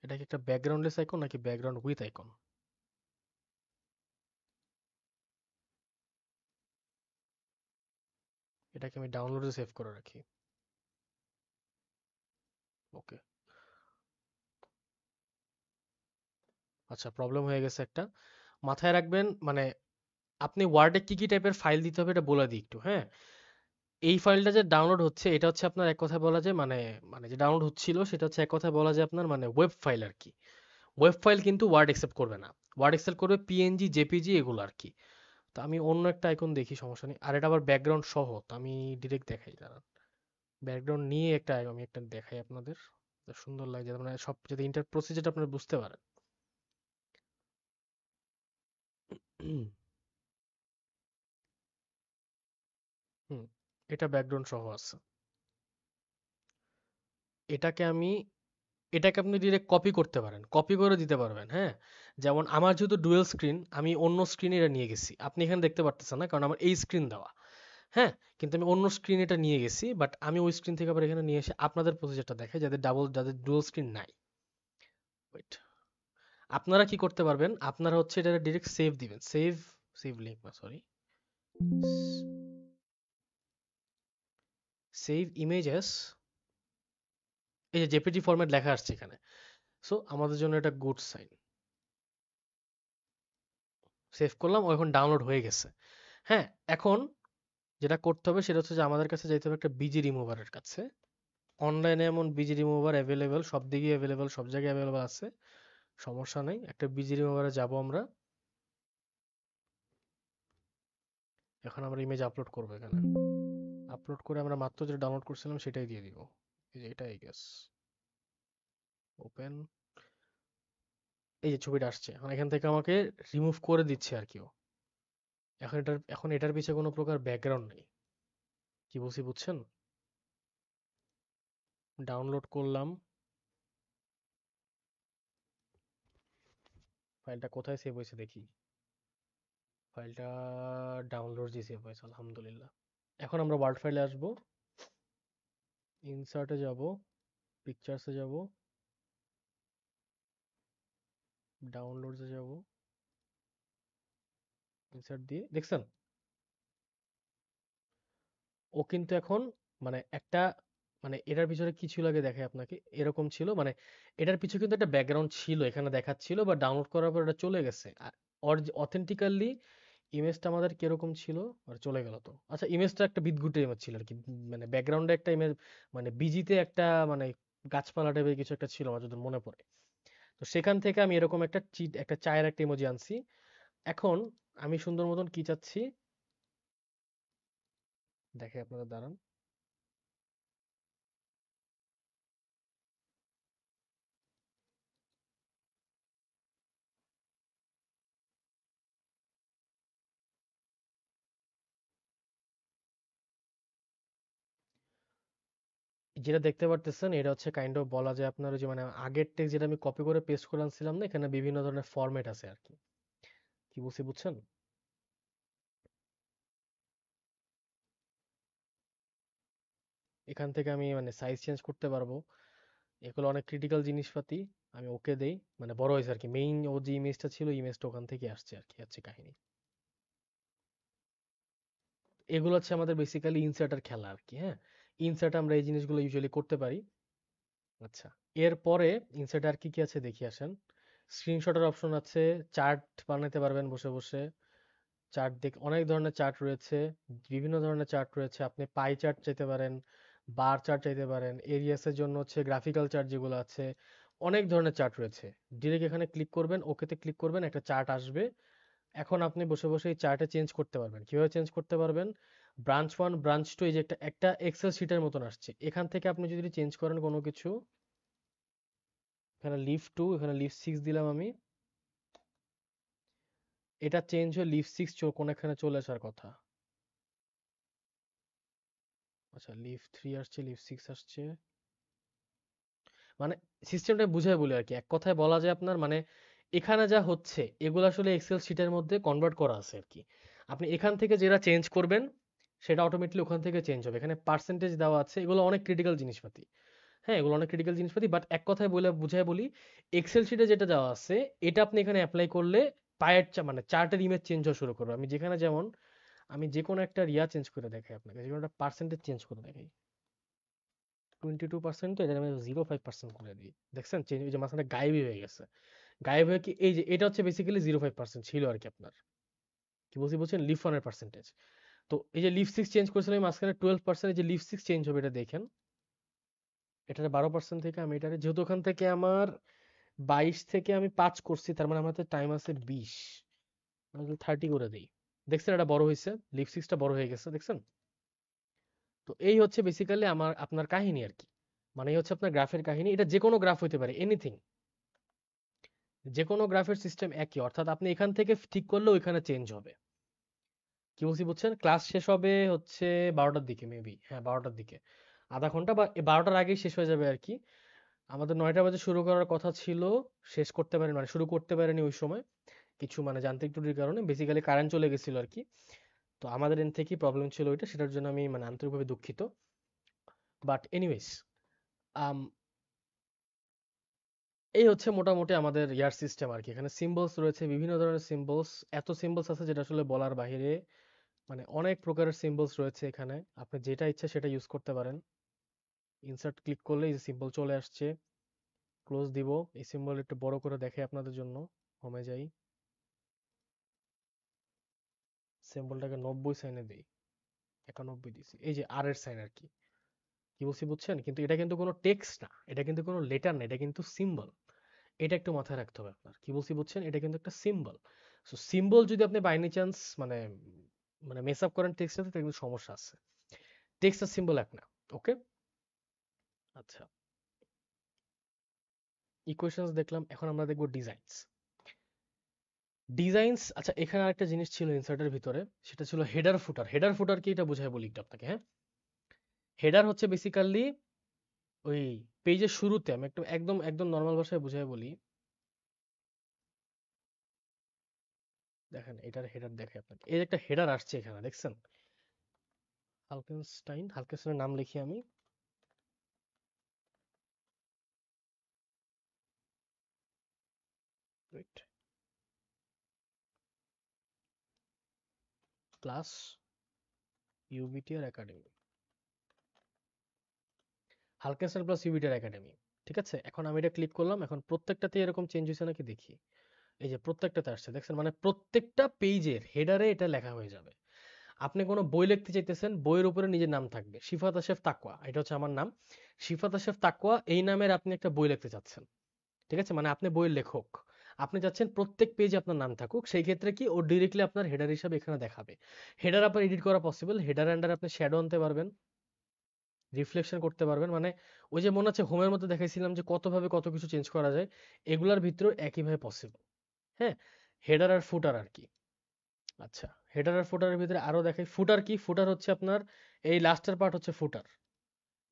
এটা কি একটা ব্যাকগ্রাউন্ডলেস আইকন নাকি ব্যাকগ্রাউন্ড উইথ আইকন? এটাকে আমি ডাউনলোডে সেভ করে রাখি। ওকে, আচ্ছা প্রবলেম হয়ে গেছে একটা, মাথায় রাখবেন মানে আপনি ওয়ার্ডে কি কি টাইপের ফাইল দিতে হবে এটা বলে দিই একটু, হ্যাঁ। এই ফাইলটা যে ডাউনলোড হচ্ছে এটা হচ্ছে আপনার এক কথায় বলা যায় মানে, মানে যে ডাউনলোড হচ্ছিল সেটা হচ্ছে এক কথায় বলা যায় আপনার মানে ওয়েব ফাইল আর কি। ওয়েব ফাইল কিন্তু ওয়ার্ড অ্যাকসেপ্ট করবে না, ওয়ার্ড অ্যাকসেপ্ট করবে পিএনজি জেপিজি এগুলো আর কি। তো আমি অন্য একটা আইকন দেখি, সমস্যা নেই, আর এটা আবার ব্যাকগ্রাউন্ড সহ, তো আমি ডিরেক্ট দেখাই দাঁড়ান, ব্যাকগ্রাউন্ড নিয়ে একটা আমি একটা দেখাই আপনাদের, তো সুন্দর লাগে যাতে মানে সব যাতে ইন্টার প্রসিজারটা আপনারা বুঝতে পারেন। হুম, হুম, এটা ব্যাকগ্রাউন্ড সহ আছে। এটাকে আমি, এটাকে আপনি ডিরেক্ট কপি করতে পারেন, কপি করে দিতে পারবেন, হ্যাঁ। যেমন আমার যেহেতু ডুয়েল স্ক্রিন, আমি অন্য স্ক্রিনে এটা নিয়ে গেছি, আপনি এখানে দেখতে পারতেছেন না কারণ আমার এই স্ক্রিন দেওয়া, হ্যাঁ। কিন্তু আমি অন্য স্ক্রিন এটা নিয়ে গেছি, বাট আমি ওই স্ক্রিন থেকে আবার এখানে নিয়ে এসে আপনাদের প্রসিজারটা দেখাই যাদের যাদের ডুয়াল স্ক্রিন নাই। ওয়েট, আপনারা কি করতে পারবেন, আপনারা হচ্ছে এটা ডিরেক্ট সেভ দিবেন, সেভ, সেভ লিঙ্ক না সরি, সেভ ইমেজেস, এই যে জেপিজি ফরম্যাট লেখা আসছে এখানে, সো আমাদের জন্য এটা গুড সাইন। সেভ করলাম, ও এখন ডাউনলোড হয়ে গেছে, হ্যাঁ। এখন যেটা করতে হবে সেটা হচ্ছে যে আমাদের কাছে যাইতে হবে একটা বিজি রিমুভারের কাছে। অনলাইনে এমন বিজি রিমুভার অ্যাভেলেবেল, সব দিকেই অ্যাভেলেবেল, সব জায়গায় অ্যাভেলেবেল আছে, সমস্যা নেই। একটা বিজি রিমুভারে যাব আমরা, এখন আমরা ইমেজ আপলোড করবো এখানে, আপলোড করে আমরা মাত্র যেটা ডাউনলোড করছিলাম সেটাই দিয়ে দিব, এই যে এটাই গেস, ওপেন, এই যে ছবিটা আসছে, এখন এখান থেকে আমাকে রিমুভ করে দিচ্ছে আর কি ও। এখন এটার পিছে কোনো প্রকার ব্যাকগ্রাউন্ড নেই, কি বলছি বুঝছেন? ডাউনলোড করলাম, ফাইলটা কোথায় সেভ হয়েছে দেখি, ফাইলটা ডাউনলোড যে সেভ হয়েছে আলহামদুলিল্লাহ। এখন আমরা ওয়ার্ড ফাইলে আসবো, ইনসার্টে যাব, পিকচার্সে যাব, ডাউনলোডসে যাব, ইনসার্ট দিয়ে দেখছেন, ও কিন্তু এখন মানে একটা, মানে এটার পিছনে কি ছিল আগে দেখাই আপনাকে, এরকম ছিল মানে এটার পিছনে কিন্তু একটা ব্যাকগ্রাউন্ড ছিল এখানে দেখাচ্ছিল, বা ডাউনলোড করার পর এটা চলে গেছে, আর অথেন্টিক্যালি ইমেজটা আমাদের কিরকম ছিল, আর চলে গেল তো। আচ্ছা ইমেজটা একটা বিদঘুটে ইমেজ ছিল আর কি, মানে ব্যাকগ্রাউন্ডে একটা ইমেজ, মানে বিজিতে একটা মানে গাছপালা টাইপের কিছু একটা ছিল আমার যদি মনে পড়ে। তো সেখান থেকে আমি এরকম একটা একটা চায়ের একটা ইমোজি আনছি। এখন আমি সুন্দর মতন কি চাচ্ছি দেখে আপনাদের দাঁড়ান, যেটা দেখতে পারতেছেন এটা হচ্ছে কাইন্ড অফ বলা যায় আপনার ওই যে মানে আগের টেক্সট যেটা আমি কপি করে পেস্ট করে আনছিলাম না, এখানে বিভিন্ন ধরনের ফরম্যাট আছে আর কি, কি বলছি বুঝছেন? এখান থেকে আমি মানে সাইজ চেঞ্জ করতে পারবো, এগুলো অনেক ক্রিটিক্যাল জিনিসপাতি। আমি ওকে দেই, মানে বড় হয়েছে আর কি, মেইন ও যে ইমেজটা ছিল ইমেজটা ওখান থেকে আসছে আর কি, হচ্ছে কাহিনী। এগুলো হচ্ছে আমাদের বেসিক্যালি ইনসার্টার খেলা আর কি, হ্যাঁ। ইনসার্ট আমরা এই জিনিসগুলো ইউজুয়ালি করতে পারি। আচ্ছা, এরপরে ইনসার্টে আর কি কি আছে দেখি আসেন। স্ক্রিনশটের অপশন আছে, চার্ট বানাতে পারবেন বসে বসে, চার্ট দেখ অনেক ধরনের চার্ট রয়েছে, বিভিন্ন ধরনের চার্ট রয়েছে, আপনি পাই চার্ট চাইতে পারেন, বার চার্ট চাইতে পারেন, এরিয়াসের জন্য হচ্ছে গ্রাফিক্যাল চার্ট যেগুলো আছে, অনেক ধরনের চার্ট রয়েছে। ডিরেক্ট এখানে ক্লিক করবেন, ওকেতে ক্লিক করবেন, একটা চার্ট আসবে। এখন আপনি বসে বসে এই চার্টে চেঞ্জ করতে পারবেন, কিভাবে চেঞ্জ করতে পারবেন, ব্রাঞ্চ 1 ব্রাঞ্চ 2 এই যে একটা একটা এক্সেল শিটের মতন আসছে, এখান থেকে আপনি যদি চেঞ্জ করেন কোনো কিছু, এখানে লিভ 2 এখানে লিভ 6 দিলাম আমি, এটা চেঞ্জ হয়ে লিভ 6 কোন এখানে চলে আসার কথা। আচ্ছা লিভ 3 আসছে, লিভ 6 আসছে, মানে সিস্টেমটা বুঝায় বলি আর কি, এক কথায় বলা যায় আপনার মানে এখানে যা হচ্ছে এগুলো আসলে এক্সেল শিটের মধ্যে কনভার্ট করা আছে আর কি। আপনি এখান থেকে যেটা চেঞ্জ করবেন সেটা অটোমেটিকলি ওখান থেকে চেঞ্জ হবে। এখানে পার্সেন্টেজ দেওয়া আছে, এগুলো অনেক ক্রিটিক্যাল জিনিসপাতি। হ্যাঁ, এগুলো অনেক ক্রিটিক্যাল জিনিসপাতি, বাট এক কথায় বলে বুঝায় বলি, এক্সেল শিটে যেটা দেওয়া আছে এটা আপনি এখানে অ্যাপ্লাই করলে পায়ের মানে চার্টের ইমেজ চেঞ্জ হওয়া শুরু করবে। আমি যেখানে যেমন আমি যে কোনো একটা রিয়া চেঞ্জ করে দেখাই আপনাকে, যে কোনো একটা পার্সেন্টেজ চেঞ্জ করে দেখাই, 22%, তো এটা আমি 0.5% করে দিই, দেখছেন চেঞ্জ, ওই যে মাঝখানে গায়েবই হয়ে গেছে। গায়েব হয়ে কি এই যে এটা হচ্ছে বেসিক্যালি 0.5% ছিল আর কি আপনার, কি বলছি বলছেন, লিফ ওয়ানের পার্সেন্টেজ। তো এই যে লিফ 6 চেঞ্জ করেছিলাম মাঝখানে 12%, এই যে লিফ 6 চেঞ্জ হবে এটা দেখেন, এটারে 12% থেকে আমি এটারে, যেহেতু ওখান থেকে আমার 22 থেকে আমি 5 করছি, তার মানে আমার হাতে টাইম আছে 20, আমি 30 করে দিই, দেখছেন এটা বড় হয়েছে, লিফ 6টা বড় হয়ে গেছে দেখছেন। তো এই হচ্ছে বেসিক্যালি আমার আপনার কাহিনী আর কি, মানে এই হচ্ছে আপনার গ্রাফের কাহিনী। এটা যে কোনো গ্রাফ হতে পারে, এনিথিং, যে কোনো গ্রাফের সিস্টেম একই, অর্থাৎ আপনি এখান থেকে ঠিক করলে ওইখানে চেঞ্জ হবে। কি বলছি বুঝছেন? ক্লাস শেষ হবে হচ্ছে 12টার দিকে, মেবি হ্যাঁ 12টার দিকে, আধা ঘন্টা বা 12টার আগেই শেষ হয়ে যাবে আর কি। আমাদের 9টা বাজে শুরু করার কথা ছিল, শেষ করতে পারেনি, মানে শুরু করতে পারেনি ওই সময়, কিছু মানে যান্ত্রিক ত্রুটির কারণে, বেসিক্যালি কারেন্ট চলে গেছিল আর কি। তো আমাদের এন থেকেই প্রবলেম ছিল ওইটা, সেটার জন্য আমি মানে আন্তরিকভাবে দুঃখিত। বাট এনিওয়েজ, এই হচ্ছে মোটামুটি আমাদের ইয়ার সিস্টেম আর কি। এখানে সিম্বলস রয়েছে, বিভিন্ন ধরনের সিম্বলস, এত সিম্বলস আছে যেটা আসলে বলার বাইরে, মানে অনেক প্রকারের সিম্বলস রয়েছে এখানে, আপনি যেটা ইচ্ছা সেটা ইউজ করতে পারেন। ইনসার্ট ক্লিক করলে এই যে সিম্বল চলে আসছে, ক্লোজ দিব, এই সিম্বল একটু বড় করে দেখে আপনাদের জন্য, হোমে যাই, সিম্বলটাকে 90 সাইনে দিই, 91 দিছি, এই যে আর এর সাইন আর কি। কি বলছি বুঝছেন? কিন্তু এটা কিন্তু কোনো টেক্সট না, এটা কিন্তু কোনো লেটার না, এটা কিন্তু সিম্বল। এটা একটু মাথায় রাখতে হবে আপনার, কি বলছি বুঝছেন, এটা কিন্তু একটা সিম্বল। সো সিম্বল যদি আপনি বাই এনি চান্স মানে মানে মেস আপ করেন টেক্সটের সাথে, তাহলে কিন্তু সমস্যা আছে। টেক্সট আর সিম্বল এক না। ওকে, আচ্ছা, ইকুয়েশনস দেখলাম, এখন আমরা দেখবো ডিজাইনস। ডিজাইনস, আচ্ছা এখানে আরেকটা জিনিস ছিল ইনসার্টের ভিতরে, সেটা ছিল হেডার ফুটার। হেডার ফুটার কি এটা বোঝায় বলি একটু আপনাকে, হ্যাঁ। হেডার হচ্ছে বেসিক্যালি ওই পেজের শুরুতে, আমি একটু একদম একদম নর্মাল ভাষায় বুঝাই বলি, দেখেন এটার হেডার দেখে আপনাকে, এই যে একটা হেডার আসছে এখানে দেখছেন, হালকেনস্টাইনের নাম লিখি আমি, wait, class UBTR academy, Halkenstein plus UBTR academy. ঠিক আছে, এখন আমি এটা ক্লিক করলাম, এখন প্রত্যেকটাতে এরকম চেঞ্জ হয়েছে নাকি দেখি, এই যে প্রত্যেকটাতে আসছে দেখছেন, মানে প্রত্যেকটা পেজের হেডারে এটা লেখা হয়ে যাবে। আপনি কোনো বই লিখতে চাইতেছেন, বইয়ের উপরে নিজের নাম থাকবে, শিফাত আশেফ তাকওয়া, এটা হচ্ছে আমার নাম, শিফাত আশেফ তাকওয়া, এই নামের আপনি একটা বই লিখতে চাচ্ছেন। ঠিক আছে, মানে আপনি বইয়ের লেখক, আপনি চাচ্ছেন প্রত্যেক পেজে আপনার নাম থাকুক, সেই ক্ষেত্রে কি ও ডিরেক্টলি আপনার হেডার হিসাবে এখানে দেখাবে। হেডার আপনার এডিট করা পসিবল, হেডার আন্ডার আপনি শ্যাডো আনতে পারবেন, রিফ্লেকশন করতে পারবেন, মানে ওই যে মনে আছে হোমের মধ্যে দেখাইছিলাম যে কতভাবে কত কিছু চেঞ্জ করা যায়, এগুলার ভিতরেও একইভাবে পসিবল। হ্যাঁ, হেডার আর ফুটার আর কি। আচ্ছা, হেডার আর ফুটারের ভিতরে আরো দেখাই, ফুটার কি, ফুটার হচ্ছে আপনার এই লাস্টের পার্ট হচ্ছে ফুটার,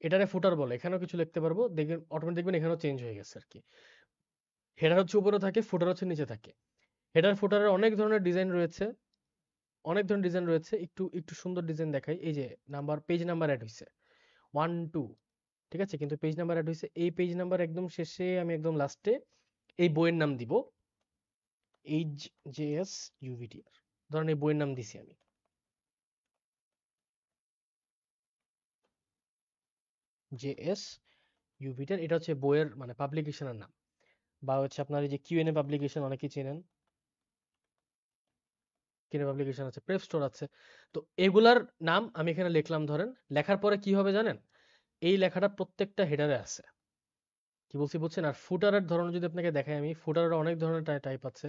এটারে ফুটার বলে, এখানেও কিছু লিখতে পারবো, দেখবেন অটোমেটিক দেখবেন এখানেও চেঞ্জ হয়ে গেছে আর কি। হেডার হচ্ছে উপরে থাকে, ফুটার হচ্ছে নিচে থাকে। হেডার ফুটারের অনেক ধরনের ডিজাইন রয়েছে, অনেক ধরনের ডিজাইন রয়েছে, একটু একটু সুন্দর ডিজাইন দেখাই, এই যে নাম্বার, পেজ নাম্বার অ্যাড হয়েছে 1 2, ঠিক আছে, কিন্তু পেজ নাম্বার অ্যাড হয়েছে, এই পেজ নাম্বার একদম শেষে আমি একদম লাস্টে এই বইয়ের নাম দিব, এইচ জে এস ইউভিটিআর, ধরেন এই বইয়ের নাম দিছি আমি, জে এস ইউভিটিআর, এটা হচ্ছে বইয়ের মানে পাবলিকেশনের নাম। বা হচ্ছে আপনার এই যে কিউএনএ পাবলিকেশন অনেকেই চেনেন, কিউএনএ পাবলিকেশন আছে, প্রেপ স্টোর আছে। তো এগুলার নাম আমি এখানে লিখলাম ধরেন, লেখার পরে কি হবে জানেন, এই লেখাটা প্রত্যেকটা হেডারে আছে। কি বলছি বুঝছেন? আর ফুটারের ধরন যদি আপনাকে দেখাই, আমি ফুটারের অনেক ধরনের টাইপ আছে।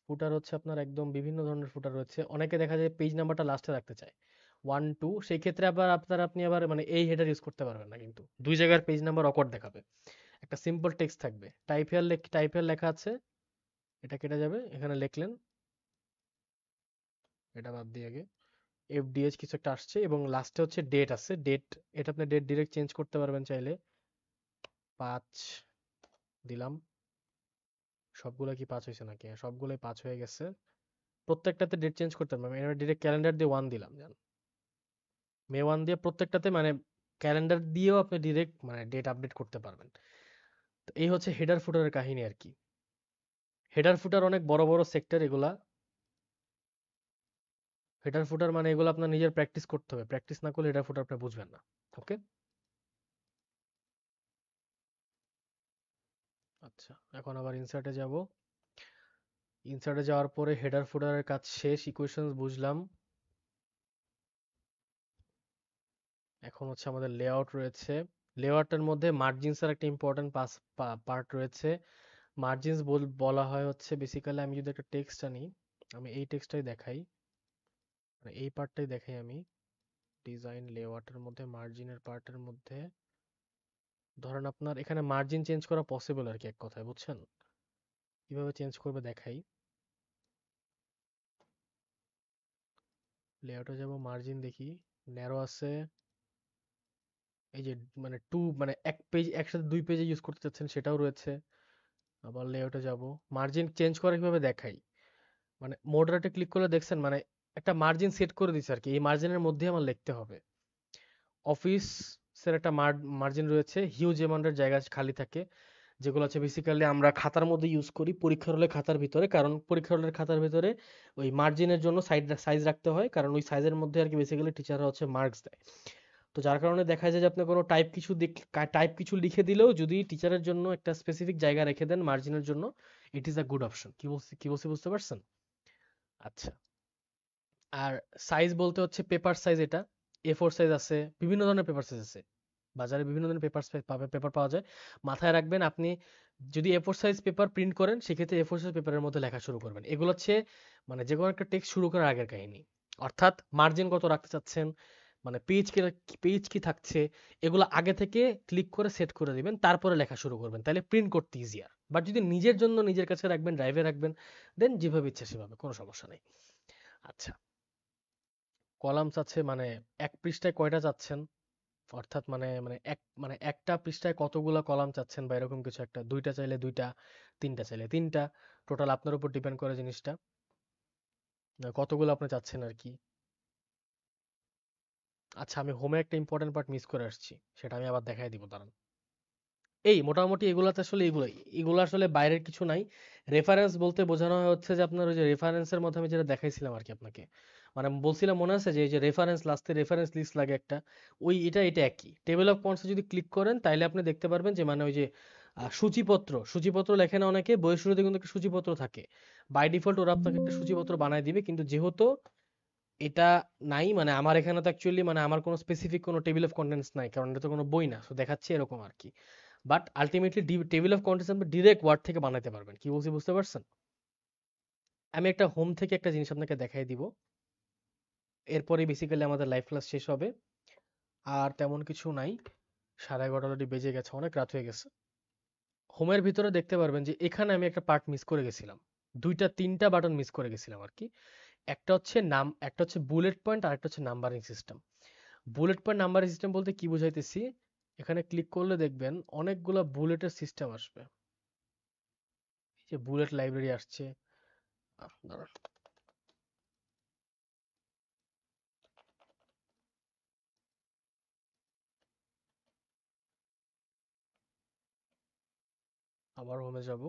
ফুটার হচ্ছে আপনার একদম বিভিন্ন ধরনের ফুটার রয়েছে, অনেকে দেখা যায় পেজ নাম্বারটা লাস্টে রাখতে চায়, 1 2 সেই ক্ষেত্রে আবার আপনি আবার মানে এই হেডার ইউজ করতে পারবেন না, কিন্তু দুই জায়গার পেজ নাম্বার অকওয়ার্ড দেখাবে। একটা সিম্পল টেক্সট থাকবে, টাইপ হেয়ার লেখা আছে, এটা কেটে যাবে, এখানে লিখলেন, এটা বাদ দিয়ে আগে এফডিএচ কিছু একটা আসছে এবং লাস্টে হচ্ছে ডেট আছে, ডেট, এটা আপনি ডেট ডিরেক্ট চেঞ্জ করতে পারবেন চাইলে। 5 দিলাম, সবগুলো কি 5 হয়েছে নাকি? হ্যাঁ, সবগুলোই 5 হয়ে গেছে। প্রত্যেকটাতে ডেট চেঞ্জ করতে পারবেন, আমি এবার ডিরেক্ট ক্যালেন্ডার দিয়ে 1 দিলাম, জান মে 1 দিয়ে প্রত্যেকটাতে মানে ক্যালেন্ডার দিয়েও আপনি ডিরেক্ট মানে ডেট আপডেট করতে পারবেন। তো এই হচ্ছে হেডার ফুটারের কাহিনী আর কি। হেডার ফুটার অনেক বড় বড় সেক্টর এগুলা। হেডার ফুটার মানে এগুলো আপনার নিজের প্র্যাকটিস করতে হবে, প্র্যাকটিস না করলে হেডার ফুটার আপনি বুঝবেন না। ওকে, আচ্ছা, এখন আবার ইনসার্টে যাব। ইনসার্টে যাওয়ার পরে হেডার ফুটারের কাজ শেষ, ইকুয়েশনস বুঝলাম। এখন হচ্ছে আমাদের লেআউট রয়েছে। লেআউটের মধ্যে মার্জিনস এর একটা ইম্পর্টেন্ট পার্ট রয়েছে। মার্জিনস বলা হয় হচ্ছে বেসিক্যালি, আমি যদি একটা টেক্সট আনি, আমি এই টেক্সটটাই দেখাই, মানে এই পার্টটাই দেখাই আমি। ডিজাইন লেআউটের মধ্যে মার্জিনের পার্টের মধ্যে ধরেন আপনার এখানে মার্জিন চেঞ্জ করা পসিবল আর কি, এক কথায়, বুঝছেন? কিভাবে চেঞ্জ করবে দেখাই। লেআউটে যাব, মার্জিন দেখি, ন্যারো আছে, এই যে মানে মানে এক পেজ একসাথে দুই পেজে ইউজ করতে চাচ্ছেন সেটাও রয়েছে। আবার লেআউটে যাব, মার্জিন চেঞ্জ করা কিভাবে দেখাই, মানে মডারেটে ক্লিক করলে দেখছেন মানে একটা মার্জিন সেট করে দিছে আর কি, এই মার্জিনের মধ্যে আমার লিখতে হবে। অফিসের একটা মার্জিন রয়েছে, হিউজ অ্যামাউন্টের জায়গা খালি থাকে, যেগুলো হচ্ছে বেসিক্যালি আমরা খাতার মধ্যে ইউজ করি পরীক্ষার হলে খাতার ভিতরে, কারণ পরীক্ষার হলের খাতার ভিতরে ওই মার্জিনের জন্য সাইজ রাখতে হয়, কারণ ওই সাইজের মধ্যে আর কি বেসিক্যালি টিচাররা হচ্ছে মার্কস দেয়। তো যার কারণে দেখা যায় যে আপনি কোনো টাইপ কিছু লিখে দিলেও যদি টিচারের জন্য একটা স্পেসিফিক জায়গা রেখে দেন মার্জিনের জন্য, it is a good option. কি বলছি বুঝতে পারছেন? আচ্ছা, আর সাইজ বলতে হচ্ছে পেপার সাইজ, এটা A4 সাইজ আছে, বিভিন্ন ধরনের পেপার সাইজ আছে, বাজারে বিভিন্ন ধরনের পেপার পাওয়া যায়। মাথায় রাখবেন, আপনি যদি A4 সাইজ পেপার প্রিন্ট করেন সেক্ষেত্রে A4 সাইজ পেপারের মধ্যে লেখা শুরু করবেন। এগুলো হচ্ছে মানে যে কোনো একটা টেক্সট শুরু করার আগের কাহিনী। অর্থাৎ মার্জিন কত রাখতে চাচ্ছেন, মানে পেজ কি থাকছে, এগুলো আগে থেকে ক্লিক করে সেট করে দিবেন, তারপরে লেখা শুরু করবেন, তাহলে প্রিন্ট করতে ইজিয়ার। বাট যদি নিজের জন্য নিজের কাছে রাখবেন, ড্রাইভে রাখবেন, দেন যেভাবে ইচ্ছা সেভাবে, কোনো সমস্যা নেই। আচ্ছা, কলামস আছে, মানে এক পৃষ্ঠায় কয়টা চাচ্ছেন, অর্থাৎ মানে মানে এক মানে একটা পৃষ্ঠায় কতগুলা কলাম চাচ্ছেন বা এরকম কিছু একটা, দুইটা চাইলে দুইটা, তিনটা চাইলে তিনটা, টোটাল আপনার উপর ডিপেন্ড করে জিনিসটা, কতগুলো আপনি চাচ্ছেন আর কি। আচ্ছা, আমি হোমে একটা ইম্পর্টেন্ট পার্ট মিস করে আসছি, সেটা আমি আবার দেখাই দিব, দাঁড়ান। এই মোটামুটি এগুলাতে আসলে এগুলো আসলে বাইরের কিছু নাই। রেফারেন্স বলতে বোঝানো হচ্ছে যে আপনার ওই যে রেফারেন্সের মধ্যে আমি যেটা দেখাইছিলাম আর কি আপনাকে, মানে বলছিলাম মনে আছে যে এই যে রেফারেন্স, লাস্টে রেফারেন্স লিস্ট লাগে একটা, ওই এটা একই। টেবিল অফ কন্টেন্টস যদি ক্লিক করেন তাইলে আপনি দেখতে পারবেন যে মানে ওই যে সূচিপত্র লেখে না অনেকে, বইয়ের শুরুতে কিন্তু একটা সূচিপত্র থাকে, বাই ডিফল্ট ওরা আপনাকে একটা সূচিপত্র বানায় দিবে, কিন্তু যেহেতু এটা নাই, মানে আমার এখানে তো অ্যাকচুয়ালি মানে আমার কোনো স্পেসিফিক কোনো টেবিল অফ কন্টেন্টস নাই, কারণ এটা তো কোনো বই না, তো দেখাচ্ছে এরকম আর কি। But ultimately table of contents আপনি ডিরেক্ট ওয়ার্ড থেকে বানাতে পারবেন। কি বলছি বুঝতে পারছেন? আমি একটা হোম থেকে একটা জিনিস আপনাকে দেখাই দিব, এরপরে বেসিক্যালি আমাদের লাইভ ক্লাস শেষ হবে। আর তেমন কিছু নাই, 11:30 অলরেডি বেজে গেছে, অনেক রাত হয়ে গেছে। হোমের ভিতরে দেখতে পারবেন যে এখানে আমি একটা পার্ট মিস করে গেছিলাম, তিনটা বাটন মিস করে গেছিলাম আর কি। একটা হচ্ছে বুলেট পয়েন্ট, আর একটা হচ্ছে numbering system. Bullet point numbering system বলতে কি বুঝাইতেছি, এখানে ক্লিক করলে দেখবেন অনেকগুলা বুলেটের সিস্টেম আসবে, এই যে বুলেট লাইব্রেরি আসছে। দাঁড়ান, আবার হোমে যাব,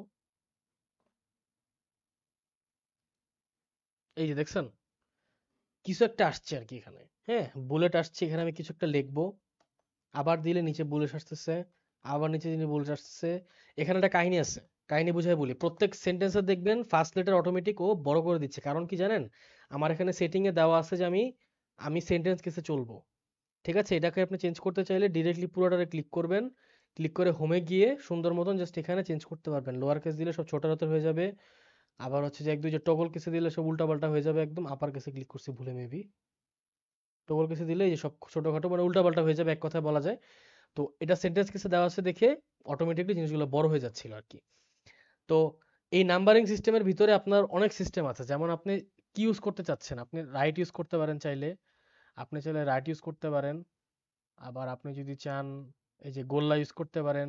এই যে দেখছেন কিছু একটা আসছে আর কি এখানে, হ্যাঁ বুলেট আসছে, এখানে আমি কিছু একটা লিখবো, আবার দিলে নিচে বুলেট আসতেছে, আবার নিচে দিলে বুলেট আসতেছে। এখানে একটা কাহিনী আছে, কাহিনী বুঝাই বলি, প্রত্যেক সেন্টেন্সে দেখবেন ফার্স্ট লেটার অটোমেটিক ও বড় করে দিচ্ছে, কারণ কি জানেন, আমার এখানে সেটিং এ দেওয়া আছে যে আমি আমি সেন্টেন্স কেসে চলবো। ঠিক আছে, এটাকে আপনি চেঞ্জ করতে চাইলে ডিরেক্টলি পুরোটারে ক্লিক করবেন, ক্লিক করে হোমে গিয়ে সুন্দর মতন জাস্ট এখানে চেঞ্জ করতে পারবেন, লোয়ার কেস দিলে সব ছোট হাতের হয়ে যাবে, আবার হচ্ছে যে এক দুই যে টগল কেসে দিলে সব উল্টা পাল্টা হয়ে যাবে একদম। আপার কেসে ক্লিক করছি ভুলে মেবি, ডবল কেসে দিলে এই যে সব ছোটখাটো মানে উল্টাপাল্টা হয়ে যাবে এক কথায় বলা যায়। তো এটা সেন্টেন্স কেসে দেওয়া আছে দেখে অটোমেটিকলি জিনিসগুলো বড় হয়ে যাচ্ছিল আর কি। তো এই নাম্বারিং সিস্টেমের ভিতরে আপনার অনেক সিস্টেম আছে, যেমন আপনি কি ইউজ করতে চাচ্ছেন, আপনি রাইট ইউজ করতে পারেন চাইলে, আপনি চাইলে রাইট ইউজ করতে পারেন, আবার আপনি যদি চান এই যে গোল্লা ইউজ করতে পারেন,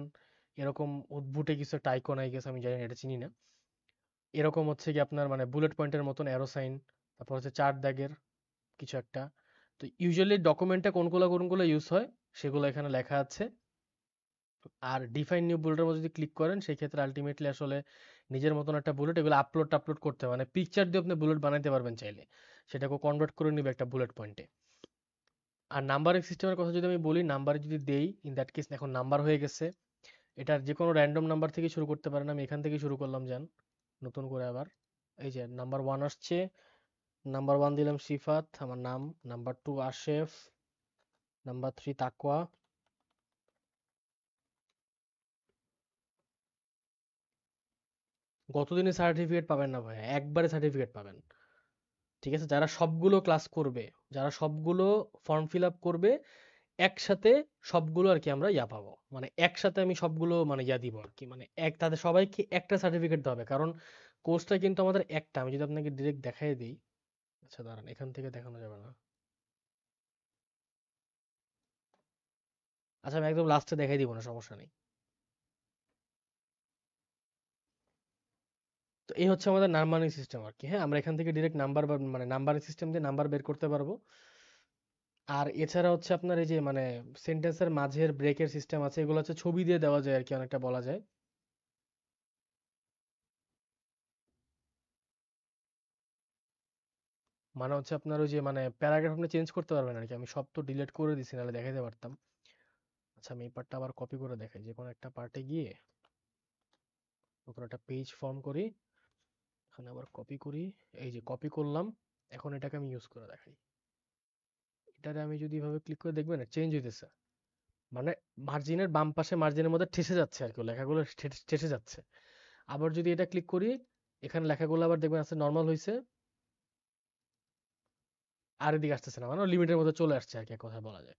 এরকম উদ্ভুটে কিছু একটা আইকন আই গেস, আমি জানি না, এটা চিনি না। এরকম হচ্ছে কি আপনার মানে বুলেট পয়েন্টের মতন অ্যারো সাইন, তারপর হচ্ছে চার দাগের কিছু একটা। তো ইউজুয়ালি ডকুমেন্টে কোনগুলো কোনগুলো ইউজ হয় সেগুলো এখানে লেখা আছে। আর ডিফাইন নিউ বুলেটের মধ্যে যদি ক্লিক করেন সেই ক্ষেত্রে আলটিমেটলি আসলে নিজের মতন একটা বুলেট, এগুলো আপলোড করতে হবে, মানে পিকচার দিয়ে আপনি বুলেট বানাইতে পারবেন চাইলে, সেটাকে কনভার্ট করে নিবে একটা বুলেট পয়েন্টে। আর নাম্বারিং সিস্টেমের কথা যদি আমি বলি, নাম্বারে যদি দেই, ইন দ্যাট কেস এখন নাম্বার হয়ে গেছে। এটার যে কোনো র্যান্ডম নাম্বার থেকে শুরু করতে পারেন, আমি এখান থেকে শুরু করলাম যান নতুন করে আবার। এই যে নাম্বার ওয়ান আসছে, নাম্বার ওয়ান দিলাম সিফাত আমার নাম, নাম্বার টু আশেফ, নাম্বার থ্রি তাকওয়া। গতদিনে সার্টিফিকেট পাবেন না ভাইয়া, একবারে সার্টিফিকেট পাবেন। ঠিক আছে, যারা সবগুলো ক্লাস করবে, যারা সবগুলো ফর্ম ফিল আপ করবে একসাথে, সবগুলো আর কি আমরা ইয়া পাবো, মানে একসাথে আমি সবগুলো মানে ইয়া দিব আর কি, মানে এক তাদের সবাইকে একটা সার্টিফিকেট দেওয়া হবে, কারণ কোর্সটা কিন্তু আমাদের একটা। আমি যদি আপনাকে ডিরেক্ট দেখাই দিই, আচ্ছা দাঁড়ান, এখান থেকে দেখানো যাবে না, আচ্ছা আমি একদম লাস্টে দেখাই দিব না, সমস্যা নেই। তো এই হচ্ছে আমাদের নাম্বারিং সিস্টেম আর কি। হ্যাঁ, আমরা এখান থেকে ডিরেক্ট নাম্বার মানে নাম্বারিং সিস্টেম দিয়ে নাম্বার বের করতে পারবো। আর এছাড়া হচ্ছে আপনার এই যে মানে সেন্টেন্সের মাঝের ব্রেকের সিস্টেম আছে, এগুলো হচ্ছে ছবি দিয়ে দেওয়া যায় আর কি, অনেকটা বলা যায়। মানে হচ্ছে আপনার ওই যে মানে প্যারাগ্রাফ আপনি চেঞ্জ করতে পারবেন আর কি। আমি সব তো ডিলিট করে দিছি, নাহলে দেখাইতে পারতাম। আচ্ছা আমি এই পার্টটা আবার কপি করে দেখাই, যে কোনো একটা পার্টে গিয়ে নতুন একটা পেজ ফর্ম করি, এখানে আবার কপি করি, এই যে কপি করলাম। এখন এটাকে আমি ইউজ করে দেখাই। এটারে আমি যদি এভাবে ক্লিক করে দেখবেন চেঞ্জ হইতেছে, মানে মার্জিনের বাম পাশে মার্জিনের মধ্যে ঠেসে যাচ্ছে আর কি, লেখাগুলো ঠেসে যাচ্ছে। আবার যদি এটা ক্লিক করি, এখানে লেখাগুলো আবার দেখবেন আছে নর্মাল হয়েছে, আর এদিকে আসতেছে না, মানে লিমিটের মধ্যে চলে আসছে আর কি, এক কথায় বলা যায়।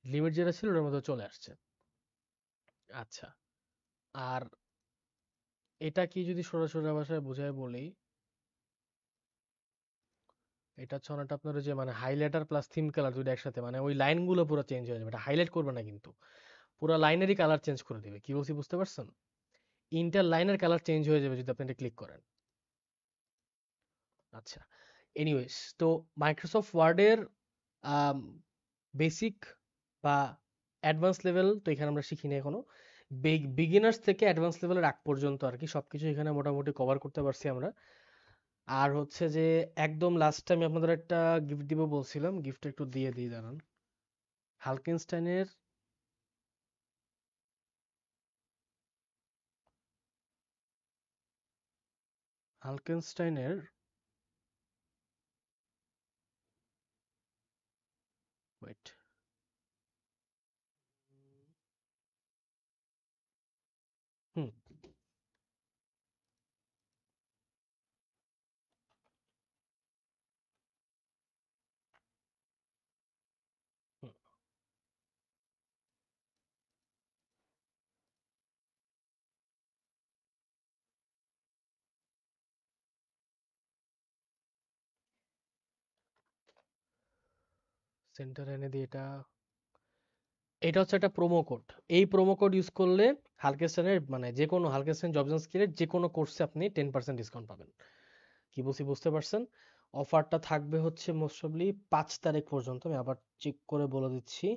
লিমিট যেটা ছিল ওটার মধ্যে চলে আসছে। আচ্ছা, আর এটা কি যদি সরাসরি ভাষায় বোঝায় বলি, এটা হচ্ছে অনেকটা আপনার ওই যে মানে হাইলাইটার প্লাস থিম কালার দুইটা একসাথে, মানে ওই লাইনগুলো পুরো চেঞ্জ হয়ে যাবে। এটা হাইলাইট করবে না কিন্তু, পুরো লাইনেরই কালার চেঞ্জ করে দিবে। কি বলছি বুঝতে পারছেন? ইন্টার লাইনের কালার চেঞ্জ হয়ে যাবে যদি আপনি এটা ক্লিক করেন। আচ্ছা, এনিওয়েজ, তো মাইক্রোসফট ওয়ার্ডের বেসিক বা অ্যাডভান্স লেভেল তো এখানে আমরা শিখিনি এখনো। বিগিনার্স থেকে অ্যাডভান্স লেভেলের আগ পর্যন্ত আর কি সবকিছু এখানে মোটামুটি কভার করতে পারছি আমরা। আর হচ্ছে যে একদম লাস্টে আমি আপনাদের একটা গিফট দিব বলছিলাম, গিফট একটু দিয়ে দিই দাঁড়ান। হালকেনস্টাইনের, হালকেনস্টাইনের ওয়েট, হুম, হুম, সেন্টার এনে দিই এটা। এটা হচ্ছে একটা প্রোমো কোড। এই প্রোমো কোড ইউজ করলে হালকেনস্টাইনের মানে যে কোনো হালকেনস্টাইন জবস এন্ড স্কিলের যে কোনো কোর্সে আপনি 10% ডিসকাউন্ট পাবেন। কি বলছি বুঝতে পারছেন? অফারটা থাকবে হচ্ছে মোস্ট প্রবাবলি 5 তারিখ পর্যন্ত, আমি আবার চেক করে বলে দিচ্ছি।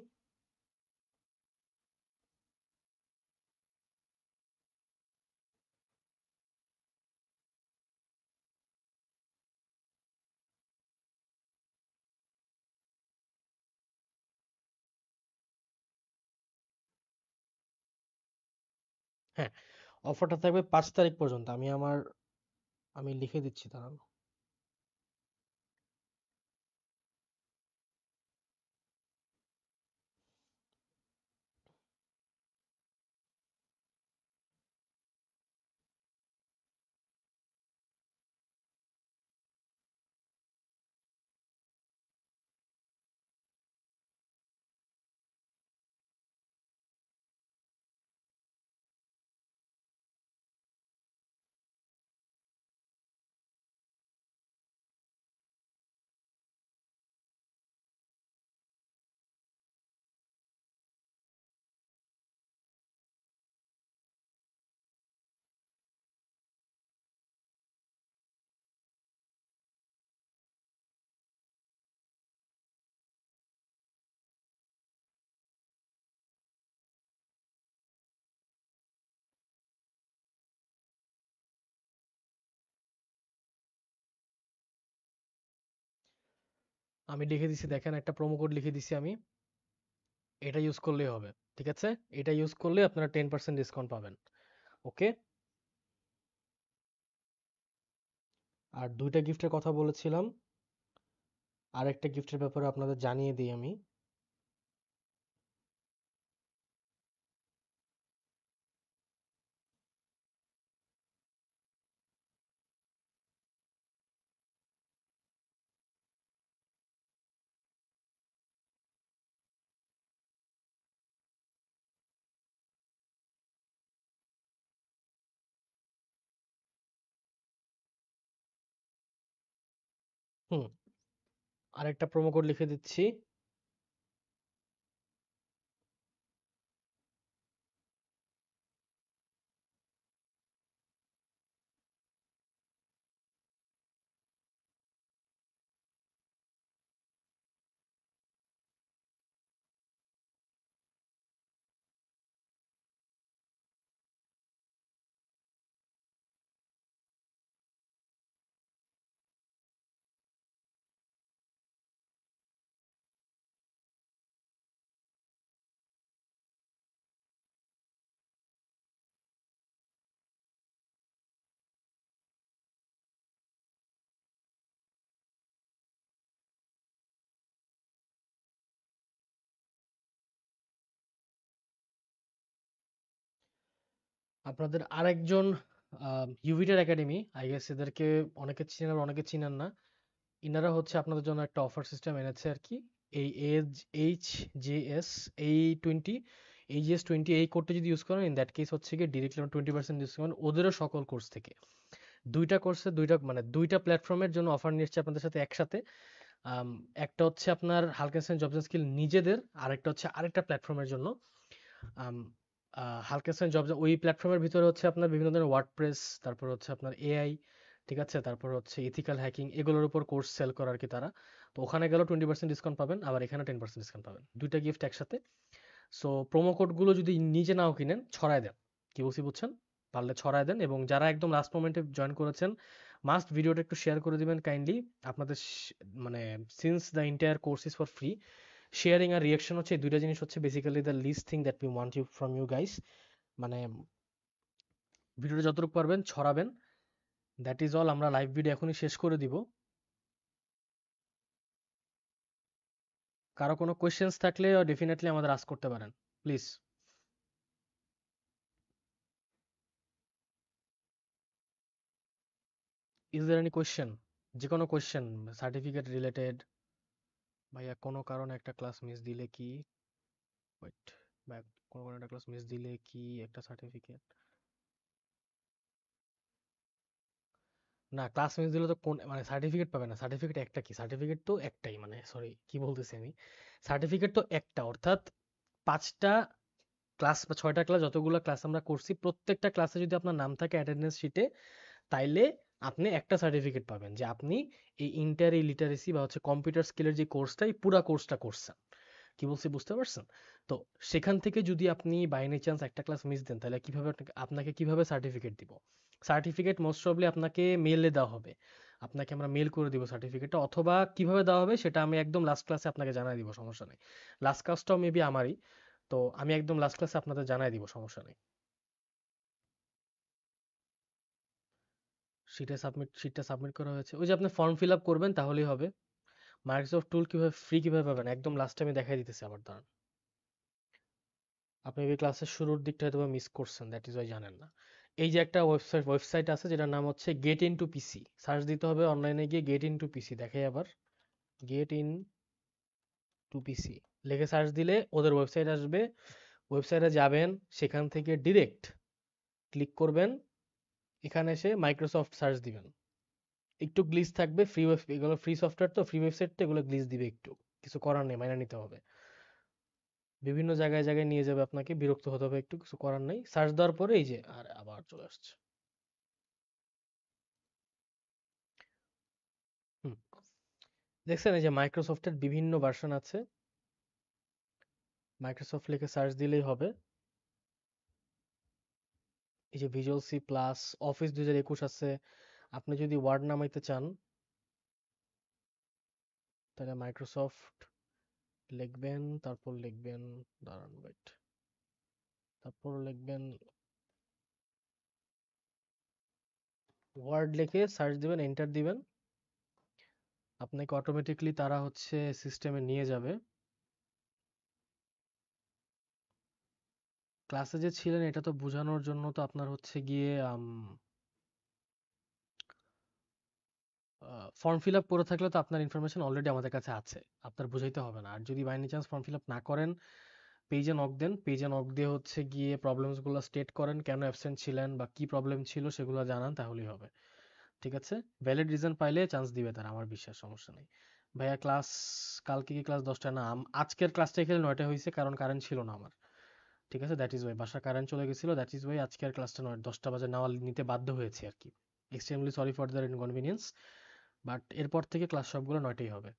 হ্যাঁ, অফারটা থাকবে 5 তারিখ পর্যন্ত। আমি লিখে দিচ্ছি দাঁড়ান। আমি লিখে দিছি, দেখেন একটা প্রোমো কোড লিখে দিছি আমি। এটা ইউজ করলেই হবে। ঠিক আছে, এটা ইউজ করলে আপনারা 10% ডিসকাউন্ট পাবেন। ওকে। আর দুইটা গিফটের কথা বলেছিলাম, আরেকটা গিফটের ব্যাপারে আপনাদের জানিয়ে দিই আমি। হুম, আরেকটা প্রোমো কোড লিখে দিচ্ছি। আপনাদের আরেকজন ইউভিটার একাডেমি, আই গেস এদেরকে অনেকে চিনেন অনেকে চিনেন না। ইনারা হচ্ছে আপনাদের জন্য একটা অফার সিস্টেম এনেছে আর কি। এই এইচ জে এস এই 20 এইচজিএস 20 এই কোডটা যদি ইউজ করেন, ইন দ্যাট কেস হচ্ছে কি ডিরেক্টলি 20% ডিসকাউন্ট ওদেরও সকল কোর্স থেকে। দুইটা কোর্সে দুইটা মানে দুইটা প্ল্যাটফর্মের জন্য অফার নিচ্ছে আপনাদের সাথে একসাথে। আম, একটা হচ্ছে আপনার হালকেনসেন জবস স্কিল নিজেদের, আরেকটা হচ্ছে আরেকটা প্ল্যাটফর্মের জন্য। আম, হালকেনসেন জবস ওই প্ল্যাটফর্মের ভিতরে হচ্ছে আপনার বিভিন্ন ধরনের ওয়ার্ডপ্রেস, তারপর হচ্ছে আপনার এআই, ঠিক আছে, তারপর হচ্ছে ইথিক্যাল হ্যাকিং, এগুলোর উপর কোর্স সেল করে আর কি তারা। তো ওখানে গেলেও 20% ডিসকাউন্ট পাবেন, আবার এখানে 10% ডিসকাউন্ট পাবেন, দুইটা গিফট একসাথে। সো প্রোমো কোডগুলো যদি নিজে নাও কিনেন, ছড়ায় দেন। কি বলছি বুঝছেন? পারলে ছড়ায় দেন, এবং যারা একদম লাস্ট মোমেন্টে জয়েন করেছেন, মাস্ট ভিডিওটা একটু শেয়ার করে দিবেন কাইন্ডলি। আপনাদের মানে since the entire course is for free, sharing আর রিয়াকশন হচ্ছে এই দুইটা জিনিস হচ্ছে basically the least thing that we want you from you guys. মানে ভিডিওটা যতটুকু পারবেন ছড়াবেন। That is all. আমরা লাইভ ভিডিও এখনই শেষ করে দিব। কারো কোনো কোয়েশ্চেন্স থাকলে ডেফিনেটলি আমাদের আস্ক করতে পারেন, please. Is there any question? যে কোনো কোয়েশ্চেন, সার্টিফিকেট রিলেটেড। ভাইয়া কোনো কারণে একটা ক্লাস মিস দিলে কি, ওয়েট, ভাই কোনো কারণে একটা ক্লাস মিস দিলে কি একটা সার্টিফিকেট? না, ক্লাস মিস দিলে তো কোন মানে সার্টিফিকেট পাবে না। সার্টিফিকেট একটা কি, সার্টিফিকেট তো একটাই, মানে সরি কি বলতেছি আমি, সার্টিফিকেট তো একটা, অর্থাৎ 5টা ক্লাস বা 6টা ক্লাস, যতগুলো ক্লাস আমরা করছি প্রত্যেকটা ক্লাসে যদি আপনার নাম থাকে অ্যাটেন্ডেন্স শিটে, তাইলে আপনি একটা সার্টিফিকেট পাবেন যে আপনি এই ইন্টার লিটারেসি বা হচ্ছে কম্পিউটার স্কিলের যে কোর্সটা, এই পুরা কোর্সটা করছেন। কি বলছি বুঝতে পারছেন? তো সেখান থেকে যদি আপনি বাই এনি চান্স একটা ক্লাস মিস দেন, তাহলে কিভাবে আপনাকে কিভাবে সার্টিফিকেট দিব? সার্টিফিকেট মোস্ট প্রবাবলি আপনাকে মেইলে দেওয়া হবে। আপনাকে আমরা মেল করে দিব সার্টিফিকেটটা, অথবা কিভাবে দেওয়া হবে সেটা আমি একদম লাস্ট ক্লাসে আপনাকে জানাই দিব, সমস্যা নেই। লাস্ট ক্লাসটাও মেবি আমারই, তো আমি একদম লাস্ট ক্লাসে আপনাদের জানাই দিব, সমস্যা নেই। শিটটা সাবমিট করা হয়েছে, ওই যে আপনি ফর্ম ফিল আপ করবেন তাহলেই হবে। মাইক্রোসফট টুল কিভাবে ফ্রি কিভাবে পাবেন, একদম লাস্টে আমি দেখাই দিতেছি, আবার দাঁড়ান। আপনি এই ক্লাসের শুরুর দিকটা হয়তো মিস করছেন, দ্যাট ইজ ওয়াই জানেন না। এই যে একটা ওয়েবসাইট আছে যেটার নাম হচ্ছে get in to PC, search দিতে হবে অনলাইনে গিয়ে গেট ইন টু পিসি, দেখাই আবার, গেট ইন টু পিসি লিখে সার্চ দিলে ওদের ওয়েবসাইট আসবে। ওয়েবসাইটে যাবেন, সেখান থেকে ডিরেক্ট ক্লিক করবেন, এখানে এসে মাইক্রোসফট সার্চ দিবেন। একটু গ্লিচ থাকবে, এগুলো ফ্রি সফটওয়্যার তো, ফ্রি ওয়েবসাইট তো, এগুলো গ্লিচ দিবে একটু, কিছু করার নেই, মাইনা নিতে হবে। বিভিন্ন জায়গায় জায়গায় নিয়ে যাবে আপনাকে, বিরক্ত হতে হবে একটু, কিছু করার নেই। সার্চ দেওয়ার পরে এই যে আর আবার চলে আসছে। হুম, দেখছেন এই যে মাইক্রোসফটের বিভিন্ন ভার্সন আছে, মাইক্রোসফট লিখে সার্চ দিলেই হবে। এই যে ভিজুয়াল সি প্লাস, অফিস 2021 আছে। আপনি যদি ওয়ার্ড নামাইতে চান, তাহলে মাইক্রোসফট লিখবেন, তারপর লিখবেন, দাঁড়ান ওয়েট, তারপর লিখবেন ওয়ার্ড, লিখে সার্চ দিবেন, এন্টার দিবেন, আপনাকে অটোমেটিকলি তারা হচ্ছে সিস্টেমে নিয়ে যাবে। ক্লাসে যে ছিলেন এটা তো বোঝানোর জন্য তো আপনার হচ্ছে গিয়ে ফর্ম ফিল আপ করে থাকলে তো আপনার ইনফরমেশন অলরেডি আমাদের কাছে আছে, আপনার বুঝাইতে হবে না। আর যদি by any chance form fill up না করেন, পেজে নক দেন, পেজে নক দিয়ে হচ্ছে গিয়ে প্রবলেমসগুলো স্টেট করেন, কেন অ্যাবসেন্ট ছিলেন বা কি প্রবলেম ছিল সেগুলো জানান, তাহলেই হবে। ঠিক আছে, ভ্যালিড রিজন পাইলে চান্স দিবে তারা, আমার বিশ্বাস, সমস্যা নেই। ভাইয়া ক্লাস, কালকে কি ক্লাস 10টায় না? আজকের ক্লাসটা এখানে 9টায় হয়েছে কারণ কারেন্ট ছিল না আমার। ঠিক আছে, দ্যাট ইজ ওয়াই, বাসা কারেন্ট চলে গেছিল, দ্যাট ইজ ওয়াই আজকের ক্লাসটা 10টা বাজে নেওয়া নিতে বাধ্য হয়েছে আর কি। Extremely sorry for the inconvenience, but এরপর থেকে ক্লাস সবগুলো 9টাই হবে।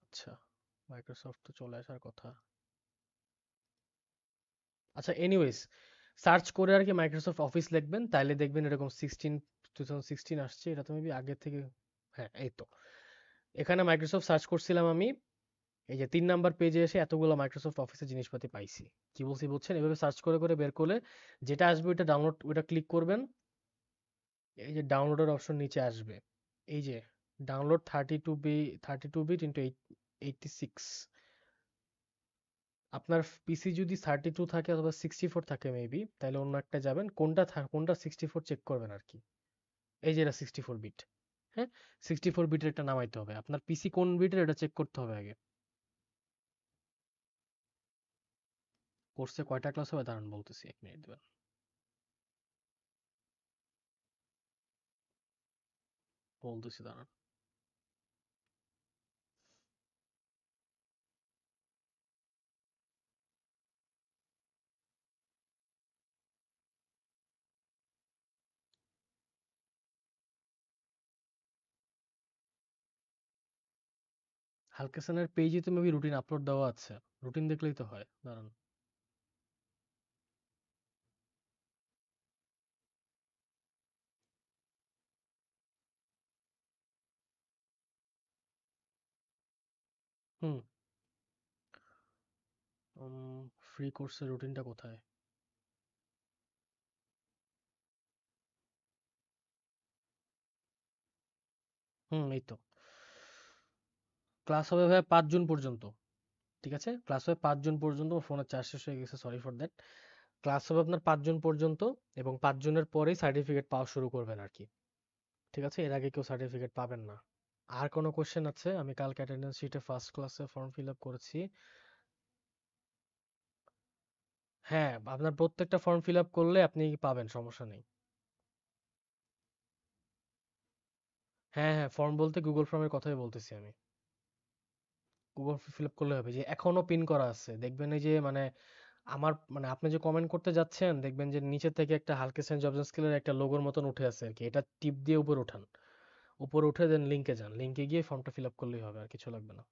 আচ্ছা, মাইক্রোসফট তো চলে আসার কথা। আচ্ছা, এনিওয়েজ, সার্চ করে আর কি মাইক্রোসফট অফিস লিখবেন, তাইলে দেখবেন এরকম 2016 আসছে, এটা তো মেবি আগের থেকে। হ্যাঁ, এই তো, এখানে মাইক্রোসফট সার্চ করছিলাম আমি, এই যে 3 নাম্বার পেজে এসে এতগুলো মাইক্রোসফট অফিসের জিনিসপাতি পাইছি। কি বলছি বুঝছেন? এভাবে সার্চ করে করে বের করলে যেটা আসবে ওইটা ডাউনলোড, ওইটা ক্লিক করবেন, এই যে ডাউনলোডের অপশন নিচে আসবে, এই যে ডাউনলোড 32 বিট ইন্টু 86। আপনার পিসি যদি 32 থাকে অথবা 64 থাকে মেবি, তাহলে অন্য একটা যাবেন, কোনটা 64 চেক করবেন আর কি। এই যে এটা 64 বিট। হ্যাঁ, 64 বিটের একটা নামাইতে হবে, আপনার পিসি কোন বিটের এটা চেক করতে হবে আগে। কোর্সে কয়টা ক্লাস হবে দাঁড়ান বলতেছি, 1 মিনিট দিবেন, বলতেছি দাঁড়ান। হালকেসানের পেজে তো মেবি রুটিন আপলোড দেওয়া আছে, রুটিন দেখলেই তো হয়, দাঁড়ান। হুম, ফ্রি কোর্সের রুটিনটা কোথায়? হুম, এই তো, ক্লাস হবে ভাই 5 জুন পর্যন্ত। ঠিক আছে, ক্লাস হবে 5 জুন পর্যন্ত, ফোনের চার্জ শেষ হয়ে গেছে, সরি ফর দ্যাট। ক্লাস হবে আপনার 5 জুন পর্যন্ত, এবং 5 জুনের পরেই সার্টিফিকেট পাওয়া শুরু করবেন আর কি। ঠিক আছে, এর আগে কেউ সার্টিফিকেট পাবেন না। আর কোনো কোশ্চেন আছে? আমি কালকে অ্যাটেন্ডেন্স শিটে ফার্স্ট ক্লাসে ফর্ম ফিল আপ করেছি। হ্যাঁ, আপনার প্রত্যেকটা ফর্ম ফিল আপ করলে আপনি পাবেন, সমস্যা নেই। হ্যাঁ হ্যাঁ, ফর্ম বলতে গুগল ফর্মের কথাই বলতেছি আমি। গুগল ফিল আপ করলে হবে, যে এখনো পিন করা আছে দেখবেন, এই যে মানে আমার মানে আপনি যে কমেন্ট করতে যাচ্ছেন দেখবেন যে নিচে থেকে একটা হালকেসেন জবস স্কিলের একটা লোগোর মতন উঠে আছে আর কি, এটা টিপ দিয়ে উপর উঠান, উপর উঠে দেন লিঙ্কে যান, লিঙ্কে গিয়ে ফর্মটা ফিল আপ করলেই হবে, আর কিছু লাগবে না।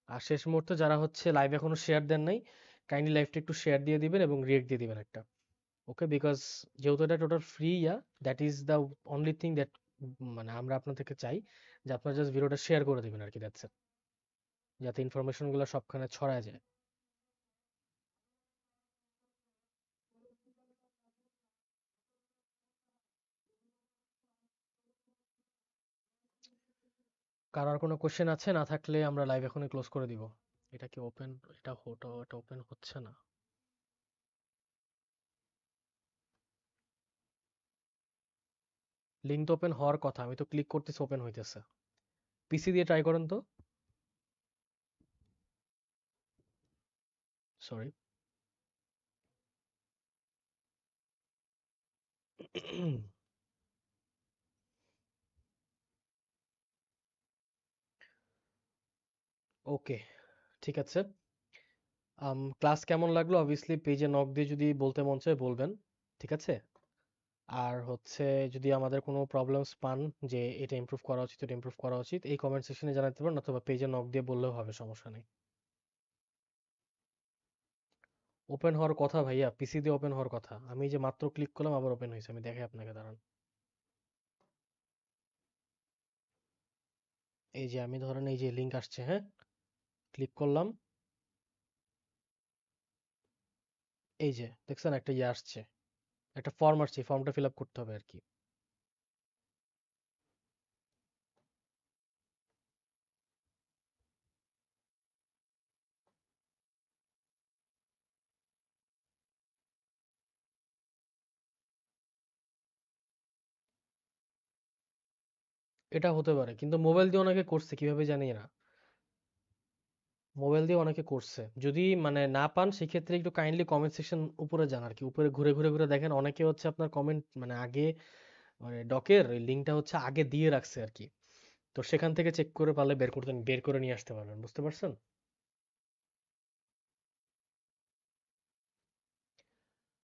আর শেষ মুহূর্তে যারা হচ্ছে লাইভ এখনো শেয়ার দেন নাই, কাইন্ডলি লাইভটা একটু শেয়ার দিয়ে দিবেন এবং রিয়েক্ট দিয়ে দিবেন একটা। ওকে, বিকজ যেহেতু এটা total free, that is the only thing that মানে আমরা আপনার থেকে চাই, যে আপনার জাস্ট ভিডিওটা শেয়ার করে দিবেন আর কি, দ্যাটস ইট, যাতে ইনফরমেশন গুলো সবখানে ছড়ায় যায়। কারো আর কোনো কোশ্চেন আছে? না থাকলে আমরা লাইভ এখনই ক্লোজ করে দিব। এটা কি ওপেন? এটা ওপেন হচ্ছে না। লিঙ্ক তো ওপেন হওয়ার কথা, আমি তো ক্লিক করতেছি, ওপেন হইতেছে। পিসি দিয়ে ট্রাই করেন তো। সরি। ওকে, ঠিক আছে। ক্লাস কেমন লাগলো অবভিয়াসলি পেজে নক দিয়ে যদি বলতে মন চায় বলবেন। ঠিক আছে, আর হচ্ছে যদি আমাদের কোনো প্রবলেমস পান, যে এটা ইমপ্রুভ করা উচিত, এটা ইমপ্রুভ করা উচিত, এই কমেন্ট সেকশনে জানাতে পারেন, অথবা পেজে নক দিয়ে বললেও হবে, সমস্যা নেই। ওপেন হওয়ার কথা ভাইয়া, পিসি দিয়ে ওপেন হওয়ার কথা, আমি যে মাত্র ক্লিক করলাম আবার ওপেন হয়েছে, আমি দেখাই আপনাকে, দাঁড়ান। এই যে আমি ধরেন এই যে লিংক আসছে, হ্যাঁ, ক্লিক করলাম। এই যে দেখছেন একটা ইয়ে আসছে, একটা ফর্ম আসছে, ফর্মটা ফিল আপ করতে হবে আর কি। এটা হতে পারে, কিন্তু মোবাইল দিয়ে অনেকে করছে কিভাবে জানি না। মোবাইল দিয়ে অনেকে করছে, যদি মানে না পান সেক্ষেত্রে একটু কাইন্ডলি কমেন্ট সেকশন উপরে যান আর কি, উপরে ঘুরে ঘুরে ঘুরে দেখেন অনেকে হচ্ছে আপনার কমেন্ট মানে আগে মানে ডকের লিঙ্কটা হচ্ছে আগে দিয়ে রাখছে আর কি। তো সেখান থেকে চেক করে পারলে বের করে নিয়ে আসতে পারবেন, বুঝতে পারছেন?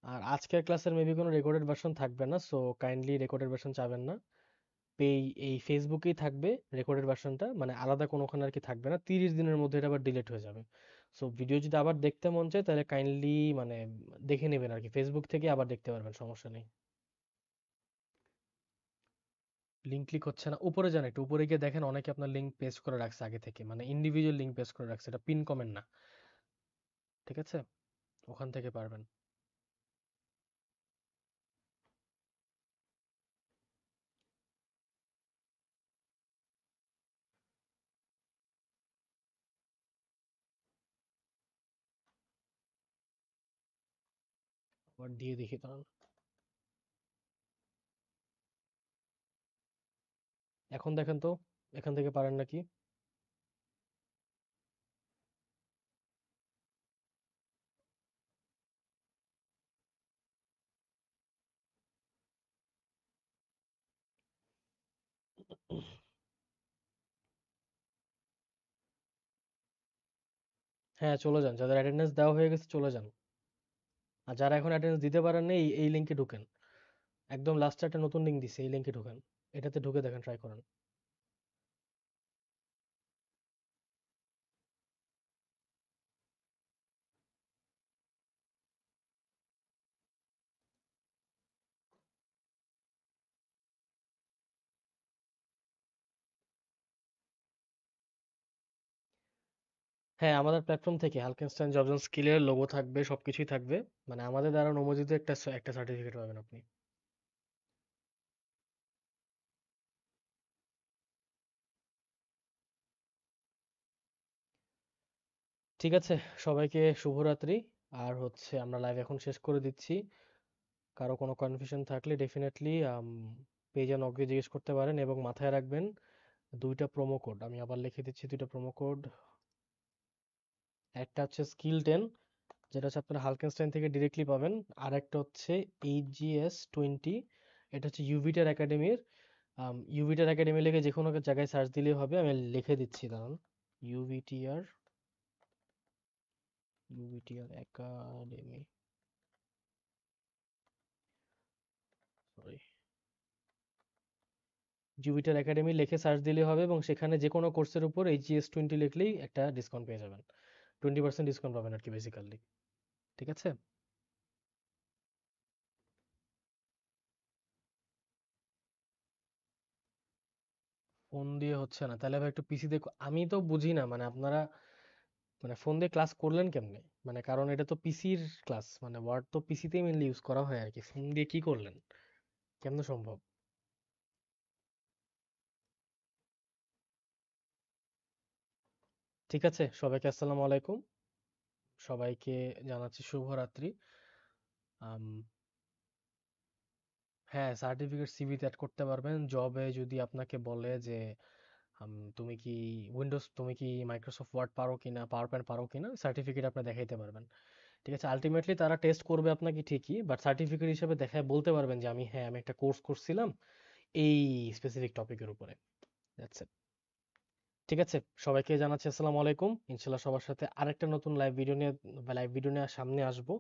আর আজকের ক্লাসের মেবি কোনো রেকর্ডেড ভার্সন থাকবে না, সো কাইন্ডলি রেকর্ডেড ভার্সন চাবেন না। এই ফেসবুকেই থাকবে রেকর্ডেড ভার্সনটা, মানে আলাদা কোনোখানে আর কি থাকবে না, 30 দিনের মধ্যে এটা আবার ডিলিট হয়ে যাবে। সো ভিডিও যদি আবার দেখতে মন চায় তাহলে কাইন্ডলি মানে দেখে নেবেন আর কি, ফেসবুক থেকে আবার দেখতে পারবেন, সমস্যা নেই। লিঙ্ক ক্লিক হচ্ছে না, উপরে যান, একটু উপরে গিয়ে দেখেন অনেকে আপনার লিঙ্ক পেস্ট করে রাখছে আগে থেকে, মানে ইন্ডিভিজুয়াল লিঙ্ক পেস্ট করে রাখছে, এটা পিন কমেন্ট না। ঠিক আছে, ওখান থেকে পারবেন। আবার দিয়ে দেখি দাঁড়ান। এখন দেখেন তো এখান থেকে পারেন নাকি। হ্যাঁ চলে যান, যাদের অ্যাটেন্ডেন্স দেওয়া হয়ে গেছে চলে যান। আর যারা এখন অ্যাটেন্ডেন্স দিতে পারেন না এই লিঙ্কে ঢুকেন, একদম লাস্টে একটা নতুন লিঙ্ক দিছে, এই লিঙ্কে ঢুকেন, এটাতে ঢুকে দেখেন, ট্রাই করেন। হ্যাঁ আমাদের প্ল্যাটফর্ম থেকে হালকেনস্টাইন জবস এন্ড স্কিলের লোগো থাকবে, সবকিছুই থাকবে, মানে আমাদের দ্বারা অনুমোদিত একটা একটা সার্টিফিকেট পাবেন আপনি। ঠিক আছে, সবাইকে শুভরাত্রি। আর হচ্ছে আমরা লাইভ এখন শেষ করে দিচ্ছি। কারো কোনো কনফিউশন থাকলে ডেফিনেটলি পেজে নক দিয়ে জিজ্ঞেস করতে পারেন, এবং মাথায় রাখবেন দুইটা প্রোমো কোড আমি আবার লিখে দিচ্ছি, দুইটা প্রোমো কোড। একটা হচ্ছে স্কিল 10, যেটা হচ্ছে আপনারা হালকেনস্টাইন থেকে ডিরেক্টলি পাবেন। আর একটা হচ্ছে HGS20, এটা হচ্ছে ইউভিটার একাডেমির। ইউভিটার একাডেমি লিখে যে কোনো একটা জায়গায় সার্চ দিলেই হবে, আমি লিখে দিচ্ছি দাঁড়ান। ইউভিটিআর, ইউভিটিআর একাডেমি, সরি, জুপিটার একাডেমি লিখে সার্চ দিলেই হবে, এবং সেখানে যে কোনো কোর্সের উপর HGS20 লিখলেই একটা ডিসকাউন্ট পেয়ে যাবেন, 20% ডিসকাউন্ট পাবেন আর কি বেসিক্যালি। ঠিক আছে, ফোন দিয়ে হচ্ছে না তাহলে ভাই একটু পিসি দিয়ে আমি তো বুঝি না, মানে আপনারা মানে ফোন দিয়ে ক্লাস করলেন কেমনে, মানে কারণ এটা তো পিসির ক্লাস, মানে ওয়ার্ড তো পিসিতেই মেনলি ইউজ করা হয় আর কি, ফোন দিয়ে কি করলেন, কেমনে সম্ভব? ঠিক আছে, সবাইকে আসসালামু আলাইকুম, সবাইকে জানাচ্ছি শুভরাত্রি। আম, হ্যাঁ সার্টিফিকেট সিভিতে অ্যাড করতে পারবেন, জবে যদি আপনাকে বলে যে তুমি কি উইন্ডোজ, তুমি কি মাইক্রোসফট ওয়ার্ড পারো কিনা, পাওয়ার পয়েন্ট পারো কিনা, সার্টিফিকেট আপনি দেখাইতে পারবেন। ঠিক আছে, আলটিমেটলি তারা টেস্ট করবে আপনাকে ঠিকই, বাট সার্টিফিকেট হিসেবে দেখায় বলতে পারবেন যে আমি একটা কোর্স করছিলাম এই স্পেসিফিক টপিকের উপরে। That's it. ঠিক আছে, সবাইকে জানাচ্ছি আসসালামু আলাইকুম, ইনশাল্লাহ সবার সাথে আরেকটা নতুন লাইভ ভিডিও নিয়ে সামনে আসবো,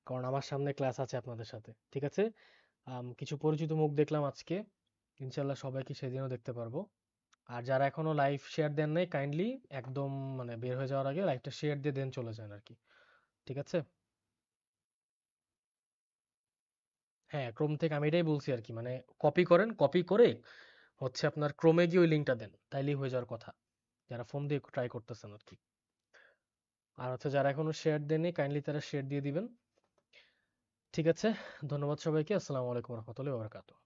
কারণ আমার সামনে ক্লাস আছে আপনাদের সাথে। ঠিক আছে, কিছু পরিচিত মুখ দেখলাম আজকে, ইনশাল্লাহ সবাইকে সেদিনও দেখতে পারবো। আর যারা এখনো লাইভ শেয়ার দেন নাই কাইন্ডলি একদম মানে বের হয়ে যাওয়ার আগে লাইভটা শেয়ার দিয়ে দেন চলে যান আর কি। ঠিক আছে, হ্যাঁ ক্রোম থেকে আমি এটাই বলছি আর কি, মানে কপি করেন, কপি করে হচ্ছে আপনার ক্রোমে গিয়ে ওই লিঙ্কটা দেন, তাইলেই হয়ে যাওয়ার কথা, যারা ফোন দিয়ে ট্রাই করতেছেন আর কি। আর হচ্ছে যারা এখনো শেয়ার দেননি, কাইন্ডলি তারা শেয়ার দিয়ে দিবেন। ঠিক আছে, ধন্যবাদ সবাইকে। আসসালামু আলাইকুম রহমতুল্লাহি ওয়া বারাকাতুহু।